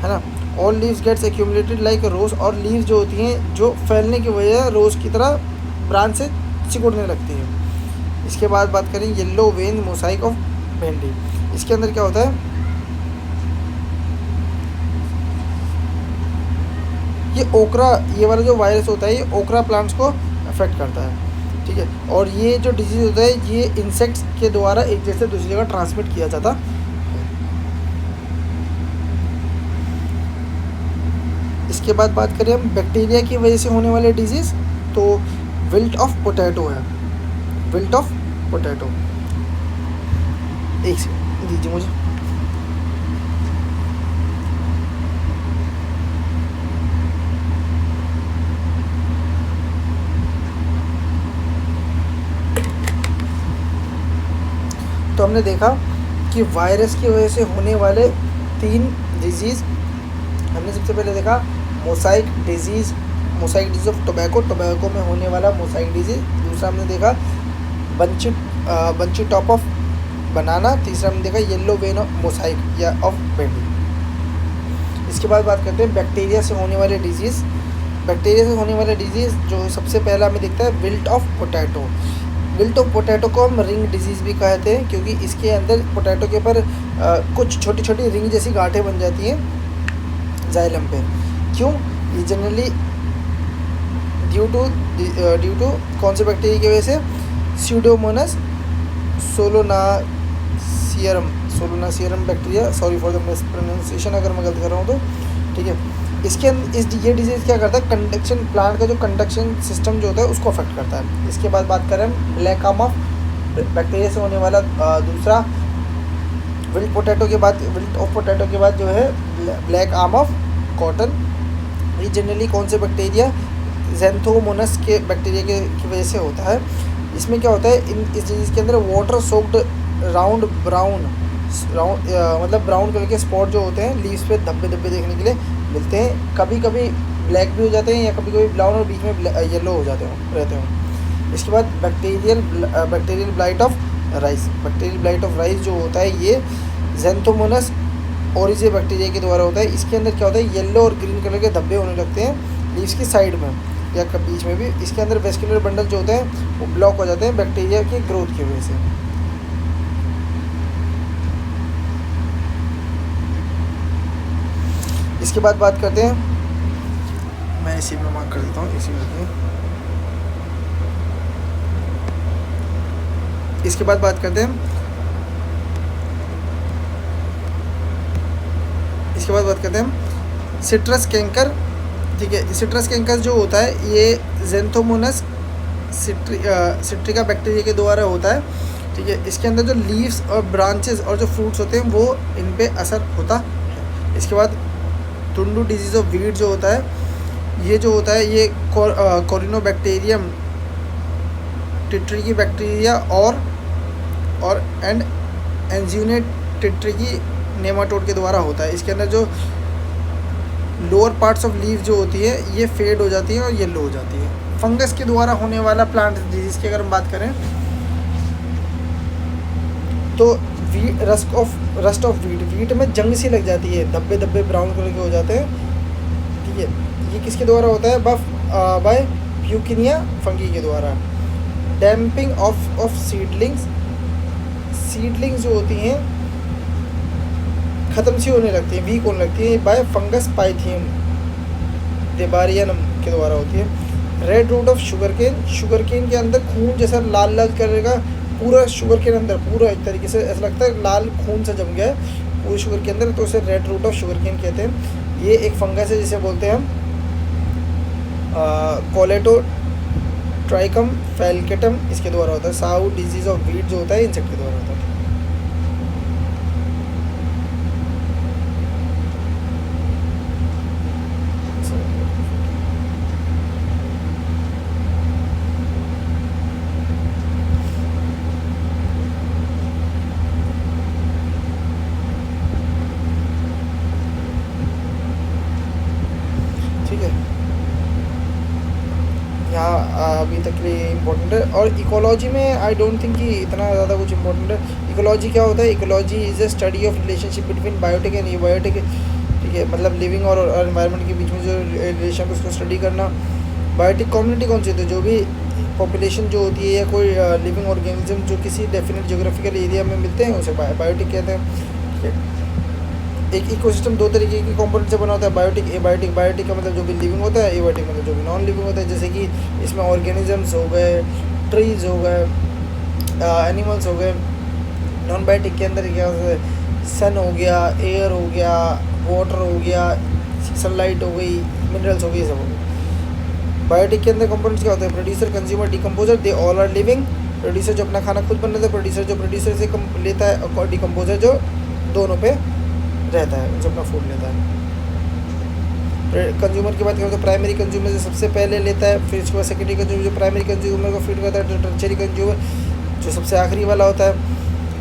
ना। All leaves gets accumulated like rose, और लीव्स जो होती हैं जो फैलने की वजह रोज़ की तरह ब्रांच से सिकुड़ने लगती हैं। इसके बाद बात करें येलो वेन मोसाइक ऑफ भिंडी, इसके अंदर क्या होता है, ये ओकरा, ये वाला जो वायरस होता है ये ओकरा प्लांट्स को अफेक्ट करता है। ठीक है। और ये जो डिजीज़ होता है ये इंसेक्ट्स के द्वारा एक जगह से दूसरी जगह ट्रांसमिट किया जाता है। इसके बाद बात करें हम बैक्टीरिया की वजह से होने वाले डिजीज़, तो विल्ट ऑफ पोटैटो है, विल्ट ऑफ पोटैटो। एक सेकंड दीजिए मुझे। तो हमने देखा कि वायरस की वजह से होने वाले 3 डिजीज़, हमने सबसे पहले देखा मोसाइक डिजीज़ ऑफ टोबैको में होने वाला मोसाइक डिजीज़। दूसरा हमने देखा बंची टॉप ऑफ बनाना। तीसरा हमने देखा येलो वेन ऑफ मोसाइक या ऑफ भिंडी। इसके बाद बात करते हैं बैक्टीरिया से होने वाले डिजीज़। बैक्टीरिया से होने वाले डिजीज़ जो सबसे पहला हमें दिखता है wilt of potato. Wilt of potato को हम रिंग डिजीज़ भी कहते हैं, क्योंकि इसके अंदर पोटैटो के ऊपर कुछ छोटी छोटी रिंग जैसी गांठें बन जाती हैं जाइलम पे। क्यों, ये जनरली ड्यू टू कौन से बैक्टीरिया की वजह से, Pseudomonas solanacearum bacteria, sorry for the mispronunciation अगर मैं गलत कर रहा हूँ तो। ठीक है। ये डिजीज़ क्या करता है, कंडक्शन, प्लांट का जो कंडक्शन सिस्टम जो होता है उसको अफेक्ट करता है। इसके बाद बात करें हम ब्लैक आर्म ऑफ बैक्टीरिया से होने वाला दूसरा विल्ट ऑफ पोटैटो के बाद जो है ब्लैक आर्म ऑफ कॉटन। ये जनरली कौन से बैक्टीरिया, ज़ैंथोमोनस के बैक्टीरिया की वजह से होता है। इसमें क्या होता है, इस डिजीज़ के अंदर water soaked round brown round मतलब ब्राउन कलर के स्पॉट जो होते हैं लीव्स पे धब्बे धब्बे देखने के लिए मिलते हैं। कभी कभी ब्लैक भी हो जाते हैं या कभी कभी ब्राउन और बीच में येलो हो जाते हैं रहते हैं। इसके बाद bacterial blight of rice. Bacterial blight of rice जो होता है ये ज़ैंथोमोनस ओरिजे बैक्टीरिया के द्वारा होता है। इसके अंदर क्या होता है, येलो और ग्रीन कलर के धब्बे होने लगते हैं लीव्स की साइड में या बीच में भी। इसके अंदर वेस्कुलर बंडल जो होते हैं वो ब्लॉक हो जाते हैं बैक्टीरिया की ग्रोथ की वजह से। इसके बाद बात करते हैं, मैं इसी में मार्क कर देता हूँ इसी में। इसके बाद बात करते हैं, इसके बाद बात करते हैं सिट्रस कैंकर। ठीक है, सिट्रस कैंकर जो होता है ये ज़ैंथोमोनस सिट्रिका बैक्टीरिया के द्वारा होता है। ठीक है, इसके अंदर जो लीव्स और ब्रांचेस और जो फ्रूट्स होते हैं वो इन पे असर होता है। इसके बाद टुंडू डिजीज़ ऑफ वीट जो होता है ये जो होता है ये कोरिनोबैक्टीरियम टिट्रिकी बैक्टीरिया और एंजियोनेट टिट्रिकी नेमाटोड के द्वारा होता है। इसके अंदर जो लोअर पार्ट्स ऑफ लीव जो होती है ये फेड हो जाती है और येलो हो जाती है। फंगस के द्वारा होने वाला प्लांट डिजीज़ की अगर हम बात करें तो रस्ट ऑफ वीट में जंग सी लग जाती है, धब्बे धब्बे ब्राउन कलर के हो जाते हैं। ठीक है, ये किसके द्वारा होता है, बाय प्यूकिनिया फंगी के द्वारा। डैम्पिंग ऑफ सीडलिंग्स जो होती हैं ख़त्म सी होने लगती है, वीक होने लगती है बाय फंगस पाइथियम डेबारियनम के द्वारा होती है। Red root of sugar cane के अंदर खून जैसा लाल लाल कलर का पूरा शुगर के अंदर पूरा एक तरीके से ऐसा लगता है लाल खून से जम गया है पूरे शुगर के अंदर, तो उसे red root of sugar cane कहते हैं। ये एक फंगस है जिसे बोलते हैं हम कोलेटो ट्राइकम फैल्केटम, इसके द्वारा होता है। साउ डिजीज़ ऑफ वीट जो होता है इंसेक्ट के द्वारा होता है। ठीक है, यहाँ अभी तक के लिए इम्पोर्टेंट है। और इकोलॉजी में आई डोंट थिंक कि इतना ज़्यादा कुछ इम्पोर्टेंट है। इकोलॉजी क्या होता है, ecology is a study of relationship between biotic and abiotic. ठीक है, मतलब लिविंग और एनवायरनमेंट के बीच में जो रिलेशन है उसको स्टडी करना। बायोटिक कम्युनिटी कौन सी होती है, जो भी पॉपुलेशन जो होती है या कोई लिविंग ऑर्गेनिज्म जो किसी डेफिनेट जोग्राफिकल एरिया में मिलते हैं उसे बायोटिक कहते हैं। ठीक है, एक इकोसिस्टम दो तरीके के कंपोनेंट से बना होता है, बायोटिक एबायोटिक। बायोटिक का मतलब जो भी लिविंग होता है, एबायोटिक मतलब जो भी नॉन लिविंग होता है। जैसे कि इसमें ऑर्गेनिजम्स हो गए, ट्रीज हो गए, एनिमल्स हो गए। नॉन बायोटिक के अंदर क्या होता है, सन हो गया, एयर हो गया, वाटर हो गया, सनलाइट हो गई, मिनरल्स हो गई, सब हो गई। बायोटिक के अंदर कंपोनेंट्स क्या होते हैं, producer, consumer, decomposer, they all are living. Producer जो अपना खाना खुद बनाता है, प्रोड्यूसर जो प्रोड्यूसर से लेता है, और डिकम्पोजर जो दोनों पे रहता है, जो अपना फूड लेता है। कंज्यूमर की बात करें तो प्राइमरी कंज्यूमर जो सबसे पहले लेता है, फिर उसके बाद सेकेंडरी कंज्यूमर जो प्राइमरी कंज्यूमर को फीड करता है, टर्शरी कंज्यूमर जो सबसे आखिरी वाला होता है।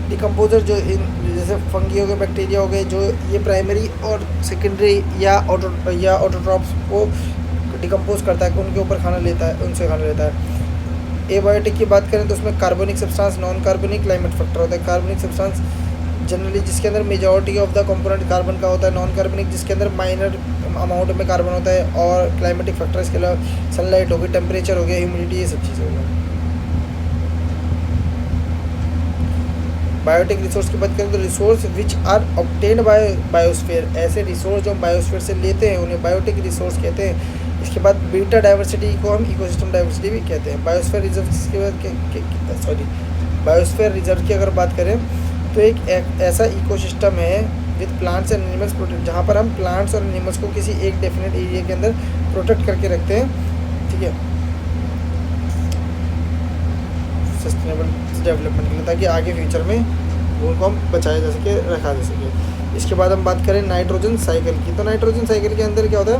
डिकम्पोजर जो जैसे फंगी हो गए, बैक्टीरिया हो गए, जो ये प्राइमरी और सेकेंडरी या ऑटोट्रॉप्स को डिकम्पोज करता है, उनके ऊपर खाना लेता है, उनसे खाना लेता है। एबायोटिक की बात करें तो उसमें कार्बनिक सब्सटेंस, नॉन कार्बनिक, क्लाइमेट फैक्टर होता है। कार्बनिक सब्सटेंस जनरली जिसके अंदर majority of the component carbon का होता है, नॉन कार्बनिक जिसके अंदर माइनर अमाउंट में कार्बन होता है, और क्लाइमेटिक फैक्टर इसके अलावा सनलाइट हो गई, टेम्परेचर हो गया, ह्यूमिडिटी, ये सब चीज़ें हो गई। बायोटिक रिसोर्स की बात करें तो resource which are obtained by biosphere, ऐसे रिसोर्स जो हम बायोस्फीयर से लेते हैं उन्हें बायोटिक रिसोर्स कहते हैं। इसके बाद बीटा डाइवर्सिटी को हम इकोसिस्टम डाइवर्सिटी भी कहते हैं। बायोस्फीयर रिजर्व के बाद बायोस्फीयर रिजर्व की अगर बात करें तो एक ऐसा इकोसिस्टम है with plants and animals protect, जहाँ पर हम प्लांट्स और एनिमल्स को किसी एक डेफिनेट एरिया के अंदर प्रोटेक्ट करके रखते हैं। ठीक है, सस्टेनेबल डेवलपमेंट के लिए, ताकि आगे फ्यूचर में उनको हम बचाया जा सके, रखा जा सके। इसके बाद हम बात करें नाइट्रोजन साइकिल की, तो नाइट्रोजन साइकिल के अंदर क्या होता है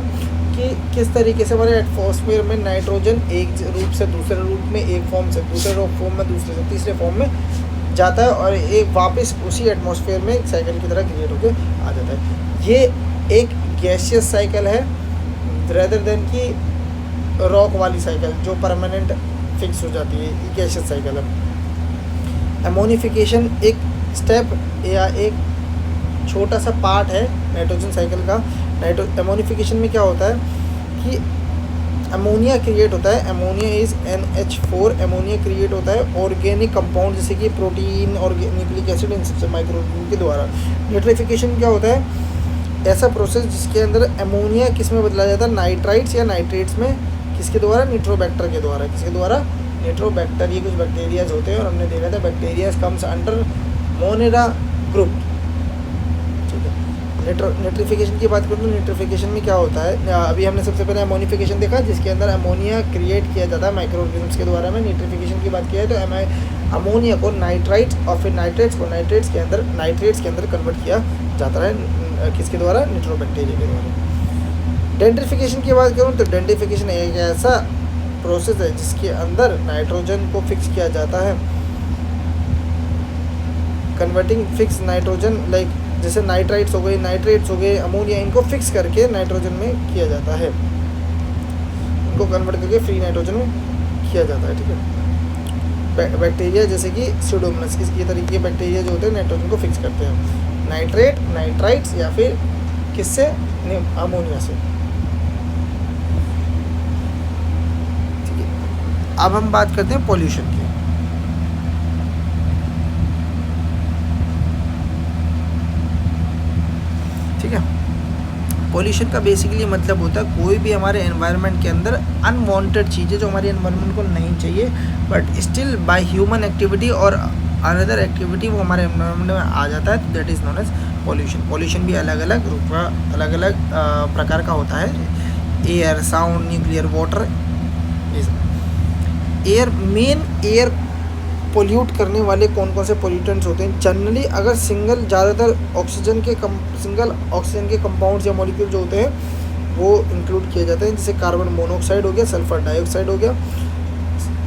कि किस तरीके से हमारे एटमॉस्फेयर में नाइट्रोजन एक रूप से दूसरे रूप में, एक फॉर्म से दूसरे फॉर्म में, दूसरे से तीसरे फॉर्म में जाता है और एक वापस उसी एटमॉस्फेयर में एक साइकिल की तरह क्रिएट होकर आ जाता है। ये एक गैसियस साइकिल है रेदर देन की रॉक वाली साइकिल जो परमानेंट फिक्स हो जाती है, ये गैसियस साइकिल है। एमोनिफिकेशन एक स्टेप या एक छोटा सा पार्ट है नाइट्रोजन साइकिल का। एमोनिफिकेशन में क्या होता है कि अमोनिया क्रिएट होता है, ammonia is NH4, ammonia create होता है ऑर्गेनिक कंपाउंड जैसे कि प्रोटीन और न्यूक्लिक एसिड इन सबसे माइक्रोऑर्गेनिज्म के द्वारा। न्यूट्रिफिकेशन क्या होता है, ऐसा प्रोसेस जिसके अंदर अमोनिया किस में बदला जाता है, नाइट्राइट्स या नाइट्रेट्स में, किसके द्वारा, निट्रोबैक्टर के द्वारा। किसके द्वारा, निट्रोबैक्टर। ये कुछ बैक्टीरियाज होते हैं और हमने देखा था bacterias comes under Monera group. Nitrification की बात करूँ तो निट्रिफिकेशन में क्या होता है, अभी हमने सबसे पहले अमोनिफिकेशन देखा जिसके अंदर अमोनिया क्रिएट किया जाता है माइक्रोऑर्गेनिज्म्स के द्वारा में। निट्रिफिकेशन की बात किया है तो अमोनिया को नाइट्राइट्स और फिर नाइट्रेट्स को नाइट्रेट्स के अंदर कन्वर्ट किया जाता है, किसके द्वारा, निट्रोबैक्टीरिया के द्वारा। डेंट्रिफिकेशन की बात करूँ तो डेंट्रिफिकेशन एक ऐसा प्रोसेस है जिसके अंदर नाइट्रोजन को फिक्स किया जाता है, कन्वर्टिंग फिक्स नाइट्रोजन लाइक जैसे नाइट्राइट्स हो गए, नाइट्रेट्स हो गए, अमोनिया, इनको फिक्स करके नाइट्रोजन में किया जाता है, इनको कन्वर्ट करके फ्री नाइट्रोजन में किया जाता है। ठीक है। बैक्टीरिया जैसे कि स्यूडोमोनास इसकी तरीके के बैक्टीरिया जो होते हैं नाइट्रोजन को फिक्स करते हैं, नाइट्रेट, नाइट्राइट्स या फिर किससे, अमोनिया से। ठीक है। अब हम बात करते हैं पॉल्यूशन की। ठीक है। पॉल्यूशन का बेसिकली मतलब होता है कोई भी हमारे एनवायरनमेंट के अंदर अनवांटेड चीज़ें जो हमारे एनवायरनमेंट को नहीं चाहिए but still by human activity और अनदर एक्टिविटी वो हमारे एनवायरनमेंट में आ जाता है, that is known as pollution. Pollution भी अलग अलग रूप का, अलग अलग प्रकार का होता है, एयर, साउंड, न्यूक्लियर, वाटर, ये सब। एयर, मेन एयर पोल्यूट करने वाले कौन कौन से पोल्यूटेंट्स होते हैं, जनरली अगर ज़्यादातर ऑक्सीजन के कंपाउंड्स या मॉलिक्यूल जो होते हैं वो इंक्लूड किए जाते हैं, जैसे कार्बन मोनोऑक्साइड हो गया, सल्फर डाइऑक्साइड हो गया,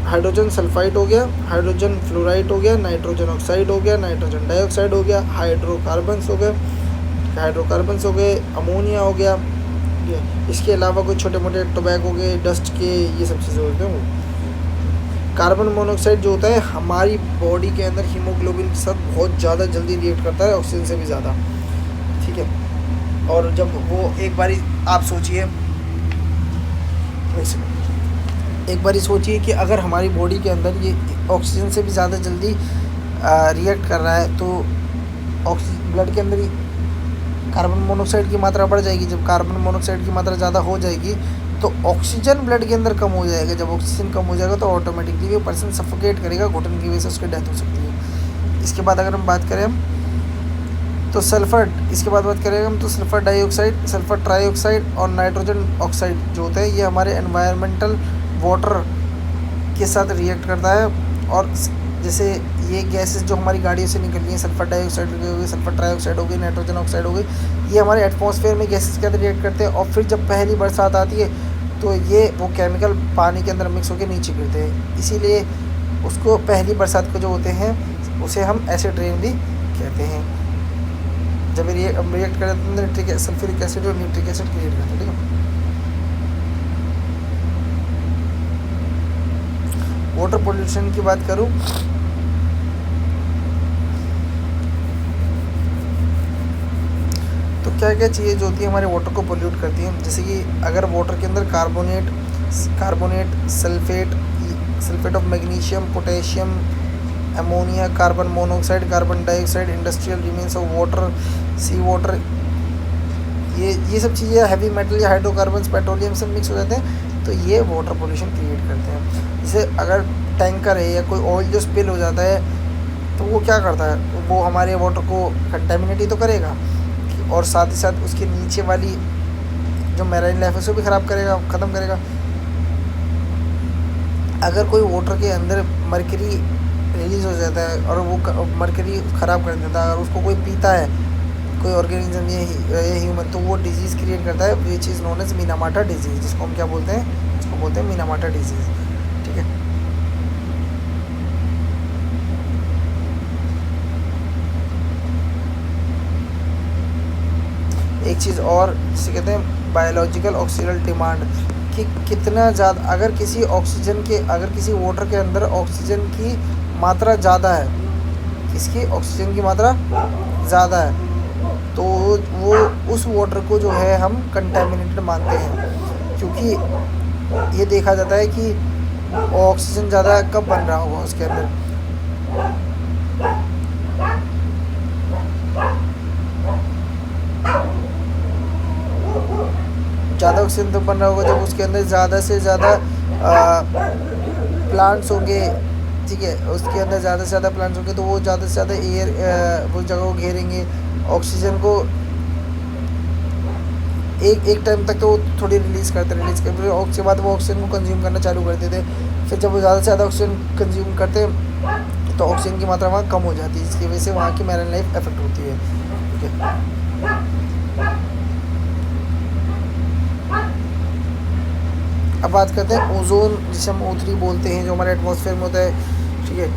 हाइड्रोजन सल्फाइड हो गया, हाइड्रोजन फ्लोराइड हो गया, नाइट्रोजन ऑक्साइड हो गया, नाइट्रोजन डाइऑक्साइड हो गया, हाइड्रोकार्बन्स हो गए, अमोनिया हो गया। इसके अलावा कोई छोटे मोटे टोबैको के, डस्ट के, ये सब चीज़ें होते हैं। वो कार्बन मोनोऑक्साइड जो होता है हमारी बॉडी के अंदर हीमोग्लोबिन के साथ बहुत ज़्यादा जल्दी रिएक्ट करता है, ऑक्सीजन से भी ज़्यादा। ठीक है। और जब वो एक बारी आप सोचिए, एक बारी सोचिए कि अगर हमारी बॉडी के अंदर ये ऑक्सीजन से भी ज़्यादा जल्दी रिएक्ट कर रहा है तो ब्लड के अंदर कार्बन मोनोऑक्साइड की मात्रा बढ़ जाएगी। जब कार्बन मोनोऑक्साइड की मात्रा ज़्यादा हो जाएगी तो ऑक्सीजन ब्लड के अंदर कम हो जाएगा। जब ऑक्सीजन कम हो जाएगा तो ऑटोमेटिकली वो पर्सन सफोकेट करेगा, घुटन की वजह से उसकी डेथ हो सकती है। इसके बाद अगर हम बात करें तो सल्फर, इसके बाद बात करेंगे हम तो सल्फर डाइऑक्साइड, सल्फर ट्राइऑक्साइड और नाइट्रोजन ऑक्साइड जो होते हैं ये हमारे एनवायरमेंटल वाटर के साथ रिएक्ट करता है। और जैसे ये गैसेस जो हमारी गाड़ियों से निकलती हैं, सल्फर डाइऑक्साइड हो गई, सल्फर ट्राइऑक्साइड हो गई, नाइट्रोजन ऑक्साइड हो गई, ये हमारे एटमॉस्फेयर में गैसेस के अंदर रिएक्ट करते हैं। और फिर जब पहली बरसात आती है तो ये वो केमिकल पानी के अंदर मिक्स होकर नीचे गिरते हैं, इसीलिए उसको पहली बरसात को जो होते हैं उसे हम एसिड रेन भी कहते हैं। जब रिएक्ट करते हैं नाइट्रिक सल्फ्यूरिक एसिड और न्यूट्रिक एसिड क्रिएट करते हैं। ठीक है। वाटर पोल्यूशन की बात करूँ तो क्या क्या चीज़ें जो होती है हमारे वाटर को पोल्यूट करती हैं, जैसे कि अगर वाटर के अंदर carbonate, sulphate of magnesium, potassium, ammonia, carbon monoxide, carbon dioxide, industrial remains of water, sea water, ये सब चीज़ें हैवी मेटल या हाइड्रोकार्बन्स, पेट्रोलियम से मिक्स हो जाते हैं तो ये वाटर पोल्यूशन क्रिएट करते हैं। जैसे अगर टैंकर है या कोई ऑयल जो स्पिल हो जाता है तो वो क्या करता है, वो हमारे वाटर को कंटेमिनेट ही तो करेगा और साथ ही साथ उसके नीचे वाली जो मैराइन लाइफ है उसको भी ख़त्म करेगा। अगर कोई वाटर के अंदर मरकरी रिलीज़ हो जाता है और वो मरकरी ख़राब कर देता है, अगर उसको कोई पीता है कोई ऑर्गेनिज्म ये ह्यूमन, तो वो डिजीज़ क्रिएट करता है which is known as Minamata disease, जिसको हम क्या बोलते हैं, इसको बोलते हैं मिनामाटा डिजीज़। ठीक है। एक चीज़ और जिसे कहते हैं बायोलॉजिकल ऑक्सीजन डिमांड, कि कितना ज़्यादा, अगर किसी वाटर के अंदर ऑक्सीजन की मात्रा ज़्यादा है, किसकी ऑक्सीजन की मात्रा ज़्यादा है, तो वो उस वाटर को जो है हम कंटेमिनेटेड मानते हैं, क्योंकि ये देखा जाता है कि ऑक्सीजन ज़्यादा कब बन रहा होगा उसके अंदर। ज़्यादा ऑक्सीजन तब बन रहा होगा जब उसके अंदर ज़्यादा से ज़्यादा प्लांट्स होंगे, ठीक है, उसके अंदर ज़्यादा से ज़्यादा प्लांट्स होंगे, तो वो ज़्यादा से ज़्यादा एयर वो जगह को घेरेंगे, ऑक्सीजन को एक टाइम तक तो थोड़ी रिलीज़ करते, फिर उसके बाद वो ऑक्सीजन को कंज्यूम करना चालू कर देते। फिर जब वो ज़्यादा से ज़्यादा ऑक्सीजन कंज्यूम करते तो ऑक्सीजन की मात्रा वहाँ कम हो जाती है, जिसकी वजह से वहाँ की मैरीन लाइफ इफेक्ट होती है, ठीक है। अब बात करते हैं ओजोन, जिसे हम O3 बोलते हैं, जो हमारे एटमॉस्फेयर में होता है, ठीक है।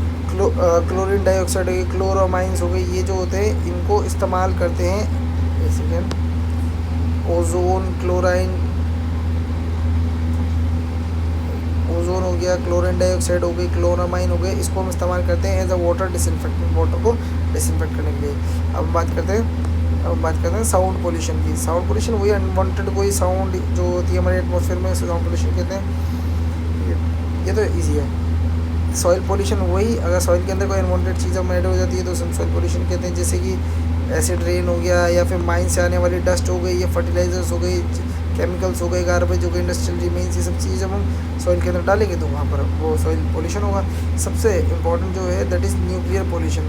क्लोरीन डाइऑक्साइड हो गई, क्लोरोमाइंस हो गई, ये जो होते हैं इनको इस्तेमाल करते हैं। एक सेकेंड, ओजोन, क्लोराइन, ओजोन हो गया, क्लोरीन डाइऑक्साइड हो गई, क्लोरामाइन हो गए, इसको हम इस्तेमाल करते हैं as a water disinfectant, water को डिसइंफेक्ट करने के लिए। अब बात करते हैं साउंड पोल्यूशन की। साउंड पोल्यूशन वही अनवांटेड कोई साउंड जो होती है हमारे एटमॉस्फेयर में, साउंड पोल्यूशन कहते हैं। ये तो ईजी है। सॉइल पोल्यूशन वही, अगर सॉइल के अंदर कोई अनवांटेड चीज़ ऐड हो जाती है तो हम सॉइल पोल्यूशन कहते हैं, जैसे कि एसिड रेन हो गया, या फिर माइन से आने वाली डस्ट हो गई, या फर्टिलाइजर्स हो गई, केमिकल्स हो गए, गार्बेज हो गई, इंडस्ट्रियल रिमेन्स, ये सब चीज़ जब हम सॉइल के अंदर डालेंगे तो वहाँ पर वो सॉइल पोल्यूशन होगा। सबसे इम्पॉर्टेंट जो है दैट इज़ न्यूक्लियर पोल्यूशन।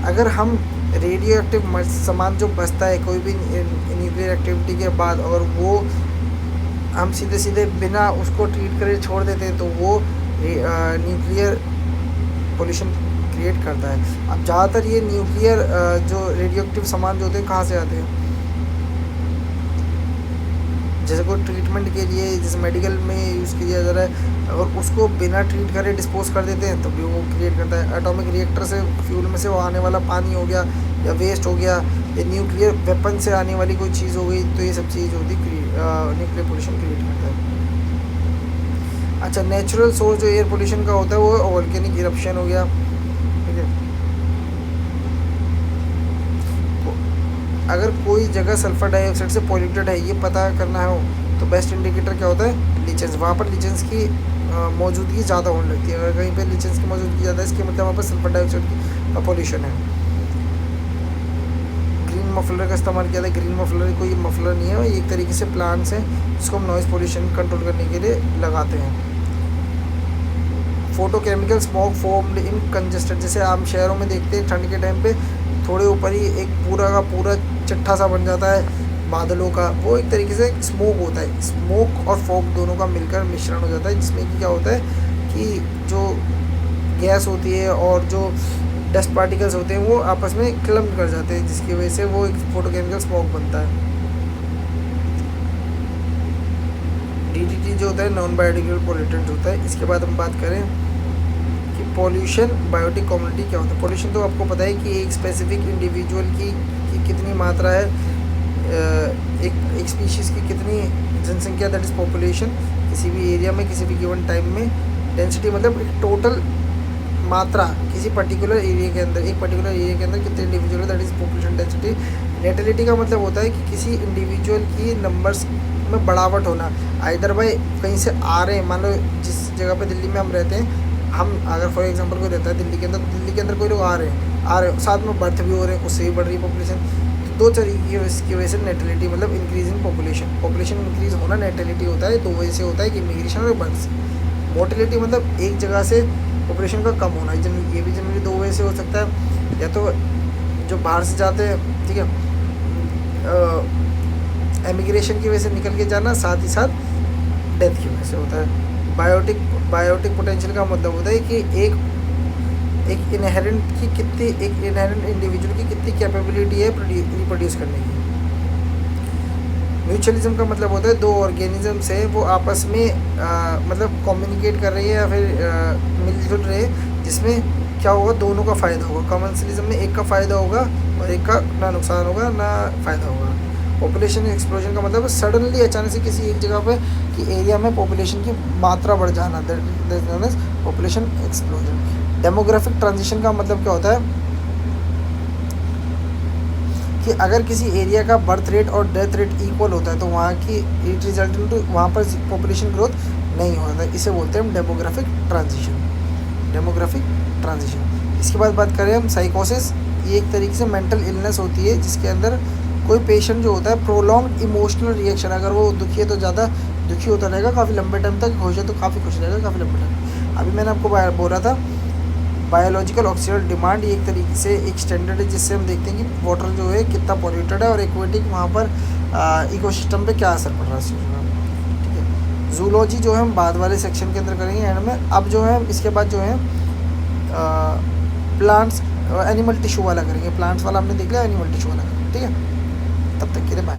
अगर हम रेडियो एक्टिव सामान जो बचता है कोई भी न्यूक्लियर एक्टिविटी के बाद, और वो हम सीधे बिना उसको ट्रीट करे छोड़ देते हैं, तो वो न्यूक्लियर पोल्यूशन क्रिएट करता है। अब ज़्यादातर ये न्यूक्लियर जो रेडियो एक्टिव सामान जो होते हैं कहाँ से आते हैं, जैसे कोई ट्रीटमेंट के लिए जैसे मेडिकल में यूज़ किया जा रहा है, अगर उसको बिना ट्रीट करे डिस्पोज कर देते हैं तो भी वो क्रिएट करता है। एटॉमिक रिएक्टर से फ्यूल में से वो आने वाला पानी हो गया, या वेस्ट हो गया, या न्यूक्लियर वेपन से आने वाली कोई चीज़ हो गई, तो ये सब चीज़ होती न्यूक्लियर पोल्यूशन क्रिएट करता है। अच्छा, नेचुरल सोर्स जो एयर पोल्यूशन का होता है वो वोल्केनिक इरप्शन हो गया, ठीक है। अगर कोई जगह सल्फर डाइऑक्साइड से पॉल्यूटेड है, ये पता करना हो तो बेस्ट इंडिकेटर क्या होता है, लीचेंस। वहाँ पर लीचेंस की मौजूदगी ज़्यादा होने लगती है। अगर कहीं पर लीचेंस की मौजूदगी ज़्यादा है, इसके मतलब वहाँ पर सल्फर डाइऑक्साइड का पॉल्यूशन है। ग्रीन मफलर का इस्तेमाल किया था। ग्रीन मफलर कोई मफलर नहीं है, ये एक तरीके से प्लांट्स हैं जिसको हम नॉइज़ पोल्यूशन कंट्रोल करने के लिए लगाते हैं। Photochemical smoke formed in congested, जैसे हम शहरों में देखते हैं ठंड के टाइम पे थोड़े ऊपर ही एक पूरा का पूरा चिट्ठा सा बन जाता है बादलों का, वो एक तरीके से स्मोक होता है। स्मोक और फॉग दोनों का मिलकर मिश्रण हो जाता है, जिसमें कि क्या होता है कि जो गैस होती है और जो डस्ट पार्टिकल्स होते हैं वो आपस में क्लम्प कर जाते हैं, जिसकी वजह से वो एक फोटोकेमिकल स्मोक बनता है। DDT जो होता है नॉन बायोडिग्रेडेबल पोल्यूटेंट होता है। इसके बाद हम बात करें कि पॉल्यूशन बायोटिक कम्युनिटी क्या होता है। पॉल्यूशन तो आपको पता है कि एक स्पेसिफिक इंडिविजुअल की कितनी मात्रा है, एक स्पीशीज़ की कितनी जनसंख्या, दैट इज़ पॉपुलेशन, किसी भी एरिया में किसी भी गिवन टाइम में। डेंसिटी मतलब एक टोटल मात्रा किसी पर्टिकुलर एरिया के अंदर, एक पर्टिकुलर एरिया के अंदर कितने individual, that is population density. Natality का मतलब होता है कि किसी इंडिविजुअल की नंबर्स में बढ़ावट होना, आइदर बाय कहीं से आ रहे हैं। मान लो जिस जगह पे दिल्ली में हम रहते हैं, हम अगर फॉर एग्जांपल कोई रहता है दिल्ली के अंदर कोई लोग आ रहे हैं, साथ में बर्थ भी हो रहे हैं, उससे भी बढ़ रही है पॉपुलेशन। तो दो तरीके की वजह से नेटिलिटी मतलब इंक्रीज इन पॉपुलेशन इंक्रीज होना नेटिलिटी होता है। दो वजह से होता है कि इमिग्रेशन और बर्थ से। मोटिलिटी मतलब एक जगह से पॉपुलेशन का कम होना, ये भी जनरली दो वजह से हो सकता है, या तो जो बाहर से जाते हैं, ठीक है, एमिग्रेशन की वजह से निकल के जाना, साथ ही साथ डेथ की वजह से होता है। बायोटिक पोटेंशियल का मतलब होता है कि एक इनहेरेंट इंडिविजुअल की कितनी कैपेबिलिटी है रिप्रोड्यूस करने की। म्यूचुअलिज्म का मतलब होता है दो ऑर्गेनिजम्स हैं वो आपस में मतलब कम्युनिकेट कर रही है या फिर मिलजुल रहे हैं, जिसमें क्या होगा, दोनों का फ़ायदा होगा। कॉमर्शलिज्म में एक का फ़ायदा होगा और एक का ना नुकसान होगा ना फ़ायदा होगा। पॉपुलेशन एक्सप्लोजन का मतलब सडनली अचानक से किसी एक जगह पे कि एरिया में पॉपुलेशन की मात्रा बढ़ जाना, that known as population explosion. Demographic transition का मतलब क्या होता है कि अगर किसी एरिया का बर्थ रेट और डेथ रेट इक्वल होता है तो वहाँ की इट रिजल्ट इन वहाँ पर पॉपुलेशन ग्रोथ नहीं होता, इसे बोलते हैं हम डेमोग्राफिक ट्रांजिशन। Demographic transition. इसके बाद बात करें हम साइकोसिस। ये एक तरीके से मेंटल इलनेस होती है जिसके अंदर कोई पेशेंट जो होता है प्रोलॉन्ग इमोशनल रिएक्शन, अगर वो दुखी है तो ज़्यादा दुखी होता रहेगा काफ़ी लंबे टाइम तक, खुश है तो काफ़ी खुश रहेगा काफ़ी लंबे टाइम। अभी मैंने आपको बोला था बायोलॉजिकल ऑक्सीजन डिमांड, ये एक तरीके से एक स्टैंडर्ड है जिससे हम देखते हैं कि वाटर जो है कितना पॉल्यूटेड है और एक्वेटिक वहाँ पर इकोसिस्टम पे क्या असर पड़ रहा है है। ठीक है। जूलॉजी जो है हम बाद वाले सेक्शन के अंदर करेंगे एंड में। अब जो है इसके बाद जो है प्लांट्स एनिमल टिश्यू वाला करेंगे। प्लांट्स वाला हमने देख लिया, एनिमल टिश्यू वाला करेंगे। ठीक है, तब तक के लिए बाय।